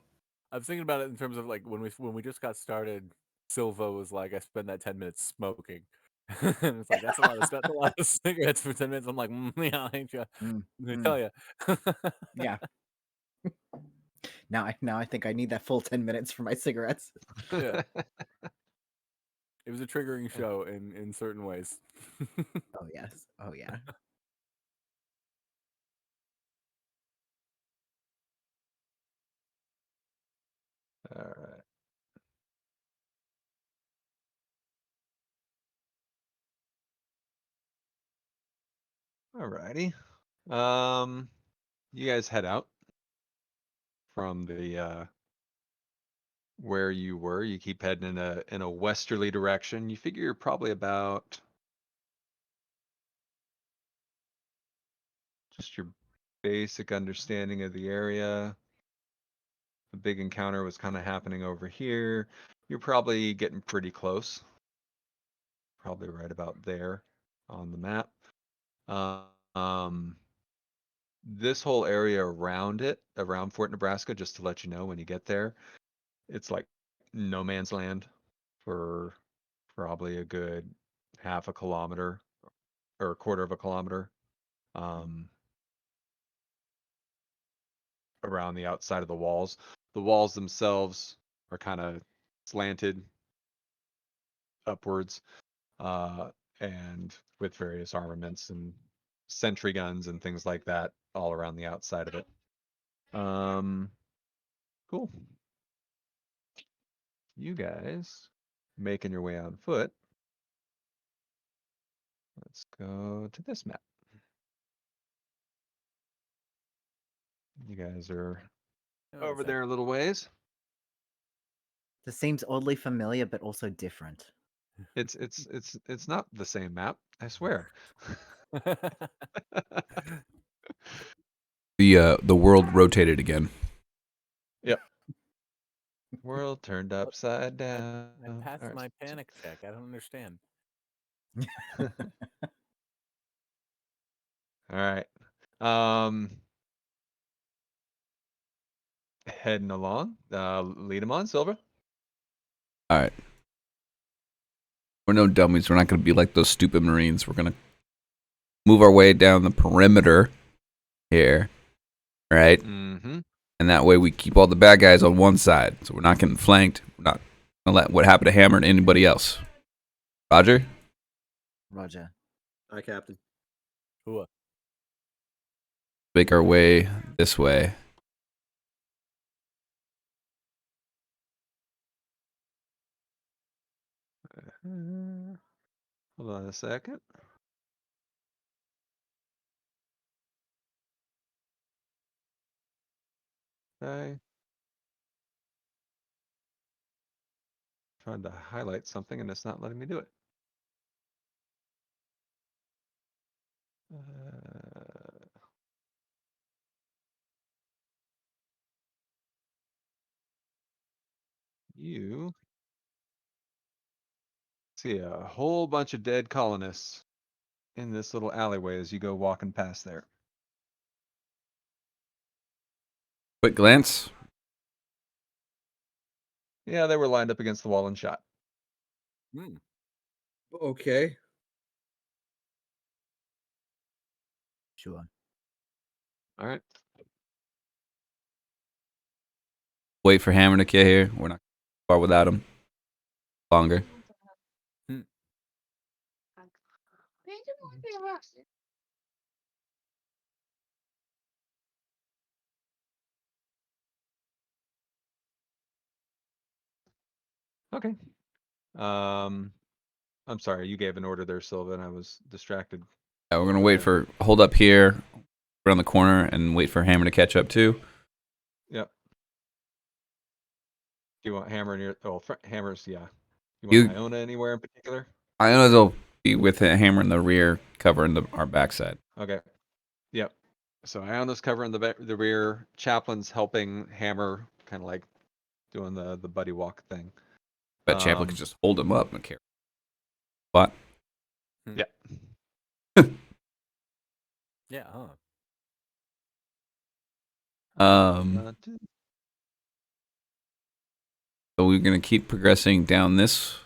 I was thinking about it in terms of like when we just got started. Silva was like, I spend that 10 minutes smoking, and it's like that's a lot of cigarettes for 10 minutes. I'm like, yeah, ain't ya? Mm, Let me mm, tell you. yeah. Now I think I need that full 10 minutes for my cigarettes. Yeah, it was a triggering show in certain ways. Oh yes. Oh yeah. All right. All righty. You guys head out from the where you were. You keep heading in a westerly direction. You figure you're probably about just your basic understanding of the area. The big encounter was kind of happening over here. You're probably getting pretty close. Probably right about there on the map. Um, this whole area around it, around Fort Nebraska, just to let you know when you get there, it's like no man's land for probably a good half a kilometer or a quarter of a kilometer. Around the outside of the walls. The walls themselves are kind of slanted upwards, and with various armaments and sentry guns and things like that all around the outside of it. Cool. You guys making your way on foot. Let's go to this map. You guys are over there a little ways. This seems oddly familiar, but also different. It's not the same map, I swear. The world rotated again. Yep. World turned upside down. I passed All right. my panic check. I don't understand. All right. Heading along. Lead them on, Silva. All right. We're no dummies. We're not going to be like those stupid Marines. We're going to move our way down the perimeter here, right? Mm-hmm. And that way we keep all the bad guys on one side. So we're not getting flanked. We're not going to let what happened to Hammer and anybody else. Roger? Roger. Hi, Captain. Hua. Make our way this way. Hold on a second. Okay. Trying to highlight something and it's not letting me do it. You see a whole bunch of dead colonists in this little alleyway as you go walking past there. Quick glance. Yeah, they were lined up against the wall and shot. Hmm. Okay. Sure. All right. Wait for Hammer to get here. We're not far without him. Longer. Okay. I'm sorry, you gave an order there, Sylvan. I was distracted. Yeah, we're gonna Go wait ahead. for hold up here around the corner and wait for Hammer to catch up too. Yep. Do you want Hammer near? Oh, Hammer's, yeah. You You- want Iona anywhere in particular? I know they'll be with a Hammer in the rear, covering our backside. Okay. Yep. So Iona's covering the rear. Chaplain's helping Hammer, kind of like doing the buddy walk thing. But Champlin can just hold him up and carry. But Yeah. Yeah, huh? so we're gonna keep progressing down this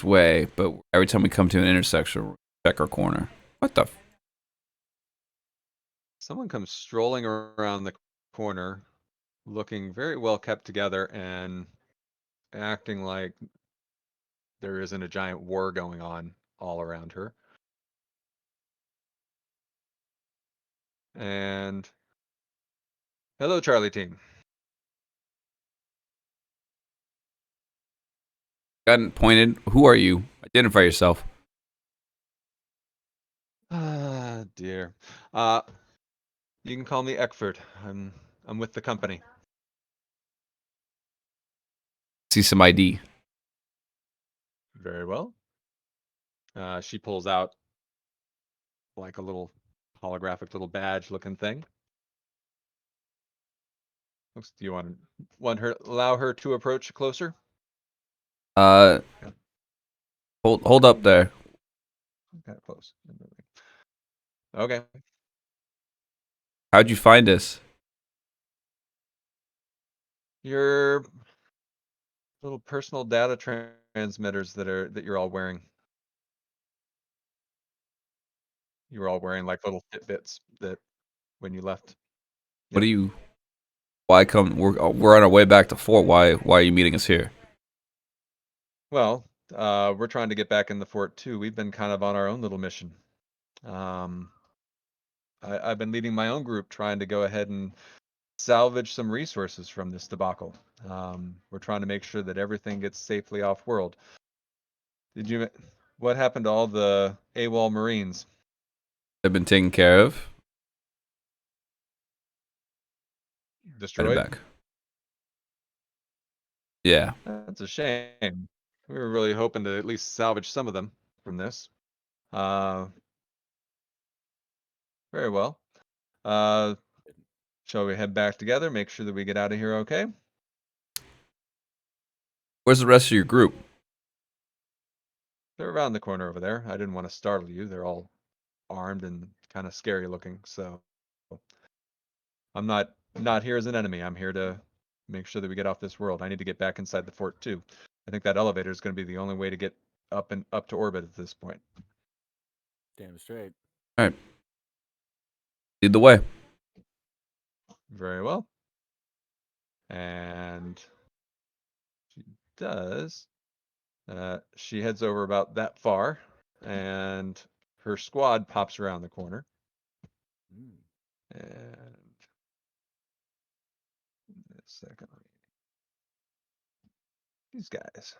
way, but every time we come to an intersection, we'll check our corner. What the? Someone comes strolling around the corner, looking very well kept together and acting like there isn't a giant war going on all around her. And hello, Charlie team. Gotten pointed. Who are you? Identify yourself. Ah, dear. You can call me Eckford. I'm with the company. See some ID. Very well. She pulls out like a little holographic little badge looking thing. Do you allow her to approach closer? Hold up there. Kind of close. Okay. How'd you find us? Your little personal data transmitters that you're all wearing. You were all wearing like little Fitbits that when you left. What do you? Why come? We're on our way back to Fort. Why are you meeting us here? Well, we're trying to get back in the fort too. We've been kind of on our own little mission. I've been leading my own group trying to go ahead and salvage some resources from this debacle. We're trying to make sure that everything gets safely off world. What happened to all the AWOL Marines? They've been taken care of. Destroyed? Back. Yeah. That's a shame. We were really hoping to at least salvage some of them from this. Very well. Shall we head back together, make sure that we get out of here okay? Where's the rest of your group? They're around the corner over there. I didn't want to startle you. They're all armed and kind of scary looking, so I'm not here as an enemy. I'm here to make sure that we get off this world. I need to get back inside the fort too. I think that elevator is going to be the only way to get up to orbit at this point. Damn straight. All right. Lead the way. Very well. And she does. She heads over about that far, and her squad pops around the corner. And second, these guys.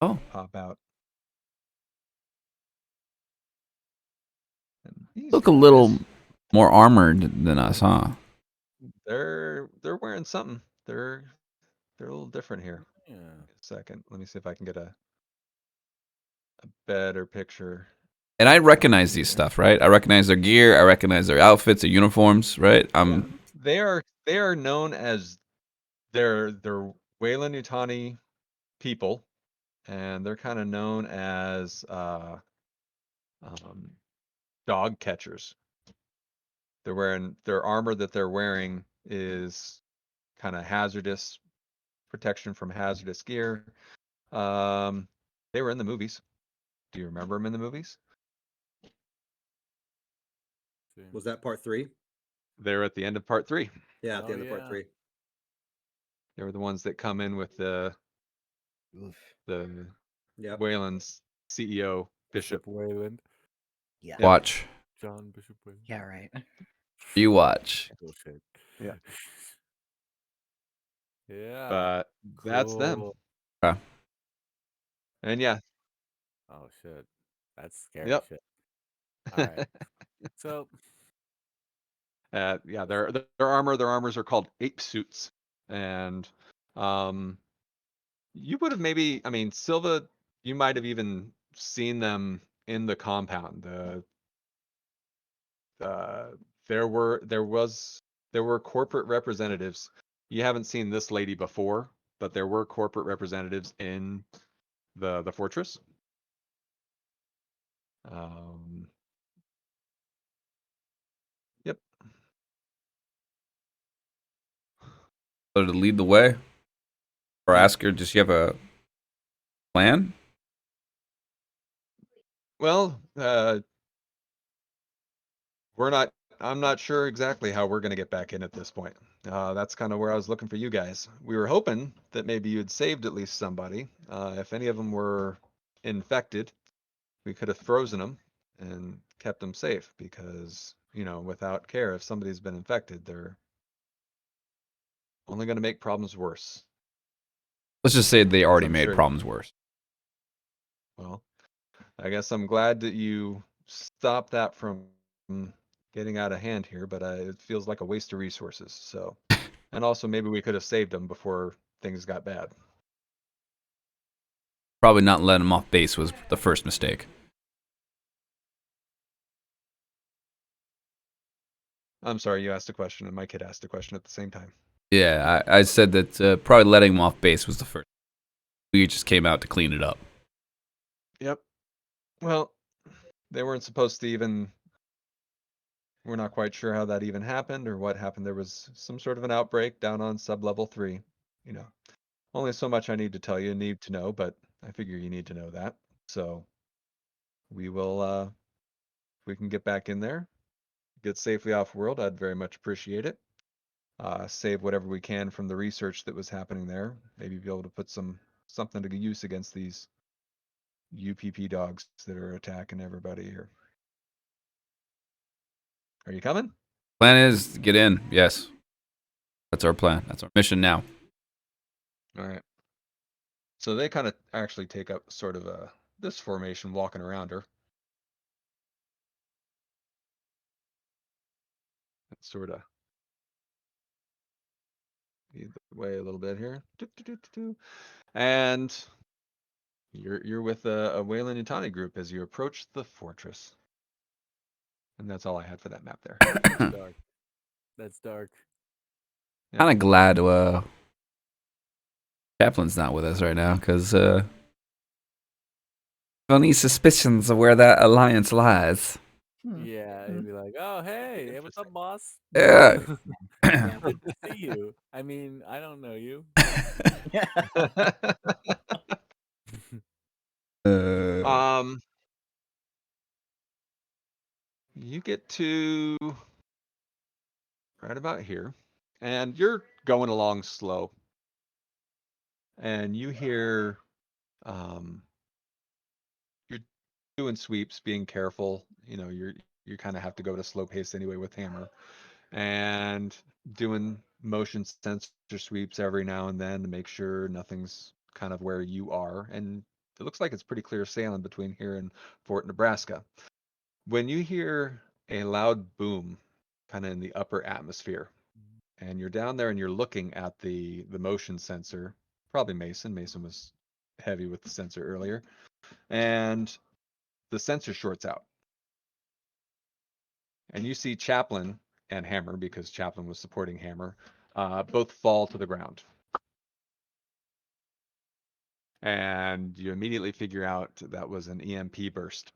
Oh. Pop out. And these Look a guys. little more armored than us, huh? They're wearing something. They're a little different here. Yeah. A second. Let me see if I can get a better picture. And I recognize these stuff, right? I recognize their gear. I recognize their outfits, their uniforms, right? They are known as they're Weyland Yutani people, and they're kind of known as dog catchers. They're wearing their armor that they're wearing is kind of hazardous protection from hazardous gear. They were in the movies. Do you remember them in the movies? Was that part 3? They were at the end of part 3. Yeah, at the Oh, end of part yeah. 3. They were the ones that come in with the Yep. Wayland's CEO Bishop. Wayland. Yeah. Watch. John Bishop Wayland. Yeah, right. You watch. Bullshit. Yeah. Yeah. But that's them. Cool. Okay. And yeah, Oh shit. That's scary yep. shit. All right. So Yeah, their armors are called ape suits, and you would have maybe, I mean, Silva, you might have even seen them in the compound. There were corporate representatives. You haven't seen this lady before, but there were corporate representatives in the fortress. Yep. So to lead the way, or ask her, does she have a plan? Well, I'm not sure exactly how we're going to get back in at this point. That's kind of where I was looking for you guys. We were hoping that maybe you had saved at least somebody. If any of them were infected, we could have frozen them and kept them safe because, without care, if somebody's been infected, they're only going to make problems worse. Let's just say they already I'm made sure- problems worse. Well, I guess I'm glad that you stopped that from getting out of hand here, but it feels like a waste of resources. So, and also maybe we could have saved them before things got bad. Probably not letting them off base was the first mistake. I'm sorry, you asked a question and my kid asked a question at the same time. Yeah, I said that probably letting them off base was the first. We just came out to clean it up. Yep. Well, they weren't supposed to even. We're not quite sure how that even happened or what happened. There was some sort of an outbreak down on sub-level 3. Only so much I need to tell you, need to know, but I figure you need to know that. So we will, if we can get back in there, get safely off world, I'd very much appreciate it. Save whatever we can from the research that was happening there. Maybe be able to put something to use against these UPP dogs that are attacking everybody here. Are you coming? Plan is to get in. Yes, that's our plan. That's our mission now. All right. So they kind of actually take up sort of this formation, walking around her. That's sort of lead the way a little bit here. And you're with a Weyland Yutani group as you approach the fortress. And that's all I had for that map there. that's dark. That's dark. Kind of glad Kaplan's not with us right now because any suspicions of where that alliance lies. Yeah, he'd be like, "Oh, hey, what's up, boss? Yeah. Good to see you. I mean, I don't know you." You get to right about here, and you're going along slow, and you hear you're doing sweeps, being careful. You kind of have to go at a slow pace anyway with hammer, and doing motion sensor sweeps every now and then to make sure nothing's kind of where you are. And it looks like it's pretty clear sailing between here and Fort Nebraska. When you hear a loud boom kind of in the upper atmosphere. And you're down there and you're looking at the motion sensor, probably Mason. Mason was heavy with the sensor earlier. And the sensor shorts out. And you see Chaplin and Hammer, because Chaplin was supporting Hammer, both fall to the ground. And you immediately figure out that was an EMP burst.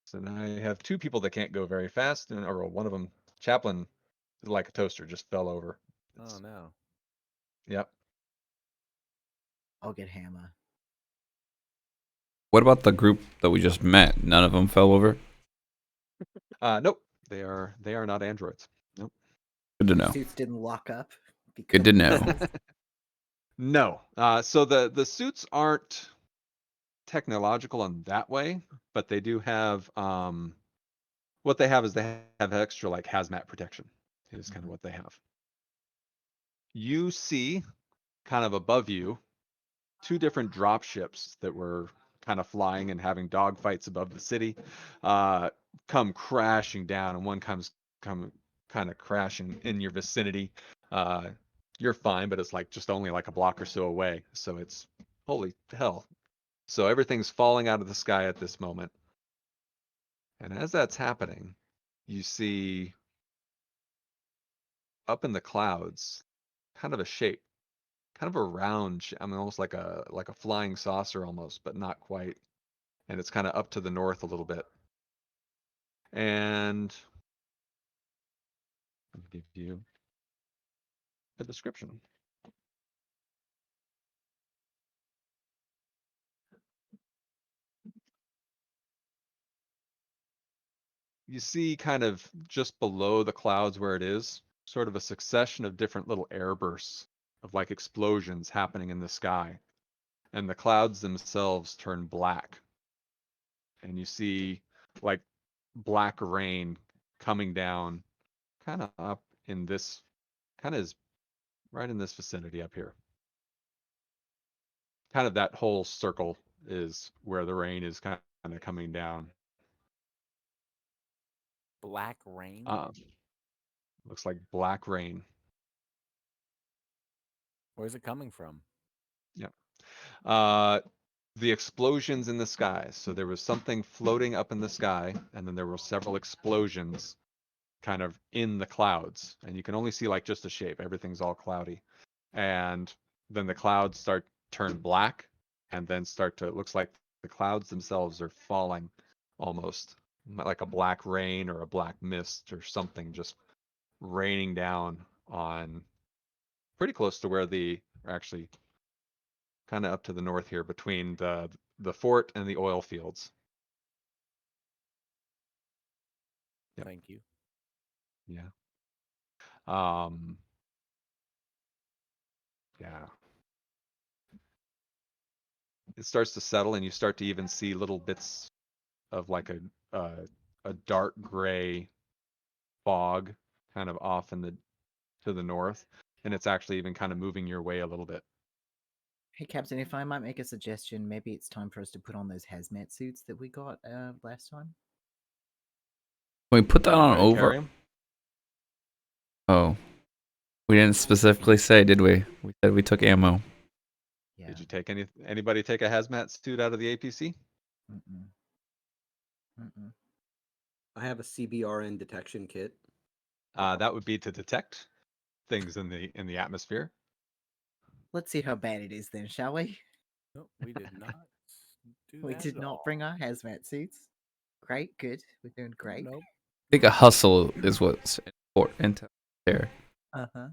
So now you have two people that can't go very fast, or one of them, Chaplin, like a toaster, just fell over. Oh no. Yep. I'll get Hammer. What about the group that we just met? None of them fell over. Nope. They are not androids. Nope. Good to know. Suits didn't lock up. Good to know. No. So the suits aren't technological in that way, but they do have what they have is they have extra like hazmat protection. Is kind of what they have. You see, kind of above you, two different drop ships that were kind of flying and having dogfights above the city, come crashing down, and one come kind of crashing in your vicinity. You're fine, but it's like just only like a block or so away. So it's holy hell. So everything's falling out of the sky at this moment. And as that's happening, you see up in the clouds, kind of a shape, kind of a round, I mean, almost like a flying saucer almost, but not quite. And it's kind of up to the north a little bit. And I'll give you a description. You see kind of just below the clouds where it is, sort of a succession of different little airbursts of like explosions happening in the sky. And the clouds themselves turn black. And you see like black rain coming down kind of up in this, kind of is right in this vicinity up here. Kind of that whole circle is where the rain is kind of coming down. Black rain. Looks like black rain. Where's it coming from? The explosions in the sky. So there was something floating up in the sky, and then there were several explosions kind of in the clouds. And you can only see like just a shape. Everything's all cloudy. And then the clouds turn black, and then it looks like the clouds themselves are falling almost like a black rain or a black mist or something, just raining down on pretty close to where actually kind of up to the north here between the fort and the oil fields. Yep. Thank you. Yeah. Yeah. It starts to settle, and you start to even see little bits of like a dark gray fog kind of off to the north, and it's actually even kind of moving your way a little bit. Hey, Captain, if I might make a suggestion, maybe it's time for us to put on those hazmat suits that we got last time. Can we put that on Carry over? 'em? Oh, we didn't specifically say, did we? We said we took ammo. Yeah. Did you take anybody take a hazmat suit out of the APC? Mm-mm. Mm-mm. I have a CBRN detection kit. That would be to detect things in the atmosphere. Let's see how bad it is then, shall we? No, we did not do We that did at not all. bring our hazmat suits. Great, good. We're doing great. Nope. I think a hustle is what's important there. Uh-huh.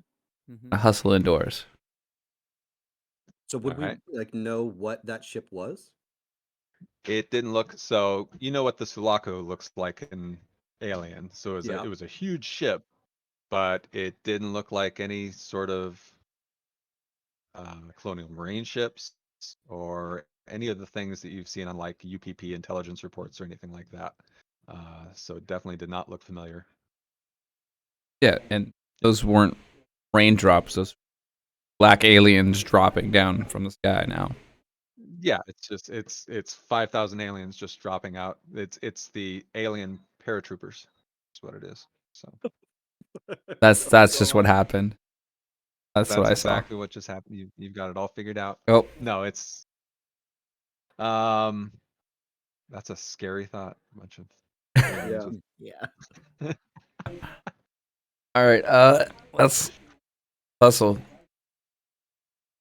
A hustle indoors. So would we Alright. like know what that ship was? It didn't look so. You know what the Sulaco looks like in Alien. So Yeah. it was a huge ship, but it didn't look like any sort of colonial marine ships or any of the things that you've seen on like UPP intelligence reports or anything like that. So it definitely did not look familiar. Yeah, and those weren't raindrops. Those black aliens dropping down from the sky now. Yeah, it's 5,000 aliens just dropping out. It's the alien paratroopers. That's what it is. So That's just what happened. That's what that's I saw. exactly what just happened. You've got it all figured out. Oh, No, it's that's a scary thought. A bunch of aliens with Yeah. all right. Let's hustle.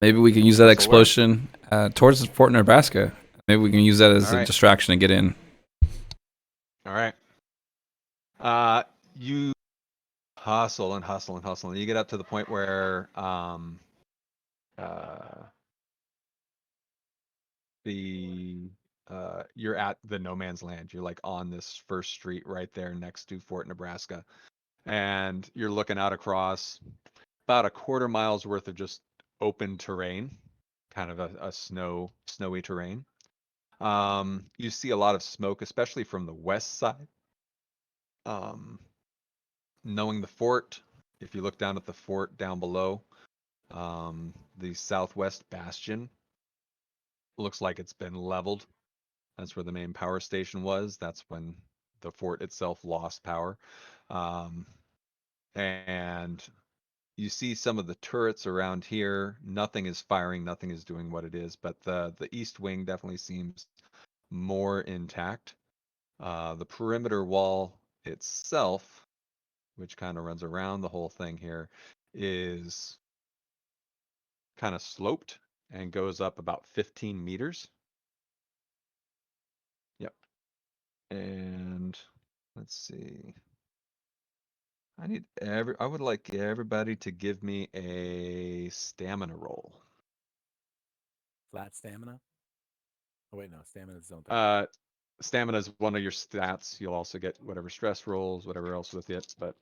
Maybe we can use that Hustle where? explosion towards Fort Nebraska. Maybe we can use that as All a right. distraction to get in. All right. You hustle and hustle and hustle, and you get up to the point where you're at the no man's land. You're like on this first street right there next to Fort Nebraska, and you're looking out across about a quarter mile's worth of just open terrain, kind of a snowy terrain. You see a lot of smoke, especially from the west side. Knowing the fort, if you look down at the fort down below, the southwest bastion looks like it's been leveled. That's where the main power station was. That's when the fort itself lost power. And you see some of the turrets around here. Nothing is firing, nothing is doing what it is, but the east wing definitely seems more intact. The perimeter wall itself, which kind of runs around the whole thing here, is kind of sloped and goes up about 15 meters. Yep. And let's see. I would like everybody to give me a stamina roll. Flat stamina. Oh wait, no, stamina is zone. Stamina is one of your stats. You'll also get whatever stress rolls, whatever else with it, but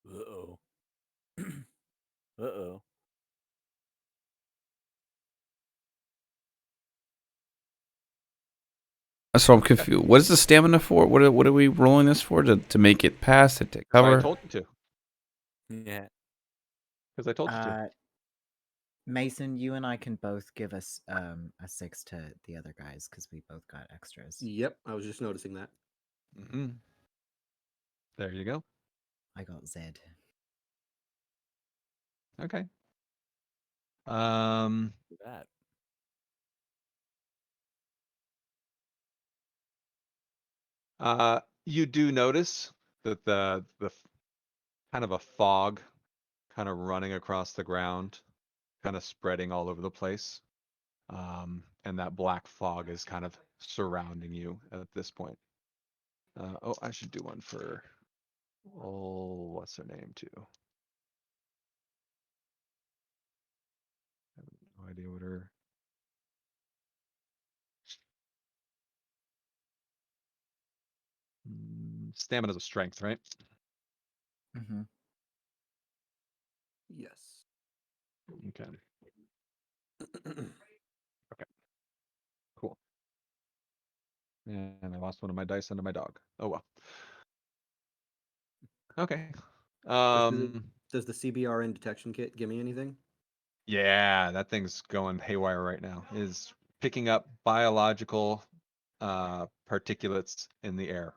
Uh-oh. Uh-oh. So I'm confused. What is the stamina for? What are we rolling this for? To make it pass? To take I cover? told you to, Yeah. because I told you to. Mason, you and I can both give us a 6 to the other guys because we both got extras. Yep, I was just noticing that. Mm-hmm. There you go. I got Z. Okay. That. You do notice that the kind of a fog kind of running across the ground, kind of spreading all over the place. And that black fog is kind of surrounding you at this point. Oh, I should do one for, what's her name too? I have no idea what her. Stamina's a strength, right? Mm-hmm. Yes. Okay. Okay. Cool. And I lost one of my dice under my dog. Oh well. Okay. Does the CBRN detection kit give me anything? Yeah, that thing's going haywire right now. Is picking up biological particulates in the air.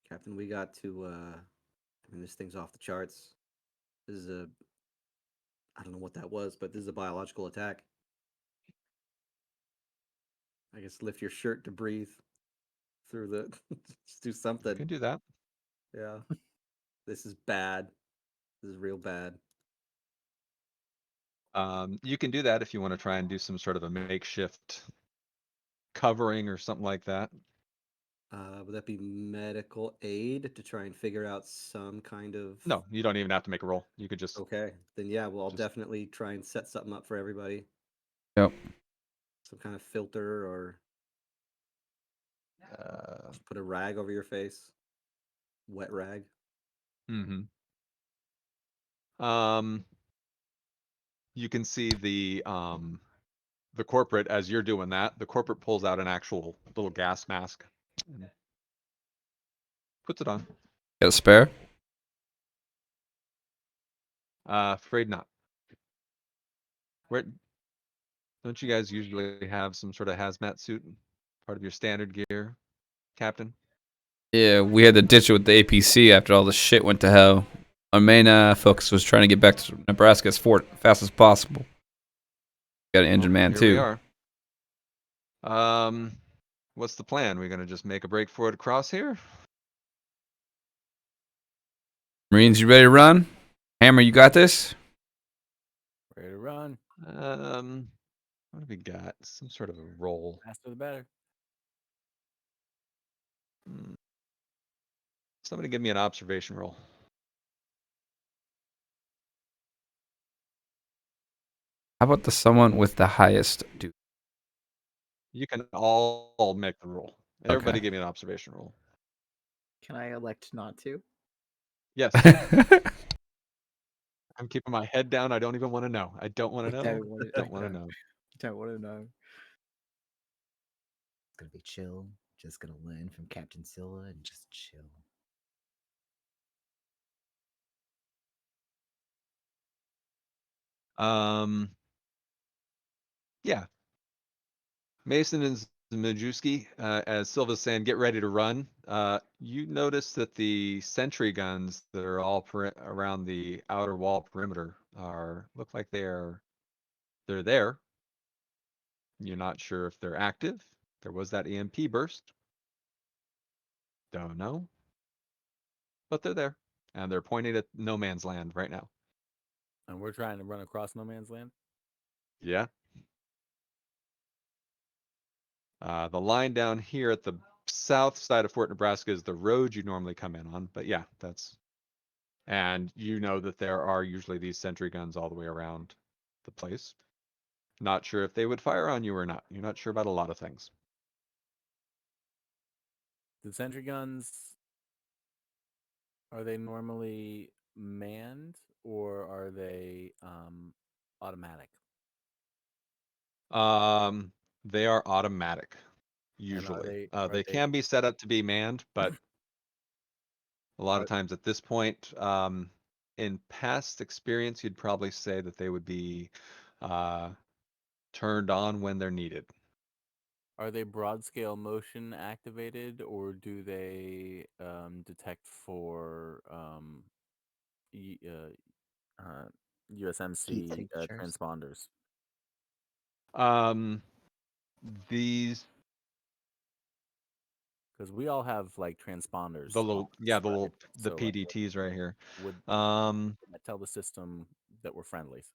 Captain, we got to I mean, this thing's off the charts. This is I don't know what that was, but this is a biological attack. I guess lift your shirt to breathe through the just do You something. can do that. Yeah. This is bad. This is real bad. You can do that if you want to try and do some sort of a makeshift covering or something like that. Would that be medical aid to try and figure out some kind of No, you don't even have to make a roll. You could just Okay. Then yeah, well I'll Just- definitely try and set something up for everybody. Yep. Some kind of filter or just put a rag over your face. Wet rag. mm-hmm. You can see the corporate as you're doing that. The corporate pulls out an actual little gas mask and puts it on. Got a spare? Afraid not. Where don't you guys usually have some sort of hazmat suit, part of your standard gear, Captain? Yeah, we had to ditch it with the APC after all the shit went to hell. Our main focus was trying to get back to Nebraska's fort as fast as possible. Got an engine man Here too. we are. What's the plan? We're gonna just make a break for it across here? Marines, you ready to run? Hammer, you got this? Ready to run. What have we got? Some sort of a roll. Faster the better. Somebody give me an observation roll. How about the someone with the highest dude? You can all make the roll. Everybody Okay. give me an observation roll. Can I elect not to? Yes, I'm keeping my head down. I don't even want to know. I don't want to know. Don't wanna- Don't want to know. Don't want to know. It's gonna be chill. Just gonna learn from Captain Silla and just chill. Yeah. Mason and Majewski, as Silva's saying, get ready to run. You notice that the sentry guns that are all around the outer wall perimeter look like they're there. You're not sure if they're active. There was that EMP burst. Don't know. But they're there. And they're pointing at no man's land right now. And we're trying to run across no man's land. Yeah. The line down here at the south side of Fort Nebraska is the road you normally come in on. But yeah, and you know that there are usually these sentry guns all the way around the place. Not sure if they would fire on you or not. You're not sure about a lot of things. The sentry guns, are they normally manned or are they automatic? They are automatic, And usually. are They they can be set up to be manned, but a lot Are- of times at this point, in past experience, you'd probably say that they would be turned on when they're needed. Are they broad scale motion activated or do they detect for USMC signatures. transponders? These Because we all have like transponders. the little on us, right? the So like, PDTs right here. would that tell the system that we're friendlies?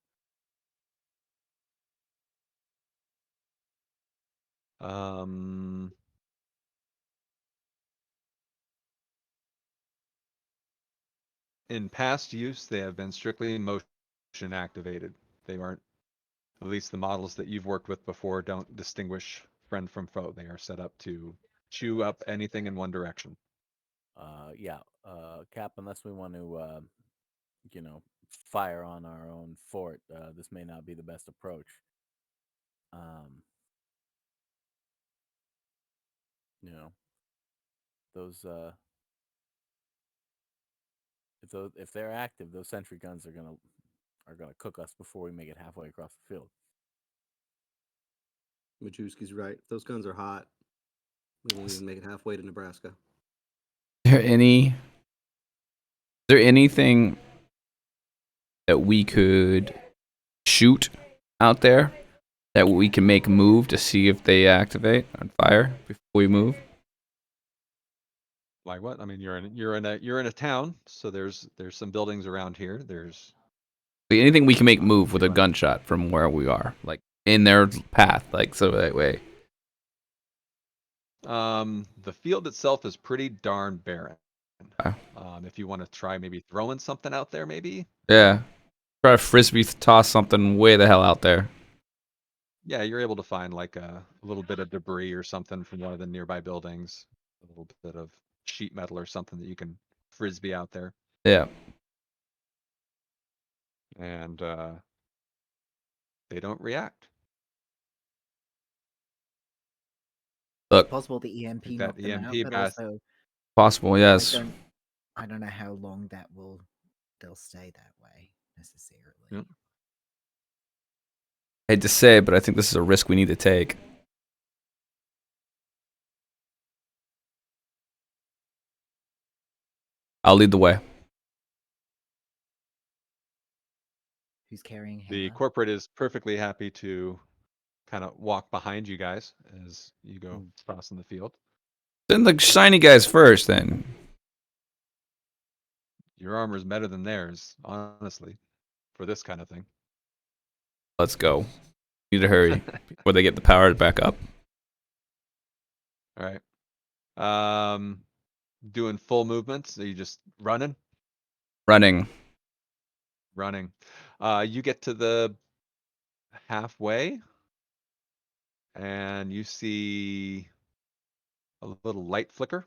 In past use, they have been strictly motion activated. They aren't, at least the models that you've worked with before, don't distinguish friend from foe. They are set up to chew up anything in one direction. Yeah, Cap. Unless we want to, fire on our own fort, this may not be the best approach. You know, those if they're active, those sentry guns are gonna cook us before we make it halfway across the field. Majewski's right. If those guns are hot, we won't even make it halfway to Nebraska. Is there anything that we could shoot out there that we can make move to see if they activate on fire before we move? Like what? I mean, you're in a town, so there's some buildings around here. There's Like anything we can make move with a gunshot from where we are, like in their path, like so that way. the field itself is pretty darn barren. Okay. If you want to try maybe throwing something out there, maybe. Yeah, try to frisbee toss something way the hell out there. Yeah, you're able to find like a little bit of debris or something from one of the nearby buildings, a little bit of sheet metal or something that you can frisbee out there. Yeah. And they don't react. Look, Possible the EMP Like knocked that them out, EMP but pass. also possible, yes. I don't know how long they'll stay that way. necessarily. Yep. I hate to say it, but I think this is a risk we need to take. I'll lead the way. Who's carrying The Hannah? corporate is perfectly happy to kind of walk behind you guys as you go crossing the field. Send the shiny guys first, then. Your armor's better than theirs, honestly, for this kind of thing. Let's go. Need to hurry before they get the power back up. All right. Doing full movements. Are you just running? Running. Running. You get to the halfway, and you see a little light flicker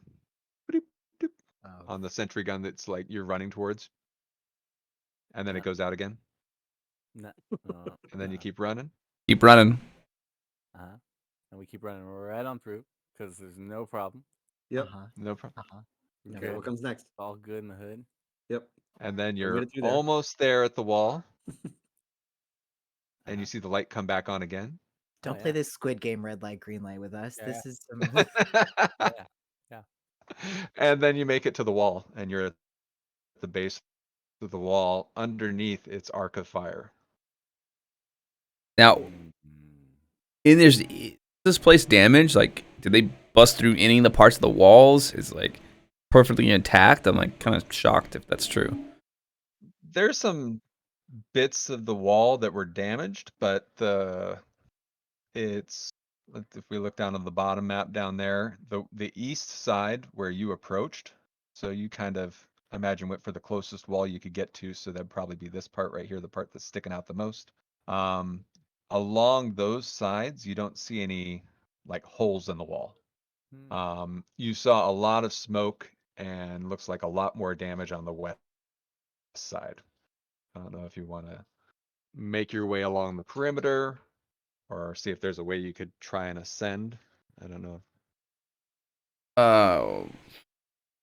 Boop, doop, Oh, on the sentry gun that's like you're running towards, and then Yeah. it goes out again, No, and then you keep running. Keep running. Uh-huh. And we keep running right on through because there's no problem. Yep. uh-huh, No problem. uh-huh. We're Okay, good. what comes next? It's all good in the hood. Yep. And then We you're made it through there. almost there at the wall, and Uh-huh. you see the light come back on again. Don't Oh, play yeah. this Squid Game red light, green light with us. Yeah, This is some Yeah. And then you make it to the wall, and you're at the base of the wall. Underneath, it's arc of fire. Now, Mhm. is this place damaged? Like, did they bust through any of the parts of the walls? Is like perfectly intact? I'm like kind of shocked if that's true. There's some bits of the wall that were damaged, but it's if we look down on the bottom map down there, the east side where you approached, so you kind of imagine went for the closest wall you could get to, so that'd probably be this part right here, the part that's sticking out the most. Along those sides, you don't see any like holes in the wall. Hmm. You saw a lot of smoke and looks like a lot more damage on the west side. I don't know if you want to make your way along the perimeter or see if there's a way you could try and ascend. I don't know.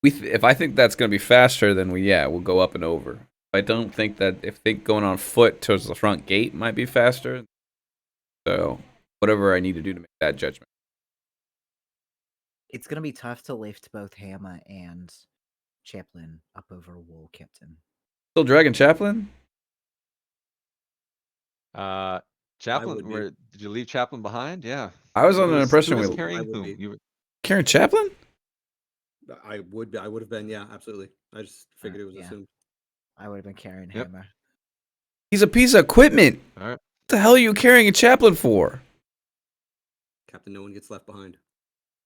If I think that's gonna be faster, then we'll go up and over. I don't think that if going on foot towards the front gate might be faster. So whatever I need to do to make that judgment. It's gonna be tough to lift both Hama and Chaplin up over a wall, Captain. Still dragging Chaplin? Chaplin, would be. did you leave Chaplin behind? Yeah. I was under the impression who was we carrying I would whom? be. You were, carrying Chaplin. I would have been, yeah, absolutely. I just figured it was yeah. assumed. I would have been carrying Yep. Hama. He's a piece of equipment. all right. What the hell are you carrying a Chaplin for? Captain, no one gets left behind.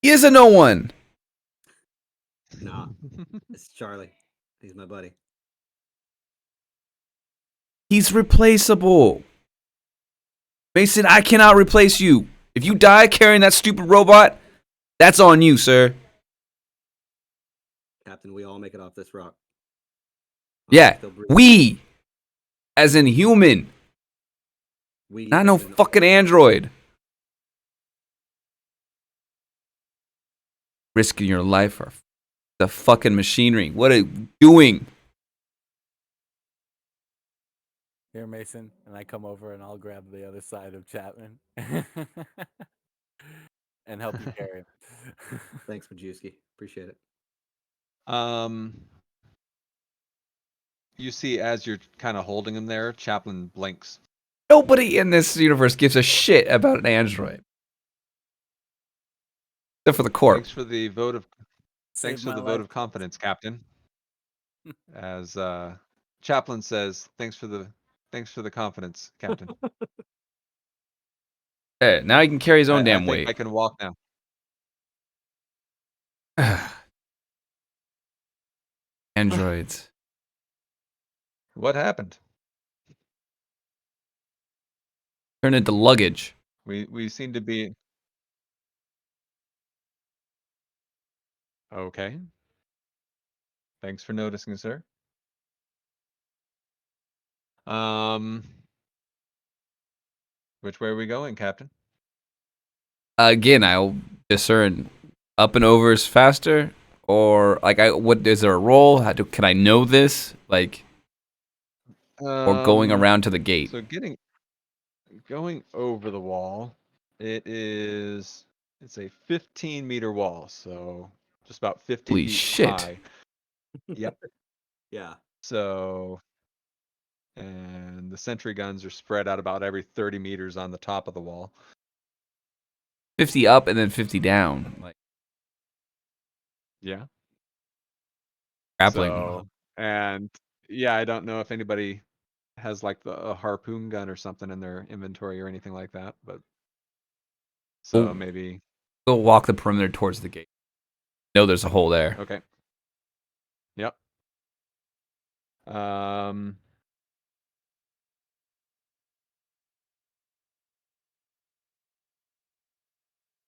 He is a no one. Nah, it's Charlie. He's my buddy. He's replaceable. Mason, I cannot replace you. If you die carrying that stupid robot, that's on you, sir. Captain, we all make it off this rock. Yeah, Still breathing. we, as in human, We not no as in- fucking android. Risking your life for the fucking machinery. What are you doing? Here, Mason, and I come over and I'll grab the other side of Chapman and help you carry him. Thanks, Majewski. Appreciate it. You see, as you're kind of holding him there, Chaplin blinks. Nobody in this universe gives a shit about an android. Except for the corp. Thanks for the vote of Saved my vote life. of confidence, Captain. As Chaplin says, thanks for the confidence, Captain. Hey, now he can carry his own I damn think weight. I can walk now. Androids. What happened? Turn into luggage. We seem to be okay. Thanks for noticing, sir. Which way are we going, Captain? Again, I'll discern up and over is faster, or like what is there a roll? Can I know this? Like or going around to the gate? So going over the wall, it's a 15-meter wall, so just about 50 Holy feet shit. high. Yep. Yeah. So, and the sentry guns are spread out about every 30 meters on the top of the wall. 50 up and then 50 down. Like Yeah. grappling. So, and yeah, I don't know if anybody has like a harpoon gun or something in their inventory or anything like that, but so Oh. maybe. Go walk the perimeter towards the gate. No, there's a hole there. Okay. Yep.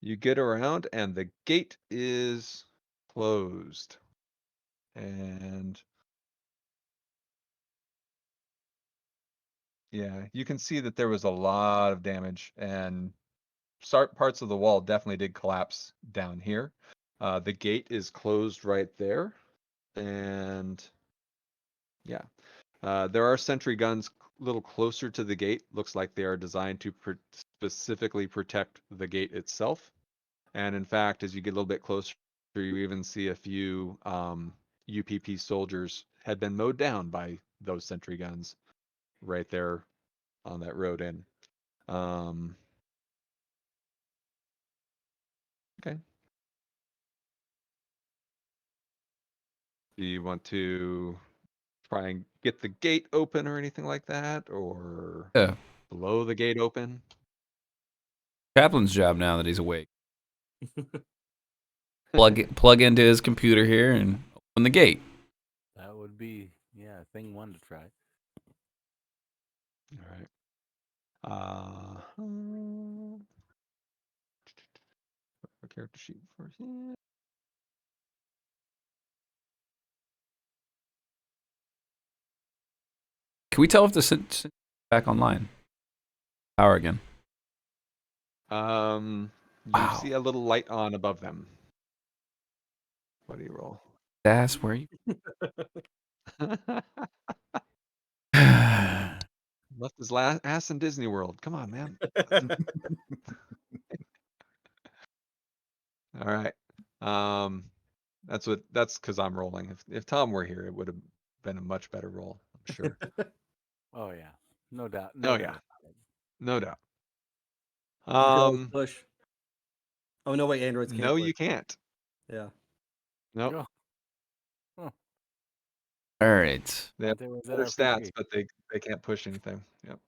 You get around and the gate is closed. And yeah, you can see that there was a lot of damage and parts of the wall definitely did collapse down here. The gate is closed right there. And yeah, there are sentry guns a little closer to the gate. Looks like they are designed to specifically protect the gate itself. And in fact, as you get a little bit closer, you even see a few UPP soldiers had been mowed down by those sentry guns right there on that road in. Okay. Do you want to try and get the gate open or anything like that, or Yeah. blow the gate open? Kaplan's job now that he's awake. Plug into his computer here and open the gate. That would be, yeah, thing one to try. All right. Character sheet first. Can we tell if the back online? Power again. You Wow. see a little light on above them. What do you roll? That's where you. Left his ass in Disney World. Come on, man. All right. That's because I'm rolling. If Tom were here, it would have been a much better roll, I'm sure. Oh yeah, no doubt. Oh yeah, no doubt. You can always push. Oh no, wait, androids can't. No, push. you can't. Yeah. Nope. Go. All right. They have better stats, but they can't push anything. Yep.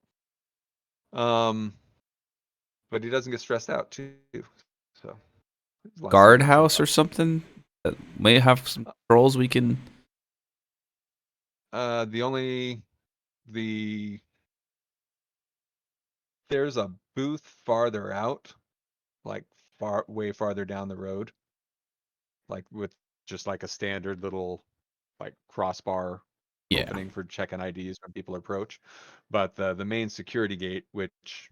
But he doesn't get stressed out too. So Guardhouse or something that may have some controls we can. There's a booth farther out, like way farther down the road, like with just like a standard little like crossbar opening for checking IDs when people approach. But the main security gate, which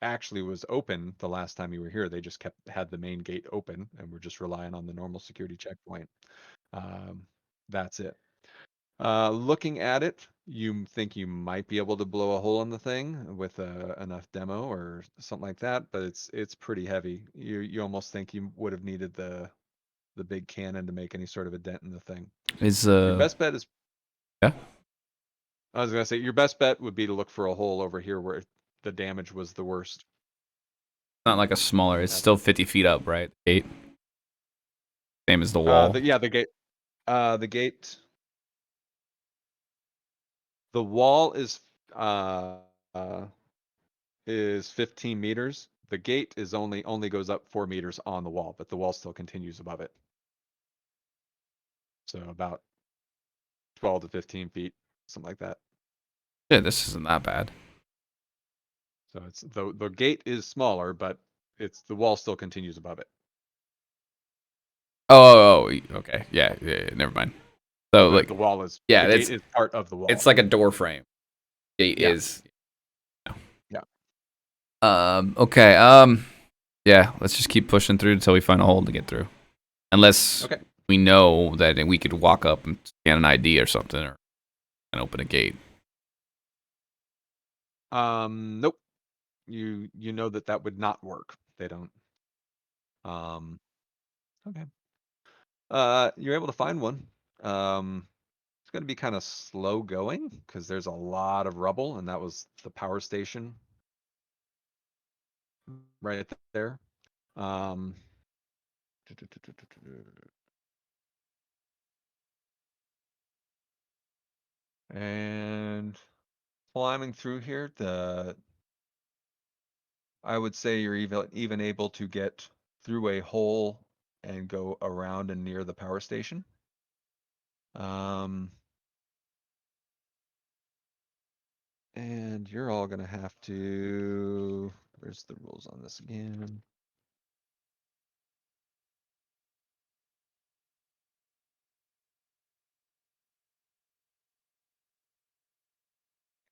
actually was open the last time you were here, they just had the main gate open and we're just relying on the normal security checkpoint. That's it. Looking at it, you think you might be able to blow a hole in the thing with enough demo or something like that, but it's pretty heavy. You almost think you would have needed the big cannon to make any sort of a dent in the thing. Your best bet is. Yeah. I was gonna say your best bet would be to look for a hole over here where the damage was the worst. Not like a smaller. It's still 50 feet up, right? Gate. Same as the wall. The gate. The gate. The wall is 15 meters. The gate is only goes up 4 meters on the wall, but the wall still continues above it. So about 12 to 15 feet, something like that. Yeah, this isn't that bad. So it's the gate is smaller, but the wall still continues above it. Oh, okay. Yeah, never mind. So like the wall is the gate is part of the wall. It's like a door frame. Gate is. Yeah. Okay. Yeah. Let's just keep pushing through until we find a hole to get through. Unless we know that we could walk up and scan an ID or something, or and open a gate. Nope. You know that would not work. They don't. Okay. You're able to find one. It's going to be kind of slow going because there's a lot of rubble, and that was the power station right there. And climbing through here, I would say you're even able to get through a hole and go around and near the power station. And you're all gonna have to, where's the rules on this again?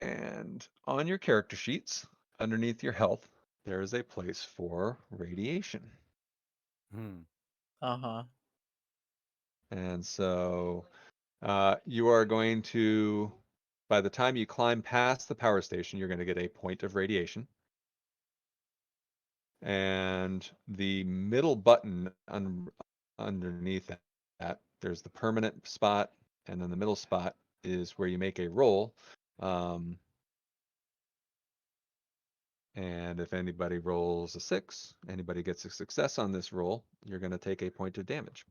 And on your character sheets, underneath your health, there is a place for radiation. Uh-huh. And so you are going to, by the time you climb past the power station, you're going to get a point of radiation. And the middle button underneath that, there's the permanent spot, and then the middle spot is where you make a roll. And if anybody rolls a 6, anybody gets a success on this roll, you're going to take a point of damage.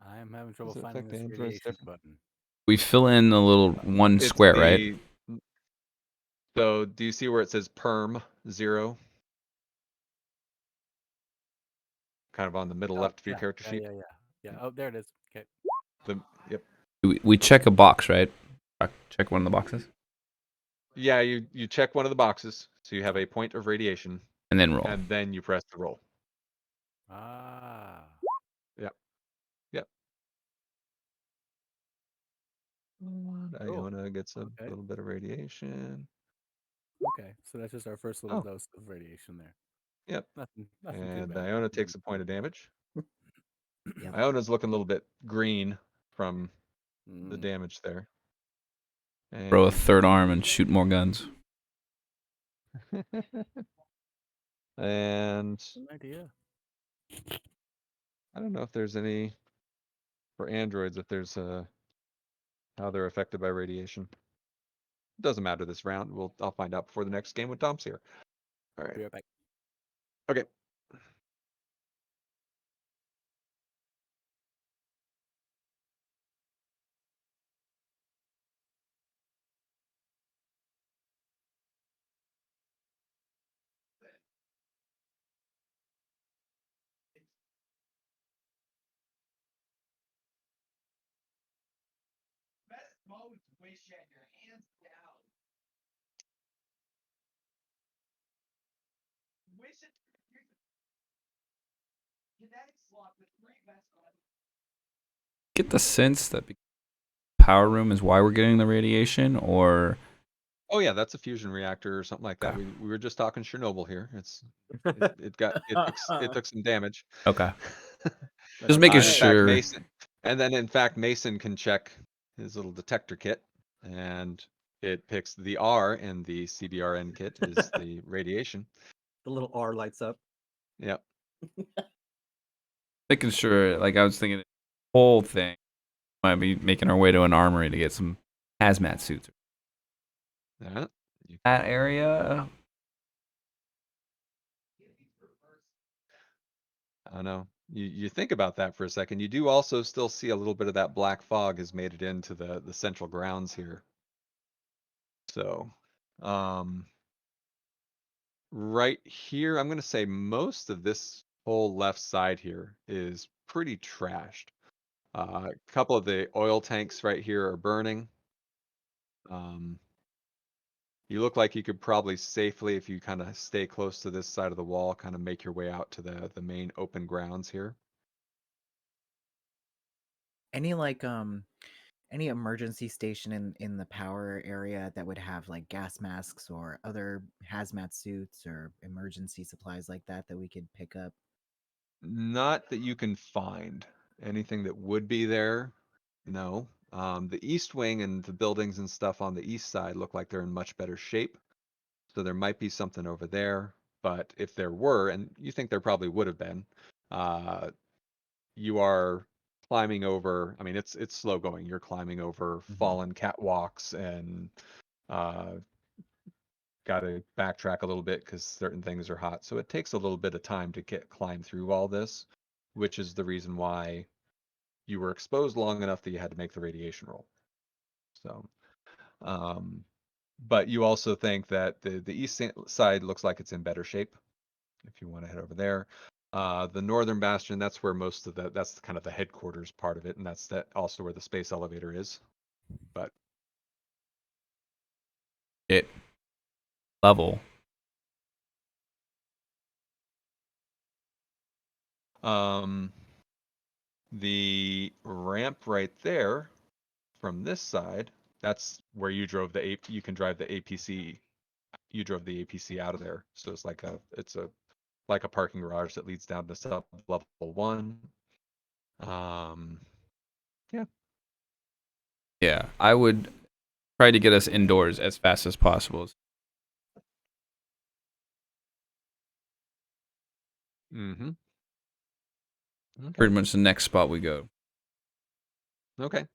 I'm having trouble Does it finding affect this the androids radiation different? button. We fill in a little one It's square, right? So do you see where it says perm 0? Kind of on the middle left of your character sheet. Yeah. Oh, there it is. Okay. Yep. We check a box, right? Check one of the boxes Yeah, you check one of the boxes, so you have a point of radiation, and then roll. and then you press the roll. Ah. Yep. Iona gets a little bit of radiation. Okay, so that's just our first little dose of radiation there. Yep. Nothing too And bad. Iona takes a point of damage. Yep. Iona's looking a little bit green from the damage there. Grow a third arm and shoot more guns. And Good idea. I don't know if there's any for androids, if there's how they're affected by radiation. It doesn't matter this round. I'll find out before the next game when Tom's here. All right. Be right back. Okay. Get the sense that power room is why we're getting the radiation, or Oh yeah, that's a fusion reactor or something like that. Okay. We were just talking Chernobyl here. It took some damage. Okay. Just making In fact, sure. Mason can check his little detector kit, and it picks the R in the CBRN kit is the radiation. The little R lights up. Yep. Making sure, like I was thinking, the whole thing might be making our way to an armory to get some hazmat suits. Yeah. That area. I don't know. You think about that for a second. You do also still see a little bit of that black fog has made it into the central grounds here. So, right here, I'm going to say most of this whole left side here is pretty trashed. A couple of the oil tanks right here are burning. You look like you could probably safely, if you kind of stay close to this side of the wall, kind of make your way out to the main open grounds here. Any any emergency station in the power area that would have like gas masks or other hazmat suits or emergency supplies like that we could pick up? Not that you can find anything that would be there. No. The east wing and the buildings and stuff on the east side look like they're in much better shape. So there might be something over there. But if there were, and you think there probably would have been, you are climbing over. I mean, it's slow going. You're climbing over fallen catwalks and got to backtrack a little bit because certain things are hot. So it takes a little bit of time to climb through all this, which is the reason why you were exposed long enough that you had to make the radiation roll. So, but you also think that the east side looks like it's in better shape if you want to head over there. The northern bastion, that's where most of that's kind of the headquarters part of it, and that's also where the space elevator is. But It level. The ramp right there from this side, that's where you drove you can drive the APC. You drove the APC out of there. So it's like a parking garage that leads down to sub level 1. Yeah. Yeah, I would try to get us indoors as fast as possible. Mm-hmm. Okay. Pretty much the next spot we go. Okay.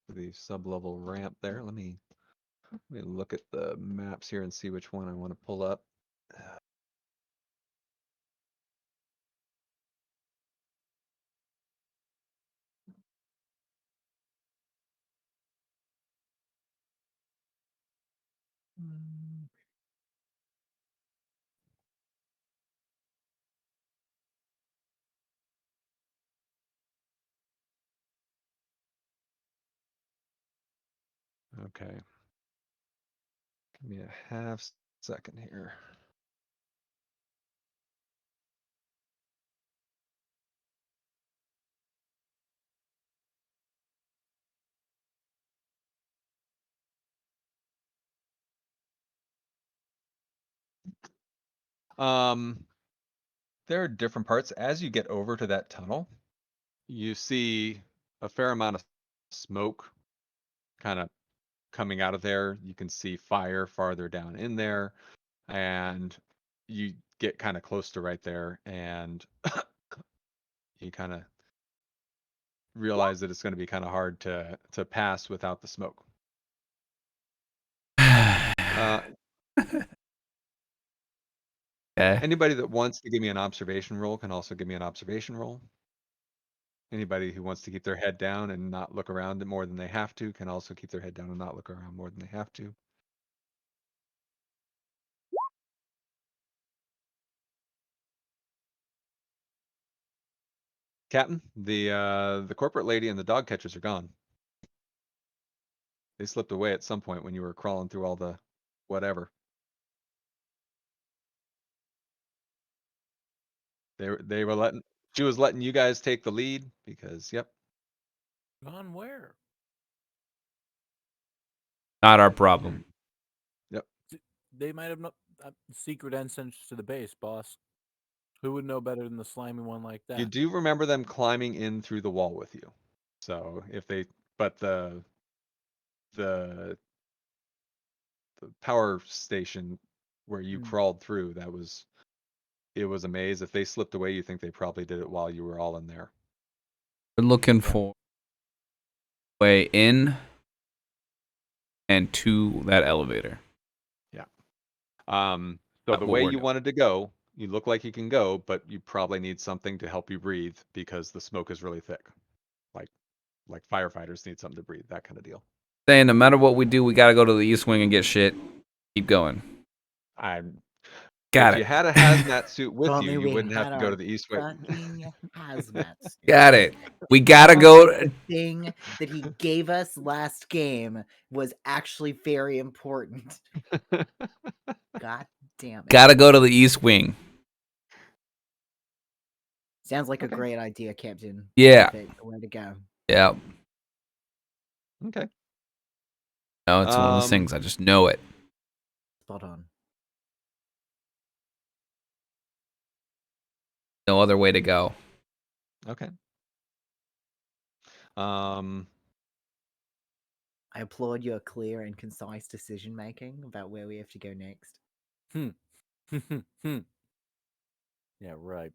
The sub-level ramp there. Let me look at the maps here and see which one I want to pull up. Okay. Give me a half second here. There are different parts. As you get over to that tunnel, you see a fair amount of smoke kind of coming out of there. You can see fire farther down in there, and you get kind of close to right there, and you kind of realize that it's going to be kind of hard to pass without the smoke. Okay. Anybody that wants to give me an observation roll can also give me an observation roll. Anybody who wants to keep their head down and not look around more than they have to can also keep their head down and not look around more than they have to. Captain, the corporate lady and the dog catchers are gone. They slipped away at some point when you were crawling through all the whatever. They were she was letting you guys take the lead because yep. Gone where? Not our problem. Yep. They might have secret entrance to the base, boss. Who would know better than the slimy one like that? You do remember them climbing in through the wall with you. So if they, but the power station where you crawled through, it was a maze. If they slipped away, you think they probably did it while you were all in there. We're looking for way in and to that elevator. Yeah. So the way you wanted to go, you look like you can go, but you probably need something to help you breathe because the smoke is really thick. Like firefighters need something to breathe, that kind of deal. Saying no matter what we do, we gotta go to the east wing and get shit. Keep going. Got if it. you had a hazmat suit with Only you, we you wouldn't have had to go our to the east wing. fucking hazmat suit. Got it. We gotta Finally, go. the thing that he gave us last game was actually very important. God damn it. Gotta go to the east wing. Sounds like a great idea, Captain. Yeah. Perfect. Way to go. Yeah. Okay. No, it's one of those Um, things. I just know it. Spot on. No other way to go. Okay. Um, I applaud your clear and concise decision making about where we have to go next. Yeah, right.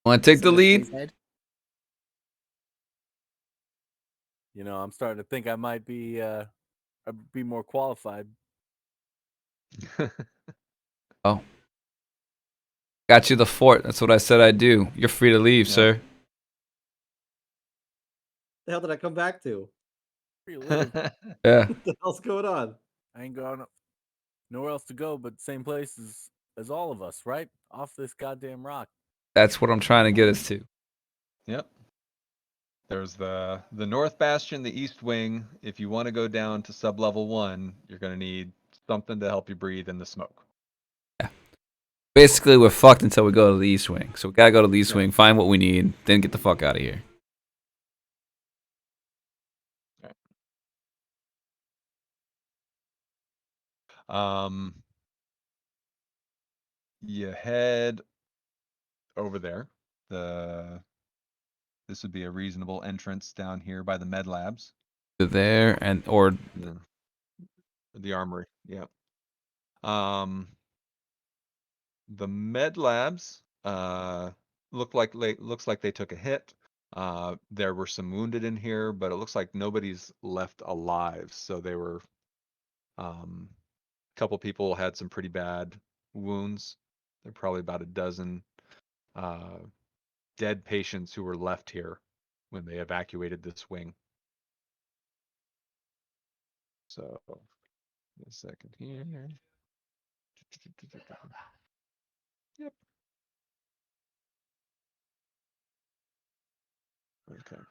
Want to take the So, lead? Zed, You know, I'm starting to think I might be more qualified. Oh. Got you the fort. That's what I said I'd do. You're free to leave, Yeah. sir. The hell did I come back to? Free to live. Yeah. What the hell's going on? I ain't going nowhere else to go but same place as all of us, right? Off this goddamn rock. That's what I'm trying to get us to. Yep. There's the North Bastion, the East Wing. If you want to go down to sublevel 1, you're going to need something to help you breathe in the smoke. Basically, we're fucked until we go to the East Wing. So we gotta go to the East Yeah. Wing, find what we need, then get the fuck out of here. You head over there. This would be a reasonable entrance down here by the med labs. There and or Yeah. The armory. Yeah. The med labs looks like they took a hit. There were some wounded in here, but it looks like nobody's left alive. So they were a couple people had some pretty bad wounds. There are probably about a dozen dead patients who were left here when they evacuated this wing. So, a second here. Yep. Okay.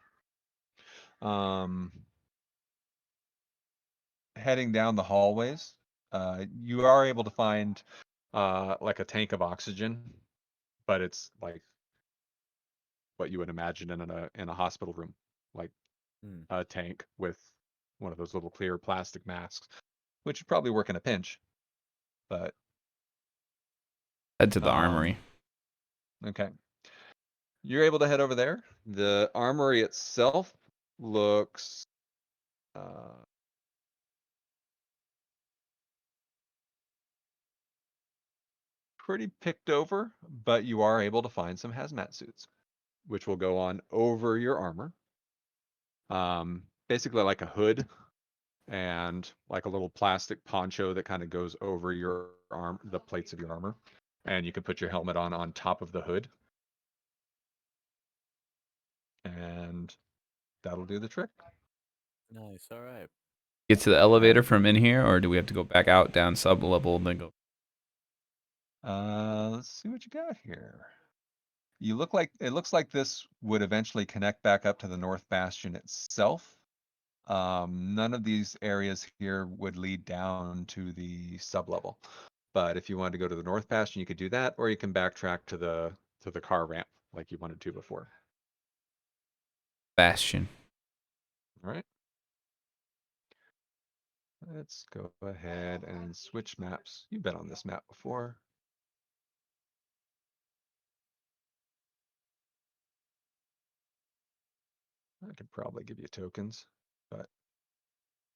Heading down the hallways, you are able to find like a tank of oxygen, but it's like what you would imagine in a hospital room, like a tank with one of those little clear plastic masks, which would probably work in a pinch. But head to the armory. okay, you're able to head over there. The armory itself looks pretty picked over, but you are able to find some hazmat suits, which will go on over your armor. Basically like a hood and like a little plastic poncho that kind of goes over your arm, the plates of your armor. And you can put your helmet on top of the hood. And that'll do the trick. Nice, all right. Get to the elevator from in here, or do we have to go back out down sub level and then go? Let's see what you got here. It looks like this would eventually connect back up to the North Bastion itself. None of these areas here would lead down to the sublevel. But if you wanted to go to the North Bastion, you could do that, or you can backtrack to the car ramp like you wanted to before. Bastion. All right. Let's go ahead and switch maps. You've been on this map before. I could probably give you tokens, but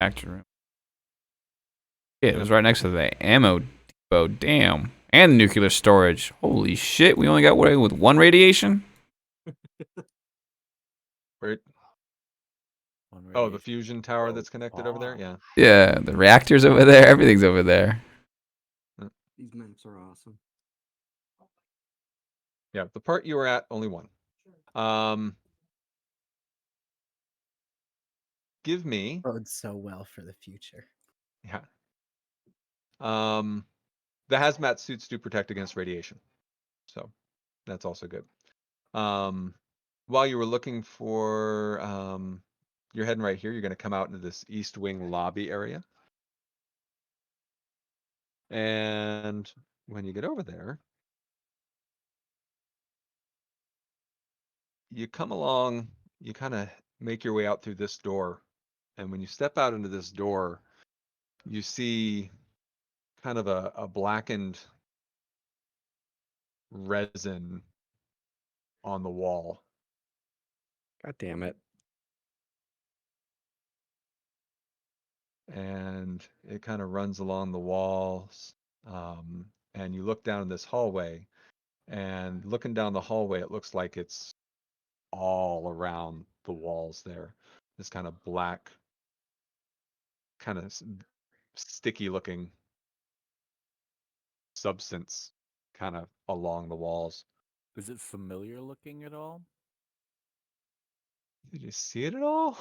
Actor room. Yeah, it was right next to the ammo depot. Damn. And nuclear storage. Holy shit, we only got away with one radiation? right. One Oh, the radiation. fusion tower that's connected over there. bomb. Yeah. Yeah, the reactor's over there. Everything's over there. These maps are awesome. Yeah, the part you were at, only one. Give me, bodes so well for the future. yeah. The hazmat suits do protect against radiation, so that's also good. While you were looking for, you're heading right here. You're going to come out into this East Wing lobby area, and when you get over there, you come along. You kind of make your way out through this door. And when you step out into this door, you see kind of a blackened resin on the wall. God damn it. And it kind of runs along the walls. And you look down this hallway, and looking down the hallway, it looks like it's all around the walls there. This kind of black, kind of sticky looking substance kind of along the walls. Is it familiar looking at all? Did you see it at all?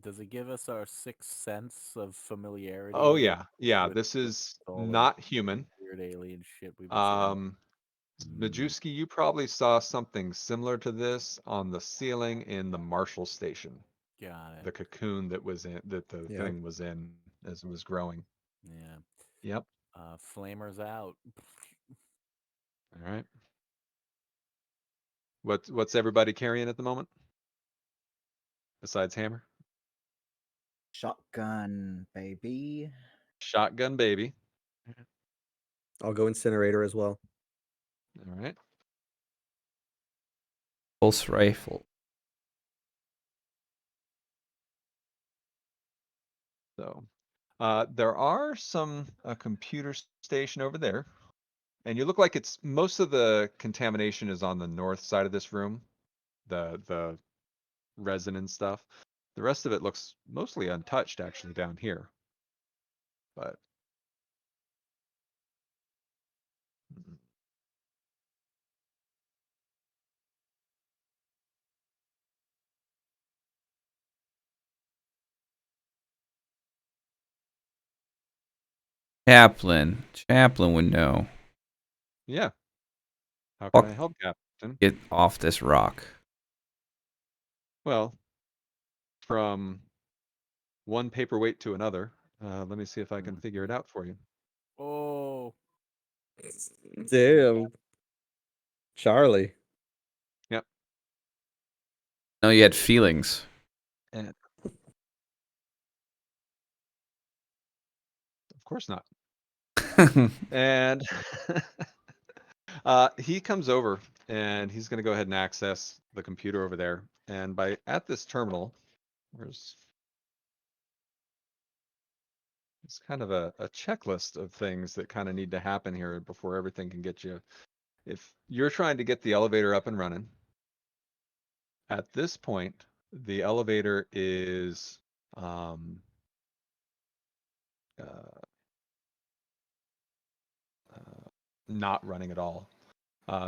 Does it give us our sixth sense of familiarity? Oh with- yeah, yeah. with- This with is all the not human. weird alien shit we've been seeing? Majewski, you probably saw something similar to this on the ceiling in the Marshall station. Got it. The cocoon that was in that the Yep. thing was in as it was growing. Yeah. Yep. Flamers out. All right. What's everybody carrying at the moment? Besides hammer? Shotgun, baby. Shotgun baby. I'll go incinerator as well. All right. Pulse rifle. So there are some a computer station over there. And you look like it's most of the contamination is on the north side of this room. The resin and stuff. The rest of it looks mostly untouched actually down here. But Chaplain. Chaplain would know. yeah. How can Fuck. I help, Captain? Get off this rock. Well, from one paperweight to another. Let me see if I can figure it out for you. Oh, Damn. Charlie. No, you had feelings. And of course not. And he comes over and he's going to go ahead and access the computer over there. And at this terminal, it's kind of a checklist of things that kind of need to happen here before everything can get you. If you're trying to get the elevator up and running, at this point, the elevator is not running at all.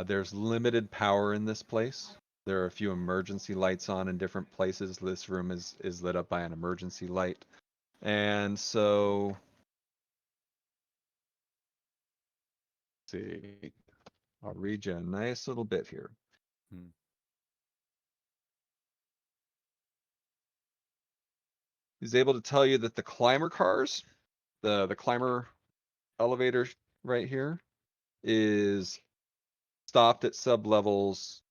There's limited power in this place. There are a few emergency lights on in different places. This room is lit up by an emergency light. And so, let's see, I'll read you a nice little bit here. He's able to tell you that the climber cars, the climber elevator right here, is stopped at sub-levels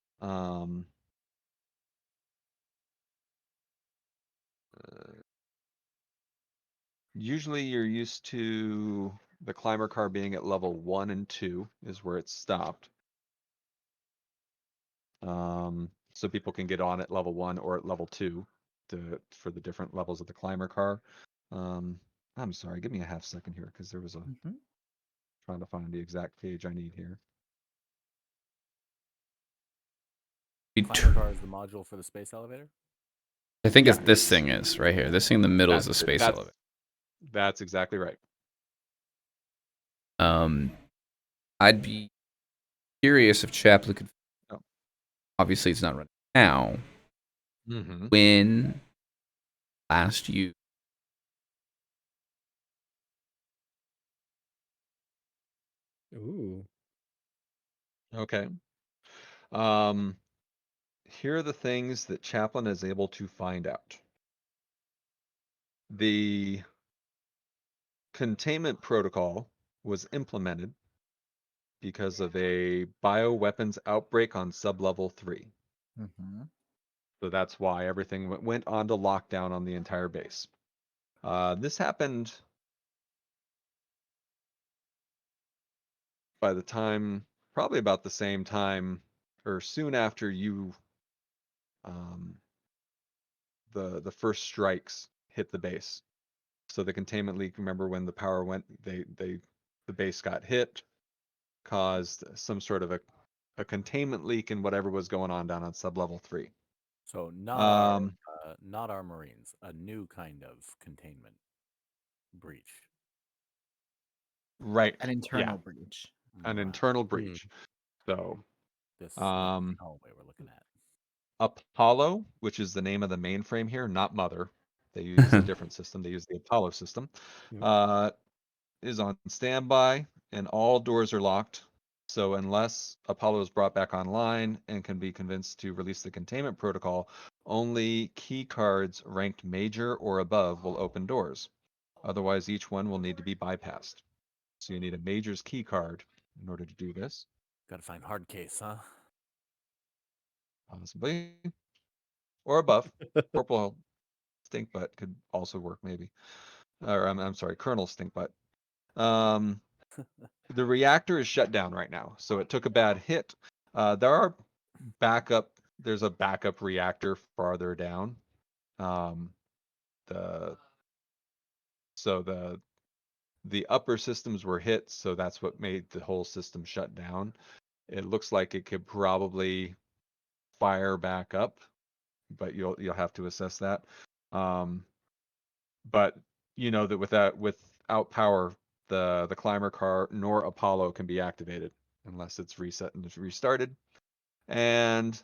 usually you're used to the climber car being at level 1 and 2 is where it's stopped. So people can get on at level 1 or at level 2 for the different levels of the climber car. I'm sorry, give me a half second here because there was a trying to find the exact page I need here. climber car is the module for the space elevator. I think it's Yeah. this thing is right here. This thing in the middle is the space that's, elevator. That's exactly right. I'd be curious if Chaplain could. Oh. Obviously, it's not running now. Mm-hmm. When last you Ooh. Okay. Here are the things that Chaplain is able to find out. The containment protocol was implemented because of a bioweapons outbreak on sublevel 3. Mm-hmm. So that's why everything went onto lockdown on the entire base. This happened by the time, probably about the same time, or soon after you, the first strikes hit the base. So the containment leak, remember when the power went, the base got hit, caused some sort of a containment leak in whatever was going on down on sublevel 3. So not our Marines, a new kind of containment breach. Right. An internal breach. An Right. internal breach. So This Um, hallway we're looking at. Apollo, which is the name of the mainframe here, not Mother. They use a different system. They use the Apollo system. Is on standby, and all doors are locked. So unless Apollo is brought back online and can be convinced to release the containment protocol, only key cards ranked major or above will open doors. Otherwise, each one will need to be bypassed. So you need a major's key card in order to do this. Got to find hard case, huh? Possibly. Or above. Corporal Stinkbutt could also work, maybe. Or I'm sorry, Colonel Stinkbutt. The reactor is shut down right now, so it took a bad hit. There's a backup reactor farther down. The upper systems were hit, so that's what made the whole system shut down. It looks like it could probably fire back up, but you'll have to assess that. But you know that without power, the climber car nor Apollo can be activated unless it's reset and restarted. And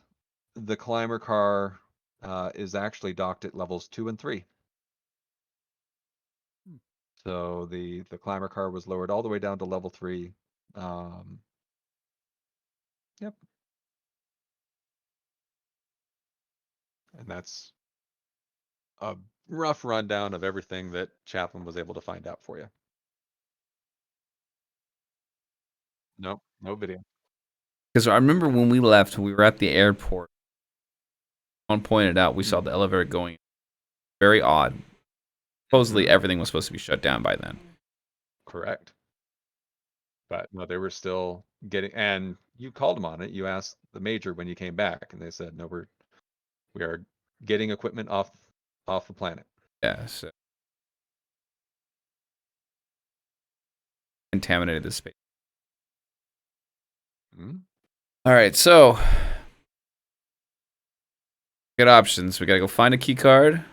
the climber car is actually docked at levels 2 and 3. So the climber car was lowered all the way down to level 3. Yep. And that's a rough rundown of everything that Chaplin was able to find out for you. Nope, no video. Because I remember when we left, we were at the airport. Someone pointed out we saw the elevator going. Very odd. Supposedly everything was supposed to be shut down by then. Correct. But no, they were still getting, and you called them on it. You asked the major when you came back, and they said, no, we are getting equipment off the planet. Yeah, so contaminated the space. All right, so good options. We gotta go find a key card.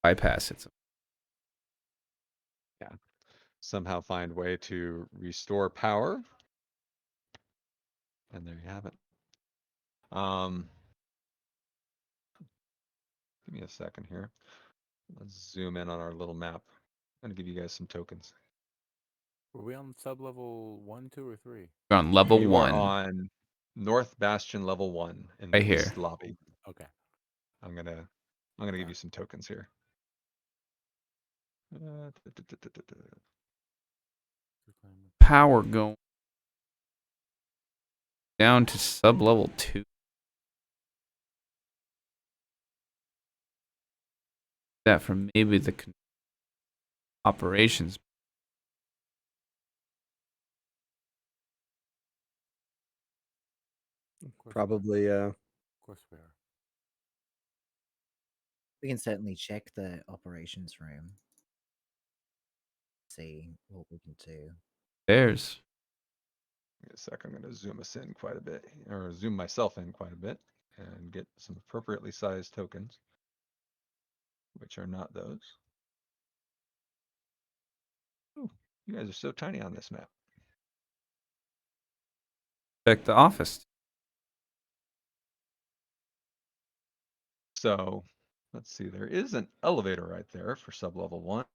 Bypass it. Yeah. Somehow find a way to restore power. And there you have it. Give me a second here. Let's zoom in on our little map. I'm gonna give you guys some tokens. Were we on sub-level 1, 2, or 3? We're on level You 1. are on North Bastion level 1 in the Right here. East lobby. Okay. I'm gonna give you some tokens here. Power going down to sub-level 2. That from maybe the operations. Probably, Of course we are. We can certainly check the operations room. See what we can do. There's. Give me a sec. I'm gonna zoom us in quite a bit, or zoom myself in quite a bit, and get some appropriately sized tokens, which are not those. Ooh, you guys are so tiny on this map. Check the office. So let's see. There is an elevator right there for sub-level 1.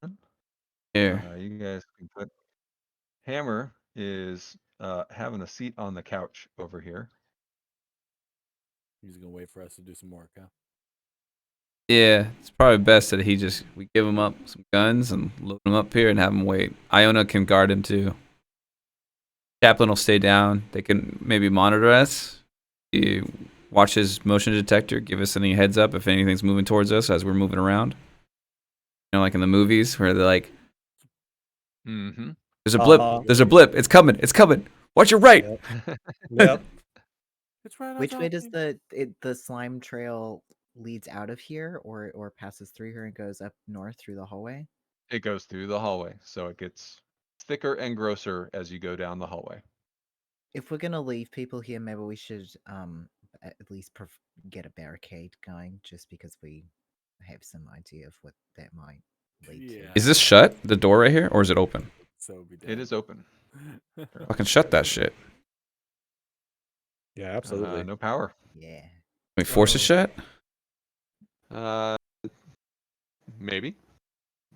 Here. You guys can put. Hammer is having a seat on the couch over here. He's gonna wait for us to do some work, huh? Yeah, it's probably best that we give him up some guns and load him up here and have him wait. Iona can guard him too. Chaplain will stay down. They can maybe monitor us. You watch his motion detector. Give us any heads up if anything's moving towards us as we're moving around. You know, like in the movies where they're like, Mm-hmm. "There's a blip. Uh-huh. There's a blip. It's coming. It's coming. Watch your right." Yep. Yep. It's right on Which way top does of me. the slime trail leads out of here, or passes through here and goes up north through the hallway? It goes through the hallway, so it gets thicker and grosser as you go down the hallway. If we're gonna leave people here, maybe we should at least get a barricade going, just because we have some idea of what that might lead Yeah. to. Is this shut? The door right here, or is it open? So be It dead. is open. Fucking shut that shit. Yeah, absolutely. No power. Yeah. Can we force it So- shut? Maybe.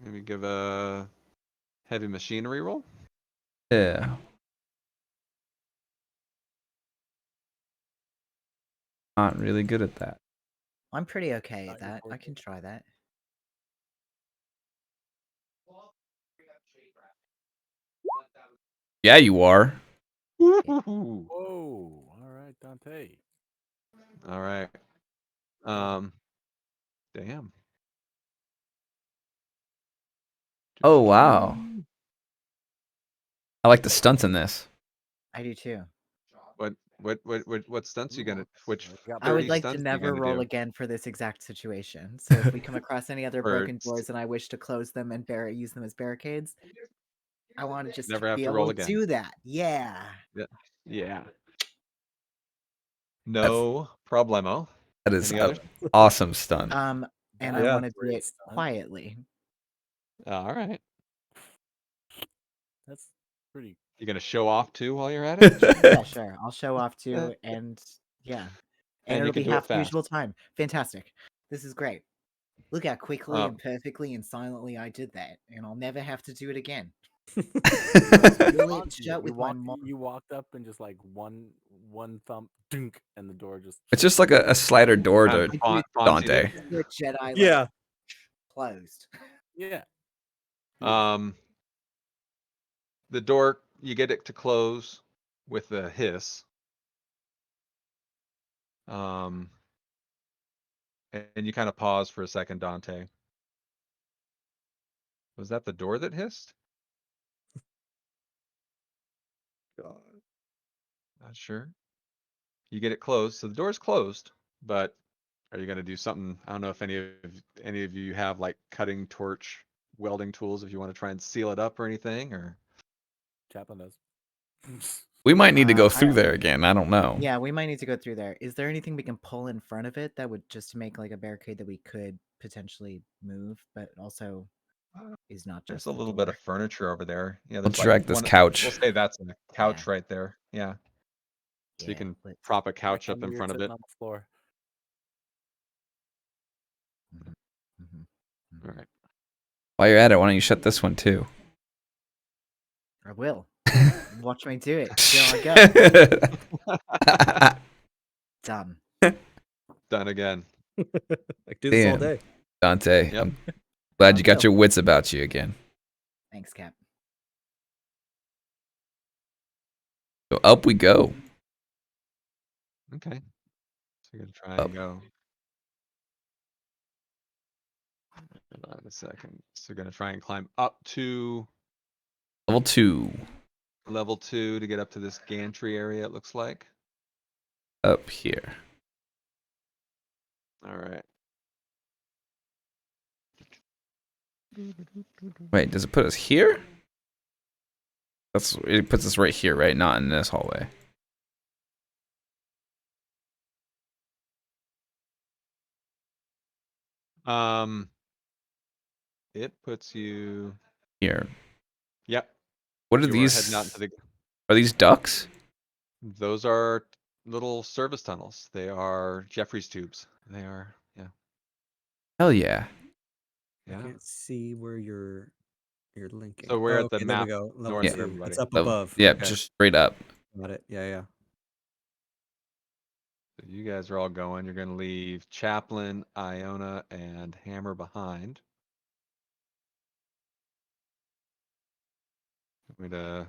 Maybe give a heavy machinery roll. Yeah. Not really good at that. I'm pretty okay Not at your that. I forte. can try that. Yeah, you are. Woo-hoo-hoo. Whoa! All right, Dante. All right. Damn. Oh wow. I like the stunts in this. I do too. What stunts you gonna? Which Got I would 30 like to stunts you never gonna roll do? again for this exact situation. So if we come across any other broken First. doors and I wish to close them and use them as barricades, I want to just Never have be to able roll to again. do that. Yeah. Yeah. No problemo. That is Any an others? awesome stunt. And I Yeah. want to do Great it stunt. quietly. All right. That's pretty. You gonna show off too while you're at it? Yeah, sure. I'll show off too, and yeah, And you it'll can be do it half the fast. usual time. Fantastic. This is great. Look how quickly Uh, and perfectly and silently I did that, and I'll never have to do it again. You Really launched it. shut with my You walked up and just like one thump, dunk, and the door just. It's just like a slider door kind to of Fonzie did. Dante. the Jedi like, Yeah. closed. Yeah. The door, you get it to close with a hiss. And you kind of pause for a second, Dante. Was that the door that hissed? God. Not sure. You get it closed, so the door's closed, but are you gonna do something? I don't know if any of you have like cutting torch welding tools if you want to try and seal it up or anything, or Chaplain does. We might need to go I through don't- there again. I don't know. Yeah, we might need to go through there. Is there anything we can pull in front of it that would just make like a barricade that we could potentially move, but also is not there's just a the little bit of door? furniture over there. Yeah, Let's there's drag like this one. couch. We'll say that's a couch right there. Yeah, so you Yeah, can let's- prop a couch up Under in you're front of sitting it. on the floor. Mhm. All right. While you're at it, why don't you shut this one too? I will. Watch me do it. Here I go. Done. Done again. I do this all Damn. day. Dante, Yep. I'm glad I you got will. your wits about you again. Thanks, Cap. So up we go. Okay. So you're gonna try Up. and go. Hold on a second. So you're gonna try and climb up to Level 2. level 2 to get up to this gantry area, it looks like. Up here. All right. Wait, does it put us here? It puts us right here, right? Not in this hallway. It puts you. Here. Yep. What are You these? heading out to the. Are these ducks? Those are little service tunnels. They are Jeffries tubes. They are. Yeah. Hell yeah. I Yeah. can't see where you're linking. So we're Oh, at the okay, there we map go. Level north of 2. everybody. It's up Level- above. Yeah, Okay. just straight up. Got it. Yeah. So you guys are all going. You're gonna leave Chaplain, Iona, and Hammer behind. Want me to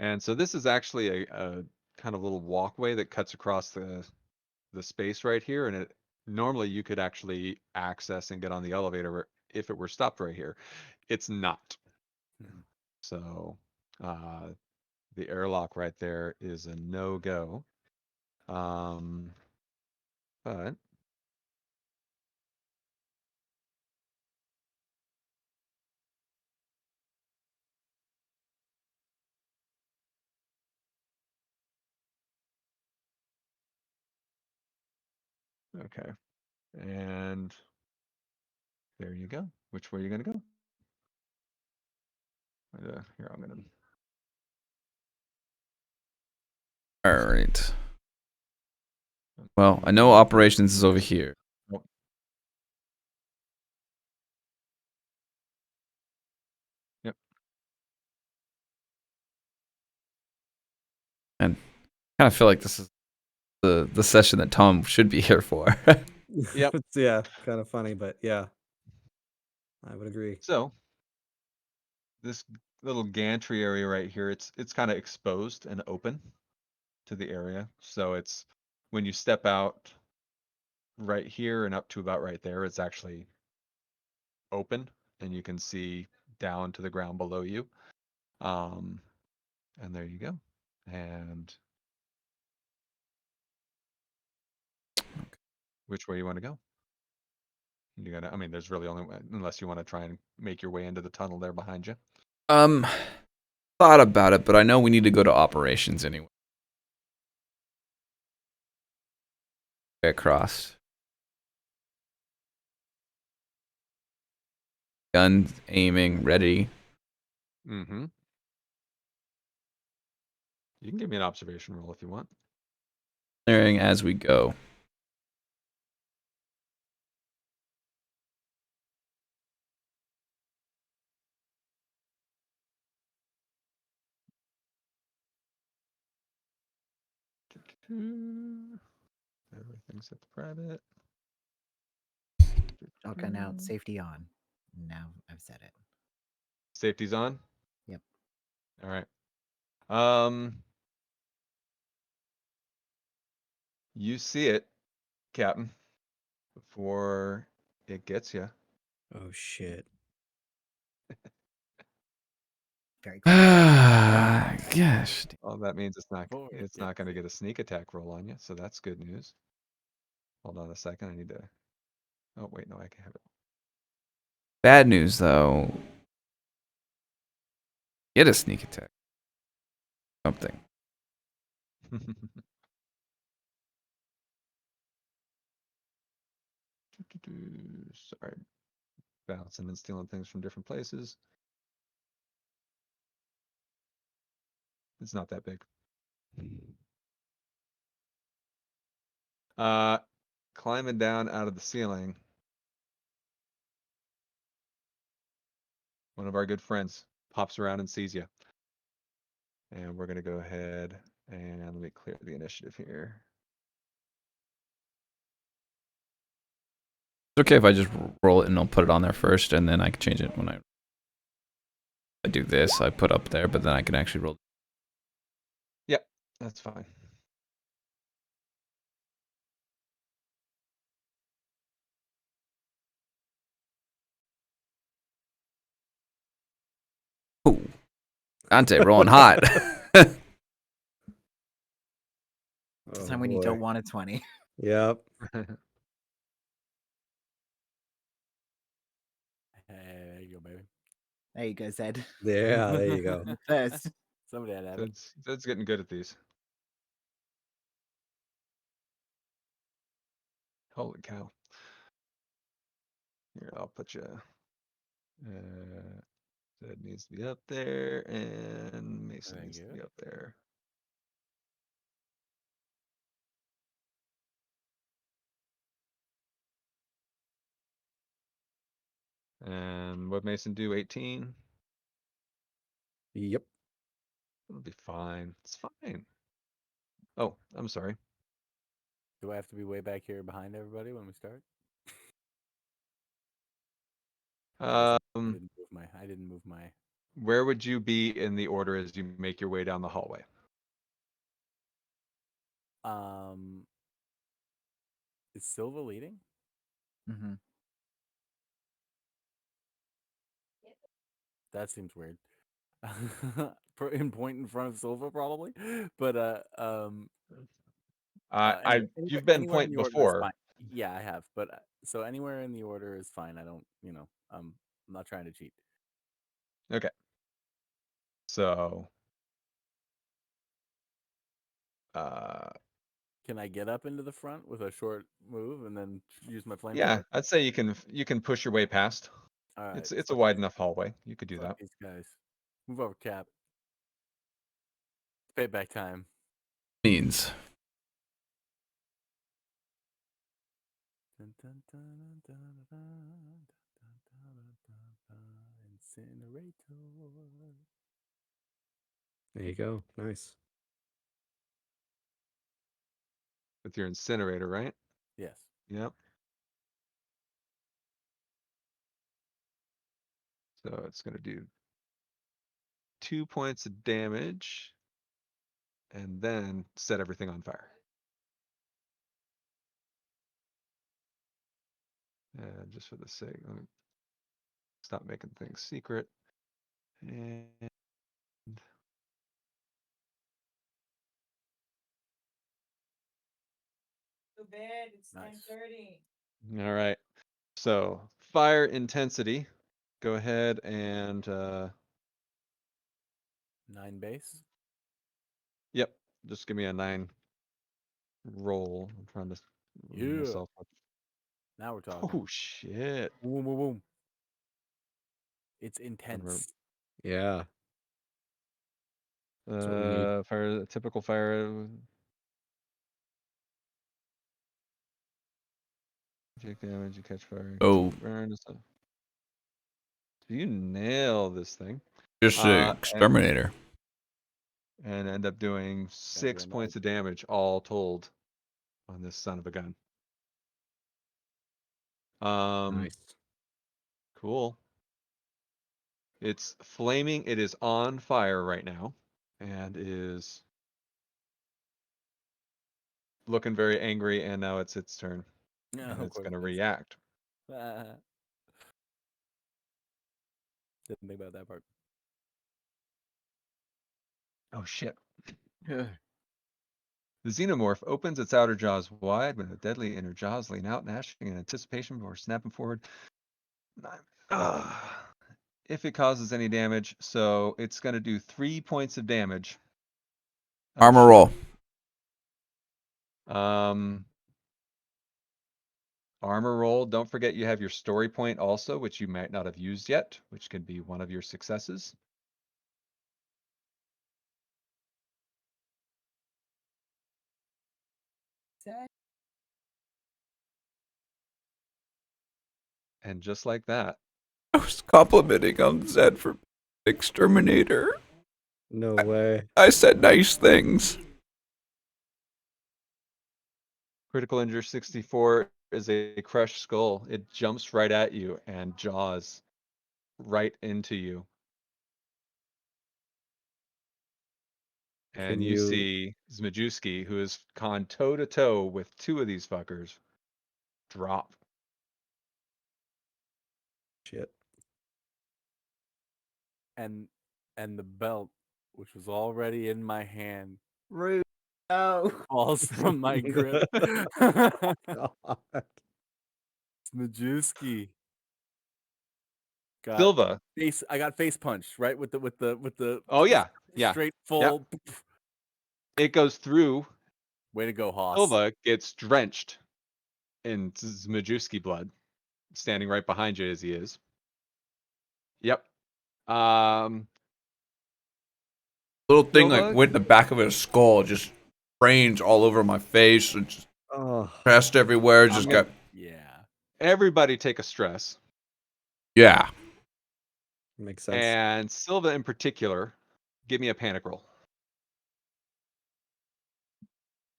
And so this is actually a kind of little walkway that cuts across the space right here, and it normally you could actually access and get on the elevator if it were stopped right here. It's not. Hmm. So the airlock right there is a no-go. But okay. And there you go. Which way are you gonna go? Here, I'm gonna. All right. Well, I know operations is over here. Oh, yep. And kind of feel like this is the session that Tom should be here for. Yep. It's, yeah, kind of funny, but yeah, I would agree. So this little gantry area right here, it's kind of exposed and open to the area. So it's when you step out right here and up to about right there, it's actually open and you can see down to the ground below you. And there you go. And which way you want to go? You gotta, I mean, there's really only, unless you want to try and make your way into the tunnel there behind you. Thought about it, but I know we need to go to operations anyway. Across. Gun aiming, ready. Mm-hmm. You can give me an observation roll if you want. Clearing as we go. Everything's at the private. Shotgun out, safety on. Now I've said it. Safety's on? Yep. All right. You see it, Captain, before it gets you. Oh shit. Very close. Gosh. Well, that means it's not Before it it's not gets going to you. get a sneak attack roll on you, so that's good news. Hold on a second, I need to. Oh wait, no, I can have Bad news though. Get a sneak attack. Something. it. Sorry, bouncing and stealing things from different places. It's not that big. Climbing down out of the ceiling. One of our good friends pops around and sees you. And we're gonna go ahead and let me clear the initiative here. It's okay if I just roll it and I'll put it on there first, and then I can change it when I do this. I put up there, but then I can actually roll. Yep, that's fine. Ooh, Dante rolling hot. It's Oh, time when you don't boy. want a 20. Yep. Hey, there you go, baby. There you go, Zed. Yeah, there you go. First. Somebody had to have it. That's getting good at these. Holy cow. Here, I'll put you. That needs to be up there, and Mason Thank needs to you. be up there. And what Mason do? 18? Yep. It'll be fine. It's fine. Oh, I'm sorry. Do I have to be way back here behind everybody when we start? I Um, didn't move my Where would you be in the order as you make your way down the hallway? Is Silva leading? Mm-hmm. That seems weird. In point in front of Silva, probably. But You've been anywhere in point the order is before. fine. Yeah, I have. But so anywhere in the order is fine. I don't, I'm not trying to cheat. Okay. So, Can I get up into the front with a short move and then use my flamethrower? yeah, I'd say you can push your way past. All right. It's a wide enough hallway. You could do Fuck that. these guys. Move over, Cap. Payback time. Means. Incinerator. There you go. Nice. With your incinerator, right? Yes. Yep. So it's gonna do 2 points of damage, and then set everything on fire. And just for the sake, let me stop making things secret. And Too bad it's Nice. 10:30. all right. So fire intensity. Go ahead and 9 base. yep. Just give me a 9 roll. I'm trying to move Yeah. myself up. Now we're talking. Oh shit. Boom, boom, boom. It's intense. Yeah. That's what we need. Fire, typical fire. Take damage, you catch fire. Oh. Burn and stuff. You nail this thing. Just an exterminator. And end up doing 6 points of damage all told on this son of a gun. Nice. Cool. It's flaming. It is on fire right now, and is looking very angry. And now it's its turn, Yeah, and of it's course gonna it is. react. Didn't think about that part. Oh shit. The xenomorph opens its outer jaws wide with a deadly inner jaws lean out, gnashing in anticipation before snapping forward. If it causes any damage, so it's going to do 3 points of damage. Oh, Armor shit. roll. Armor roll. Don't forget you have your story point also, which you might not have used yet, which could be one of your successes. And just like that, I was complimenting on Zed for exterminator. No way. I said nice things. critical injury 64 is a crushed skull. It jumps right at you and jaws right into you. And Can you you- see Zmajewski, who is con toe to toe with 2 of these fuckers, drop. Shit. And the belt, which was already in my hand, Rude. Oh. falls from my grip. God. Majewski. Got Silva. I got face punched, right? With the Oh yeah, yeah. straight full. It goes through. Way to go, Hoss. Silva gets drenched in Zmajewski blood, standing right behind you as he is. Yep. Little thing Silva? like went in the back of his skull, just brains all over my face, and just Oh. pressed everywhere. Just got Yeah. Everybody take a stress. yeah. Makes sense. And Silva in particular, give me a panic roll.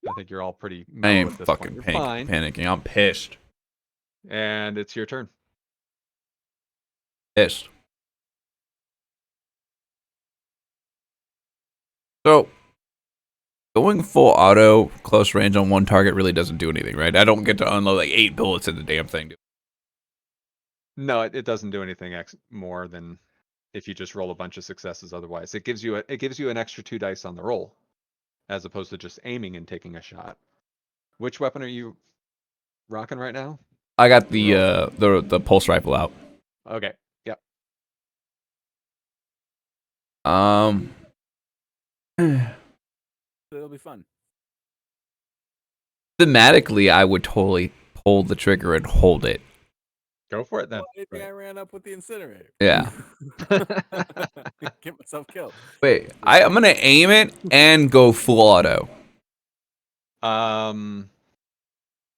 I think you're all pretty I mellow ain't at this fucking point. You're fine. panicking. I'm pissed. And it's your turn. Pissed. So going full auto close range on one target really doesn't do anything, right? I don't get to unload like 8 bullets in the damn thing. No, it doesn't do anything more than if you just roll a bunch of successes otherwise. It gives you an extra 2 dice on the roll, as opposed to just aiming and taking a shot. Which weapon are you rocking right now? I got the pulse rifle out. Okay. Yep. It'll be fun. Thematically, I would totally pull the trigger and hold it. Go for it then. Well, I think I ran up with the incinerator. Yeah. Get myself killed. Wait, I'm gonna aim it and go full auto Um,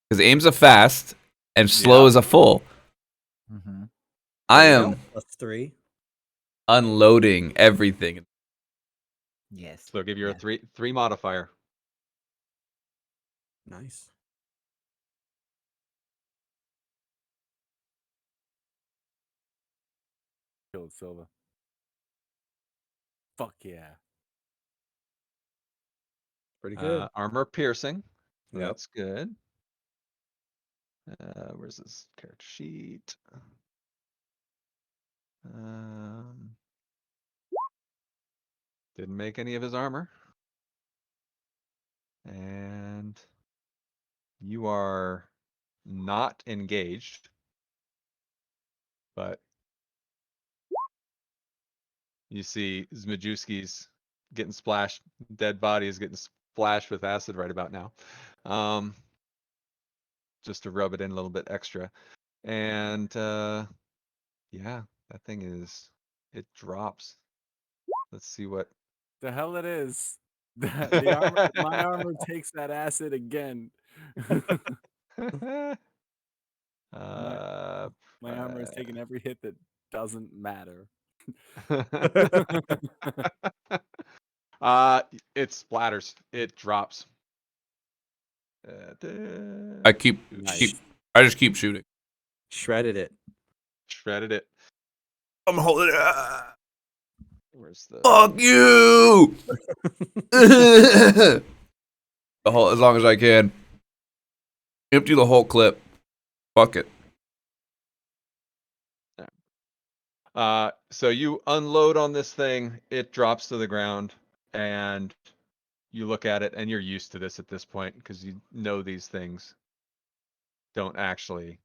because aim's a fast and slow Yeah. is a full. Mm-hmm. I There you am +3. unloading everything. Yes. so give you a Yeah. 3 modifier. Nice. Killed Silva. Fuck yeah. Pretty good. Armor piercing. So Yep. that's good. Where's this character sheet? Didn't make any of his armor. And you are not engaged, but you see Zmajewski's getting splashed, dead body is getting splashed with acid right about now. Just to rub it in a little bit extra. And yeah, that thing it drops. Let's see what The hell it is. The armor, my armor takes that acid again. uh My armor is taking every hit that doesn't matter. it splatters. It drops. I just keep shooting. Shredded it. Shredded it. I'm holding it. Where's the Fuck you! As long as I can. Empty the whole clip. Fuck it. So you unload on this thing, it drops to the ground, and you look at it, and you're used to this at this point because you know these things don't actually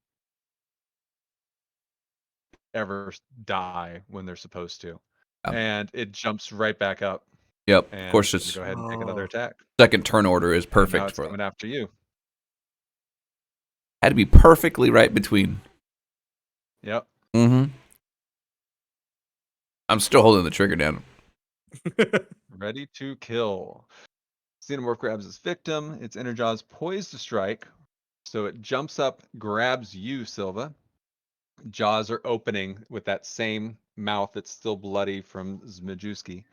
ever die when they're supposed to. And it jumps right back up. Yep. And Of course, it's its go ahead and take another attack. second turn order is And now perfect it's for coming that. after you. Had to be perfectly right between. Yep. Mm-hmm. I'm still holding the trigger down. Ready to kill. Xenomorph grabs its victim. Its inner jaw's poised to strike. So it jumps up, grabs you, Silva. Jaws are opening with that same mouth that's still bloody from Zmajewski.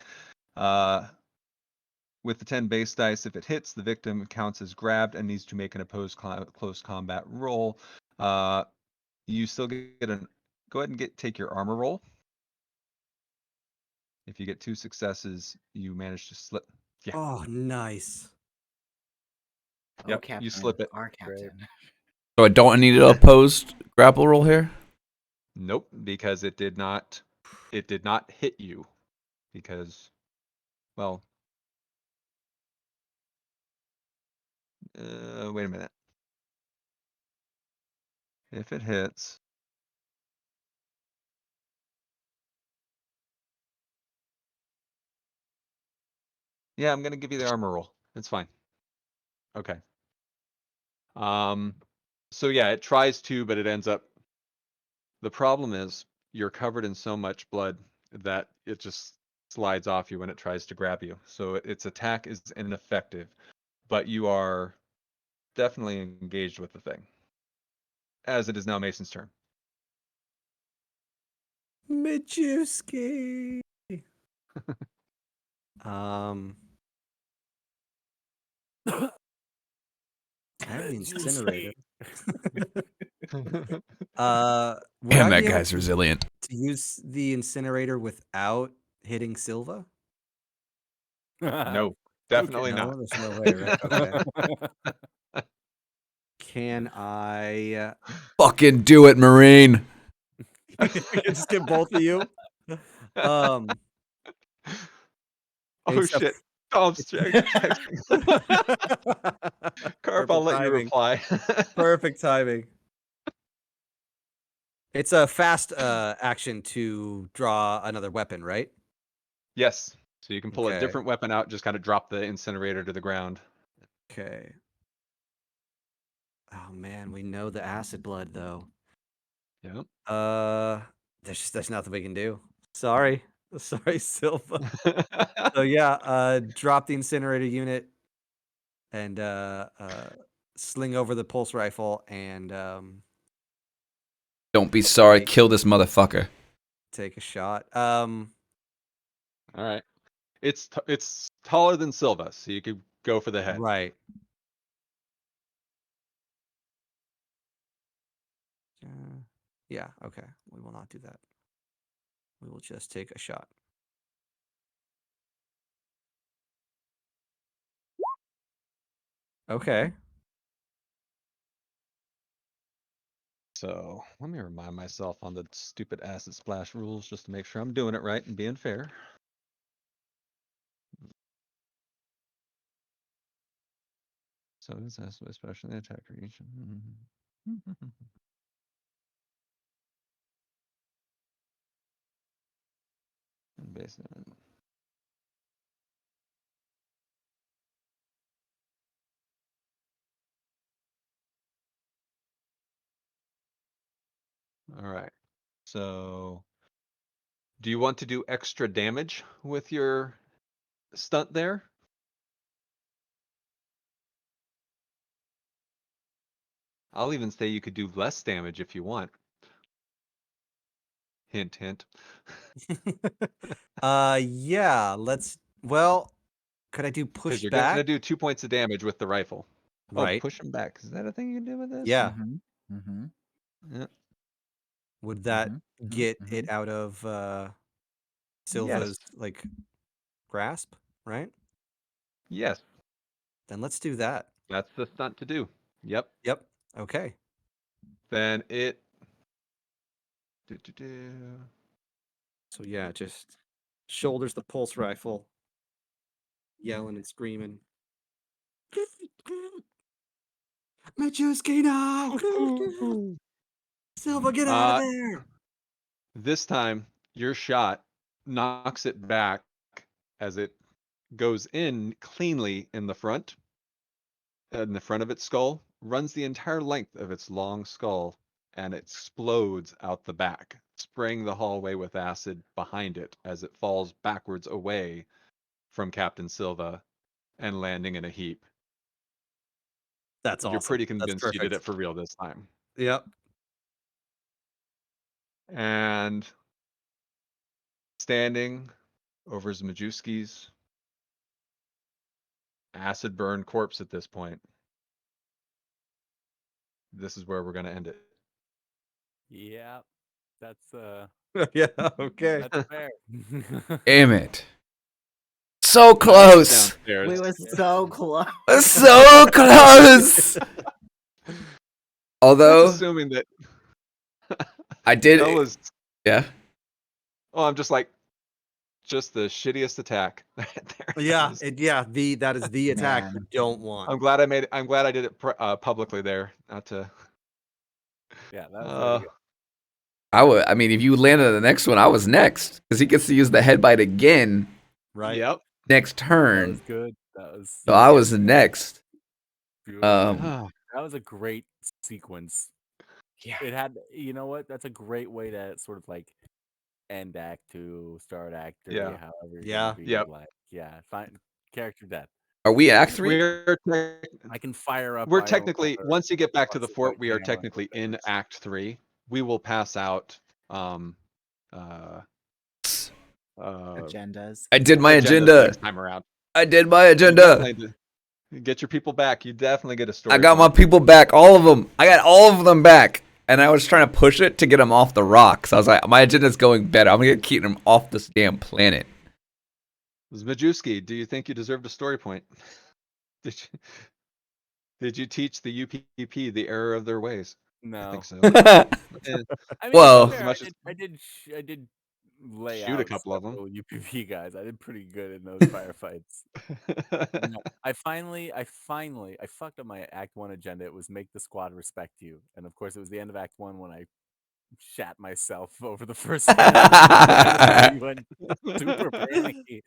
With the 10 base dice, if it hits, the victim counts as grabbed and needs to make an opposed close combat roll. You still get go ahead and take your armor roll. If you get 2 successes, you manage to slip. Yeah. Oh, nice. Oh, Yep, Captain, you slip it. Our captain. So I don't need an opposed grapple roll here? Nope, because it did not hit you. Because, well, wait a minute. If it hits, yeah, I'm gonna give you the armor roll. It's fine. Okay. So yeah, it tries to, but it ends up. The problem is you're covered in so much blood that it just slides off you when it tries to grab you. So its attack is ineffective, but you are definitely engaged with the thing. As it is now Mason's turn. Majewski. I have the incinerator. Would Damn, I that be able guy's resilient. to use the incinerator without hitting Silva? No, definitely No, not. there's no way, right? Okay. Can I Fucking do it, Marine. just get both of you? Oh It's a shit. Tom's texting. Carp, I'll Perfect let you timing. reply. Perfect timing. It's a fast action to draw another weapon, right? Yes. So you can pull a Okay. different weapon out, just kind of drop the incinerator to the ground. Okay. Oh man, we know the acid blood though. Yep. There's nothing we can do. Sorry. Sorry, Silva. So yeah, drop the incinerator unit and sling over the pulse rifle and Don't be sorry. Take- Kill this motherfucker. take a shot. All right. It's taller than Silva, so you could go for the head. Right. Yeah, okay. We will not do that. We will just take a shot. Okay. So let me remind myself on the stupid acid splash rules just to make sure I'm doing it right and being fair. So this acid, especially the attack region. And base it. All right. So do you want to do extra damage with your stunt there? I'll even say you could do less damage if you want. Hint, hint. Yeah, well, could I do Because push you're back? gonna do 2 points of damage with the rifle. Right. Oh, push him back. Is that a thing you can do with this? Yeah. Mm-hmm. Yeah. Would that Mhm, get mhm. it out of Silva's like grasp, right? Yes. Then let's do that. That's the stunt to do. Yep. Yep. Okay. Then it. So yeah, just shoulders the pulse rifle, yelling and screaming. Machuski, no! Silva, get out of there! This time, your shot knocks it back as it goes in cleanly in the front of its skull, runs the entire length of its long skull, and explodes out the back, spraying the hallway with acid behind it as it falls backwards away from Captain Silva and landing in a heap. That's awesome. You're pretty That's convinced you did perfect. it for real this time. Yep. And standing over Zmajewski's acid burn corpse at this point. This is where we're going to end it. Yeah, that's Yeah, okay. that's fair. Damn it. So close. Downstairs. We were so close. So close. Although That's assuming that I did. that was, Yeah. oh, I'm just like, just the shittiest attack. There. Yeah, That was- that is the attack we Man. don't want. I'm glad I did it publicly there, not to. Yeah, that's Uh, I mean, if you landed the next one, I was next because he gets to use the head bite again Right. Yep. next that turn. was good. That was So I was next. beautiful. Ah, That was a great sequence. Yeah. It had, you know what? That's a great way to sort of like end Act 2, start Act 3, Yeah. however you're Yeah. gonna be Yep. like, yeah, fine character death. Are we Act 3? I can fire up. We're Iola technically, or once you get back to the Bux's fort, White we are Hammer or technically in whatever. Act 3. We will pass out Agendas. I did my agendas agenda. next time around. I did my You agenda. definitely get your people back. You definitely get a story. I got my point. people back, all of them. I got all of them back. And I was trying to push it to get them off the rocks. I was like, my agenda's going better. I'm going to keep them off this damn planet. Zmajewski, do you think you deserved a story point? Did you teach the UPP the error of their ways? I No. think so. I mean, Well- to be fair, As much as I did lay shoot a out couple of them. several UPP guys. I did pretty good in those firefights. No, I fucked up my Act 1 agenda. It was make the squad respect you. And of course, it was the end of Act 1 when I shat myself over the first we went super panicky.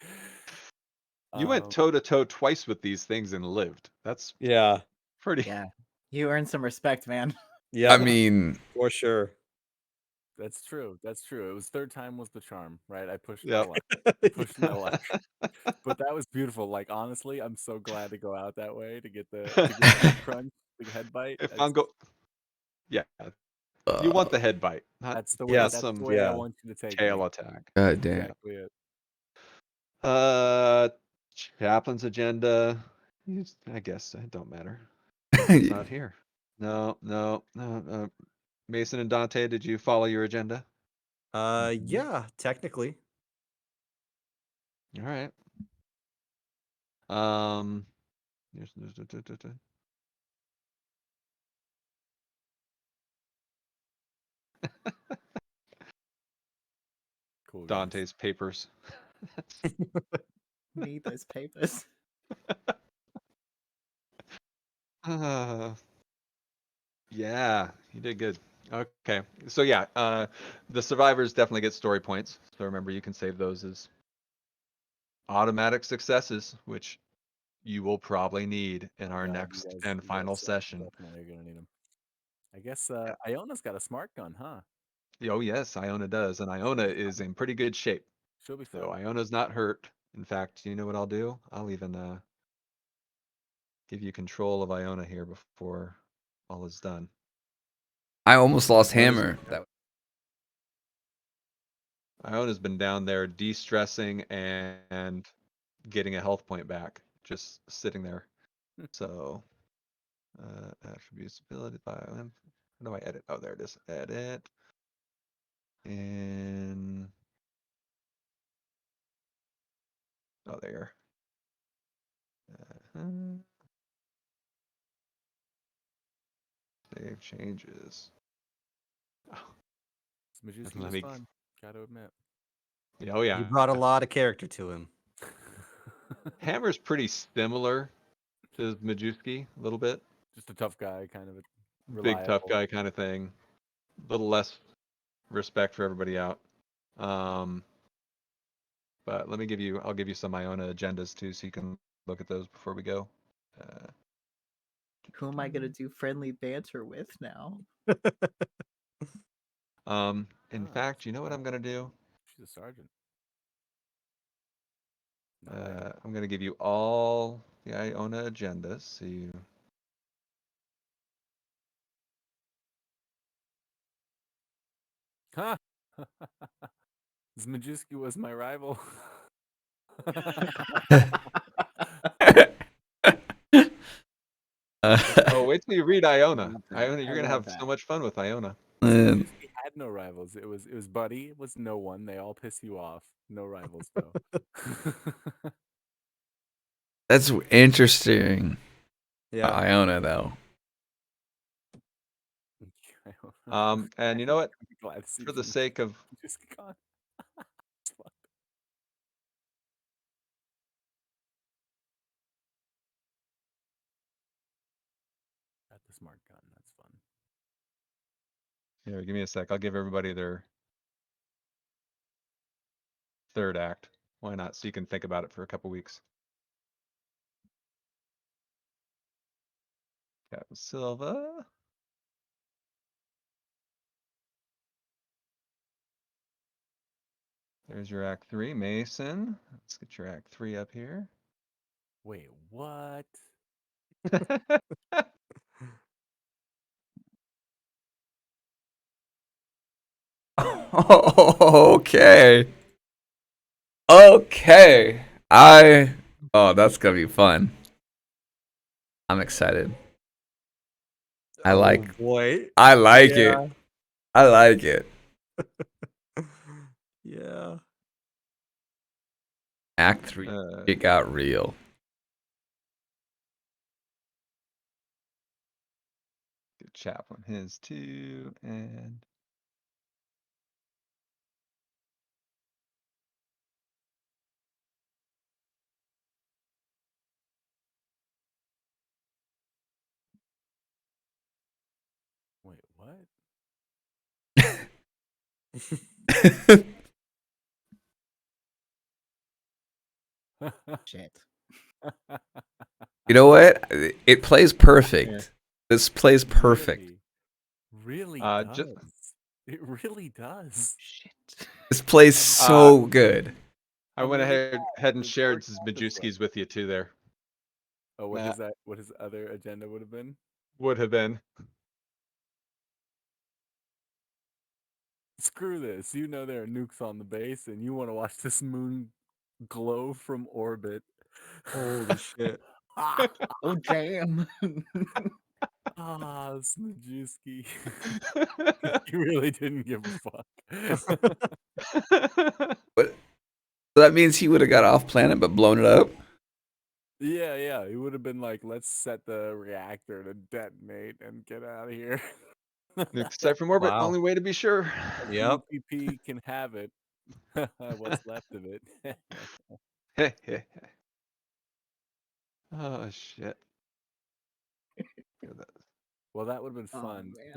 You went toe to toe twice with these things and lived. That's Yeah. pretty. Yeah, you earned some respect, man. Yeah. I mean, for sure. That's true. That's true. It was third time was the charm, right? I pushed Yeah. my luck. I pushed my luck. But that was beautiful. Like honestly, I'm so glad to go out that way to get the head crunch, the head bite. If I'm yeah, you want the head bite, not That's the way. Yes, That's some the way I yeah. want you to take tail me. attack. God damn. Exactly it. Chaplain's agenda. I guess it don't matter. It's not here. No. Mason and Dante, did you follow your agenda? Yeah, technically. All right. Cool. guys. Dante's papers. Need those papers. Yeah, you did good. Okay, so yeah, the survivors definitely get story points. So remember, you can save those as automatic successes, which you will probably need in our Yeah, you next guys- and you final guys session. Definitely are gonna need them. I guess Iona's got a smart gun, huh? Oh yes, Iona does, and Iona is in pretty good shape. She'll be fine. So Iona's not hurt. In fact, you know what I'll do? I'll even give you control of Iona here before all is done. I almost lost Iona's- Hammer. That Iona's been down there de-stressing and getting a health point back, just sitting there. So, attributes ability by how do I edit? Oh, there it is. Edit. And oh, there. Save changes. Majewski Let was me- fun. Gotta admit. Oh yeah. You brought a lot of character to him. Hammer's pretty similar to Majewski, a little bit. Just a tough guy, kind of a Big tough reliable. guy kind of thing. A little less respect for everybody out. But I'll give you some Iona agendas too, so you can look at those before we go. Who am I gonna do friendly banter with now? In Ah, fact, you know what I'm gonna do? She's a sergeant. Nice. I'm gonna give you all the Iona agendas, so you. Huh. Majewski was my rival. Oh, wait till you read Iona. love that. Iona, you're I gonna love have so that. much fun with Iona. Majewski had no rivals. It was Buddy. It was no one. They all piss you off. No rivals though. That's interesting. Yeah. Iona though. And you know what? I'm glad to see For the some sake of Majewski gone. It's fun. Got the smart gun. That's fun. here, give me a sec. I'll give everybody their third act. Why not? So you can think about it for a couple weeks. Captain Silva. There's your Act 3, Mason. Let's get your Act 3 up here. Wait, what? Okay. Okay. Oh, that's gonna be fun. I'm excited. I like Oh, boy. it. I like it. Yeah. Act 3. It got real. Give Chaplin his 2 and Wait, what? Shit. You know what? It plays perfect. This plays perfect. Really just does. It really does. Shit. This plays so good. I went mean, ahead and it's shared worked out this Majewski's way. with you too there. Oh, what Matt. is that? What his other agenda would have been? Would have been. Screw this. You know there are nukes on the base, and you want to watch this moon glow from orbit. Holy shit. Oh damn. Smajewski. You really didn't give a fuck. But so that means he would have got off planet but blown it up. Yeah. He would have been like, let's set the reactor to detonate and get out of here. Except from orbit, Wow. only way to be sure. Yep. UPP can have it. What's left of it. Oh shit. Well, that would have been Oh, fun, man.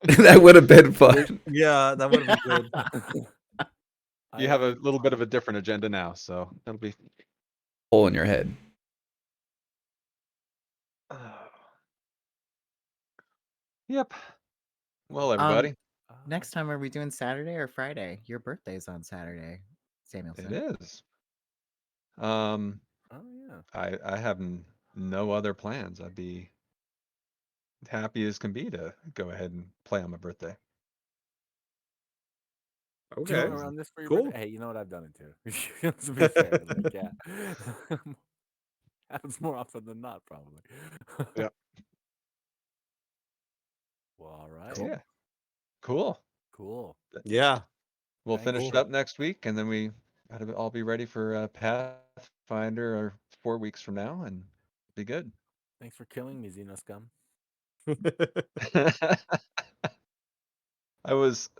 but That would have been fun. Yeah, that would have been good. You have a little bit of a different agenda now, so that'll be. Hole in your head. Yep. Well, everybody, Next time, are we doing Saturday or Friday? Your birthday's on Saturday, Samuelson. it is. Oh yeah. I have no other plans. I'd be happy as can be to go ahead and play on my birthday. Do you Okay. want to run this for your Cool. birthday? Hey, you know what? I've done it too. To be fair, like, yeah. Happens more often than not, probably. Yeah. Well, all right. Yeah. Cool. Cool. Yeah. We'll Thanks. finish it up next week, and then we gotta all be ready for Pathfinder or 4 weeks from now, and be good. Thanks for killing me, Xenoscum. I was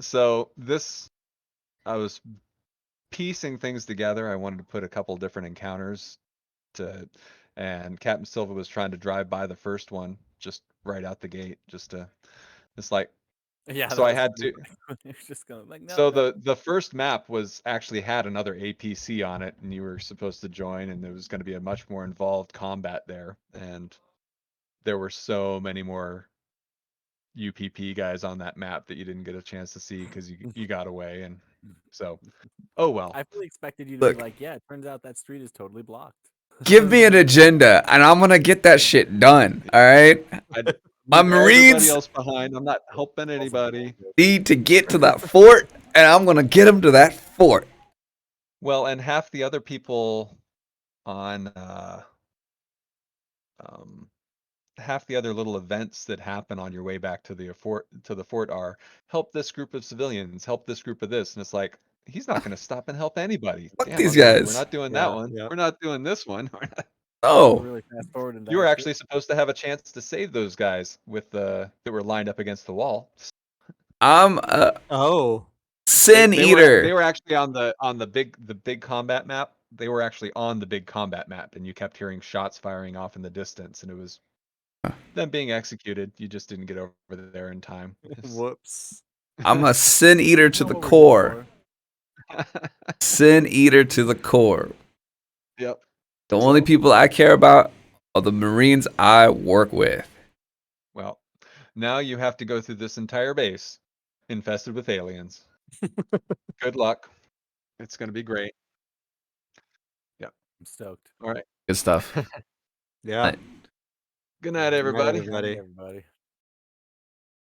piecing things together. I wanted to put a couple different encounters and Captain Silva was trying to drive by the first one just right out the gate, it's like, Yeah. so I had to. It's just gonna like no. So no. the first map actually had another APC on it, and you were supposed to join, and there was going to be a much more involved combat there, and there were so many more UPP guys on that map that you didn't get a chance to see because you got away, and so, oh well. I fully expected you to Look. be like, yeah. It turns out that street is totally blocked. Give me an agenda, and I'm gonna get that shit done. All right. My Leave everybody Marines else behind. I'm not helping anybody. need to get to that fort, and I'm gonna get them to that fort. Well, and half the other people on half the other little events that happen on your way back to the fort are help this group of civilians, help this group of this, and it's like he's not going to stop and help anybody. Fuck Damn, these okay, guys. we're not doing Yeah, that one. yeah. We're not doing this one. Oh, Really fast forward into You were Act actually supposed to have a chance to save those guys with that were lined up against the wall. I'm a Oh. sin They eater. were actually on the big combat map. They were actually on the big combat map, and you kept hearing shots firing off in the distance, and it was them being executed. You just didn't get over there in time. Whoops. I'm a sin eater to Know the what we're here core. for. Sin eater to the core. Yep. The only people I care about are the Marines I work with. Well, now you have to go through this entire base infested with aliens. Good luck. It's going to be great. I'm stoked. All right. Good stuff. Yeah. Night. Good night, Good night, everybody. everybody. Everybody.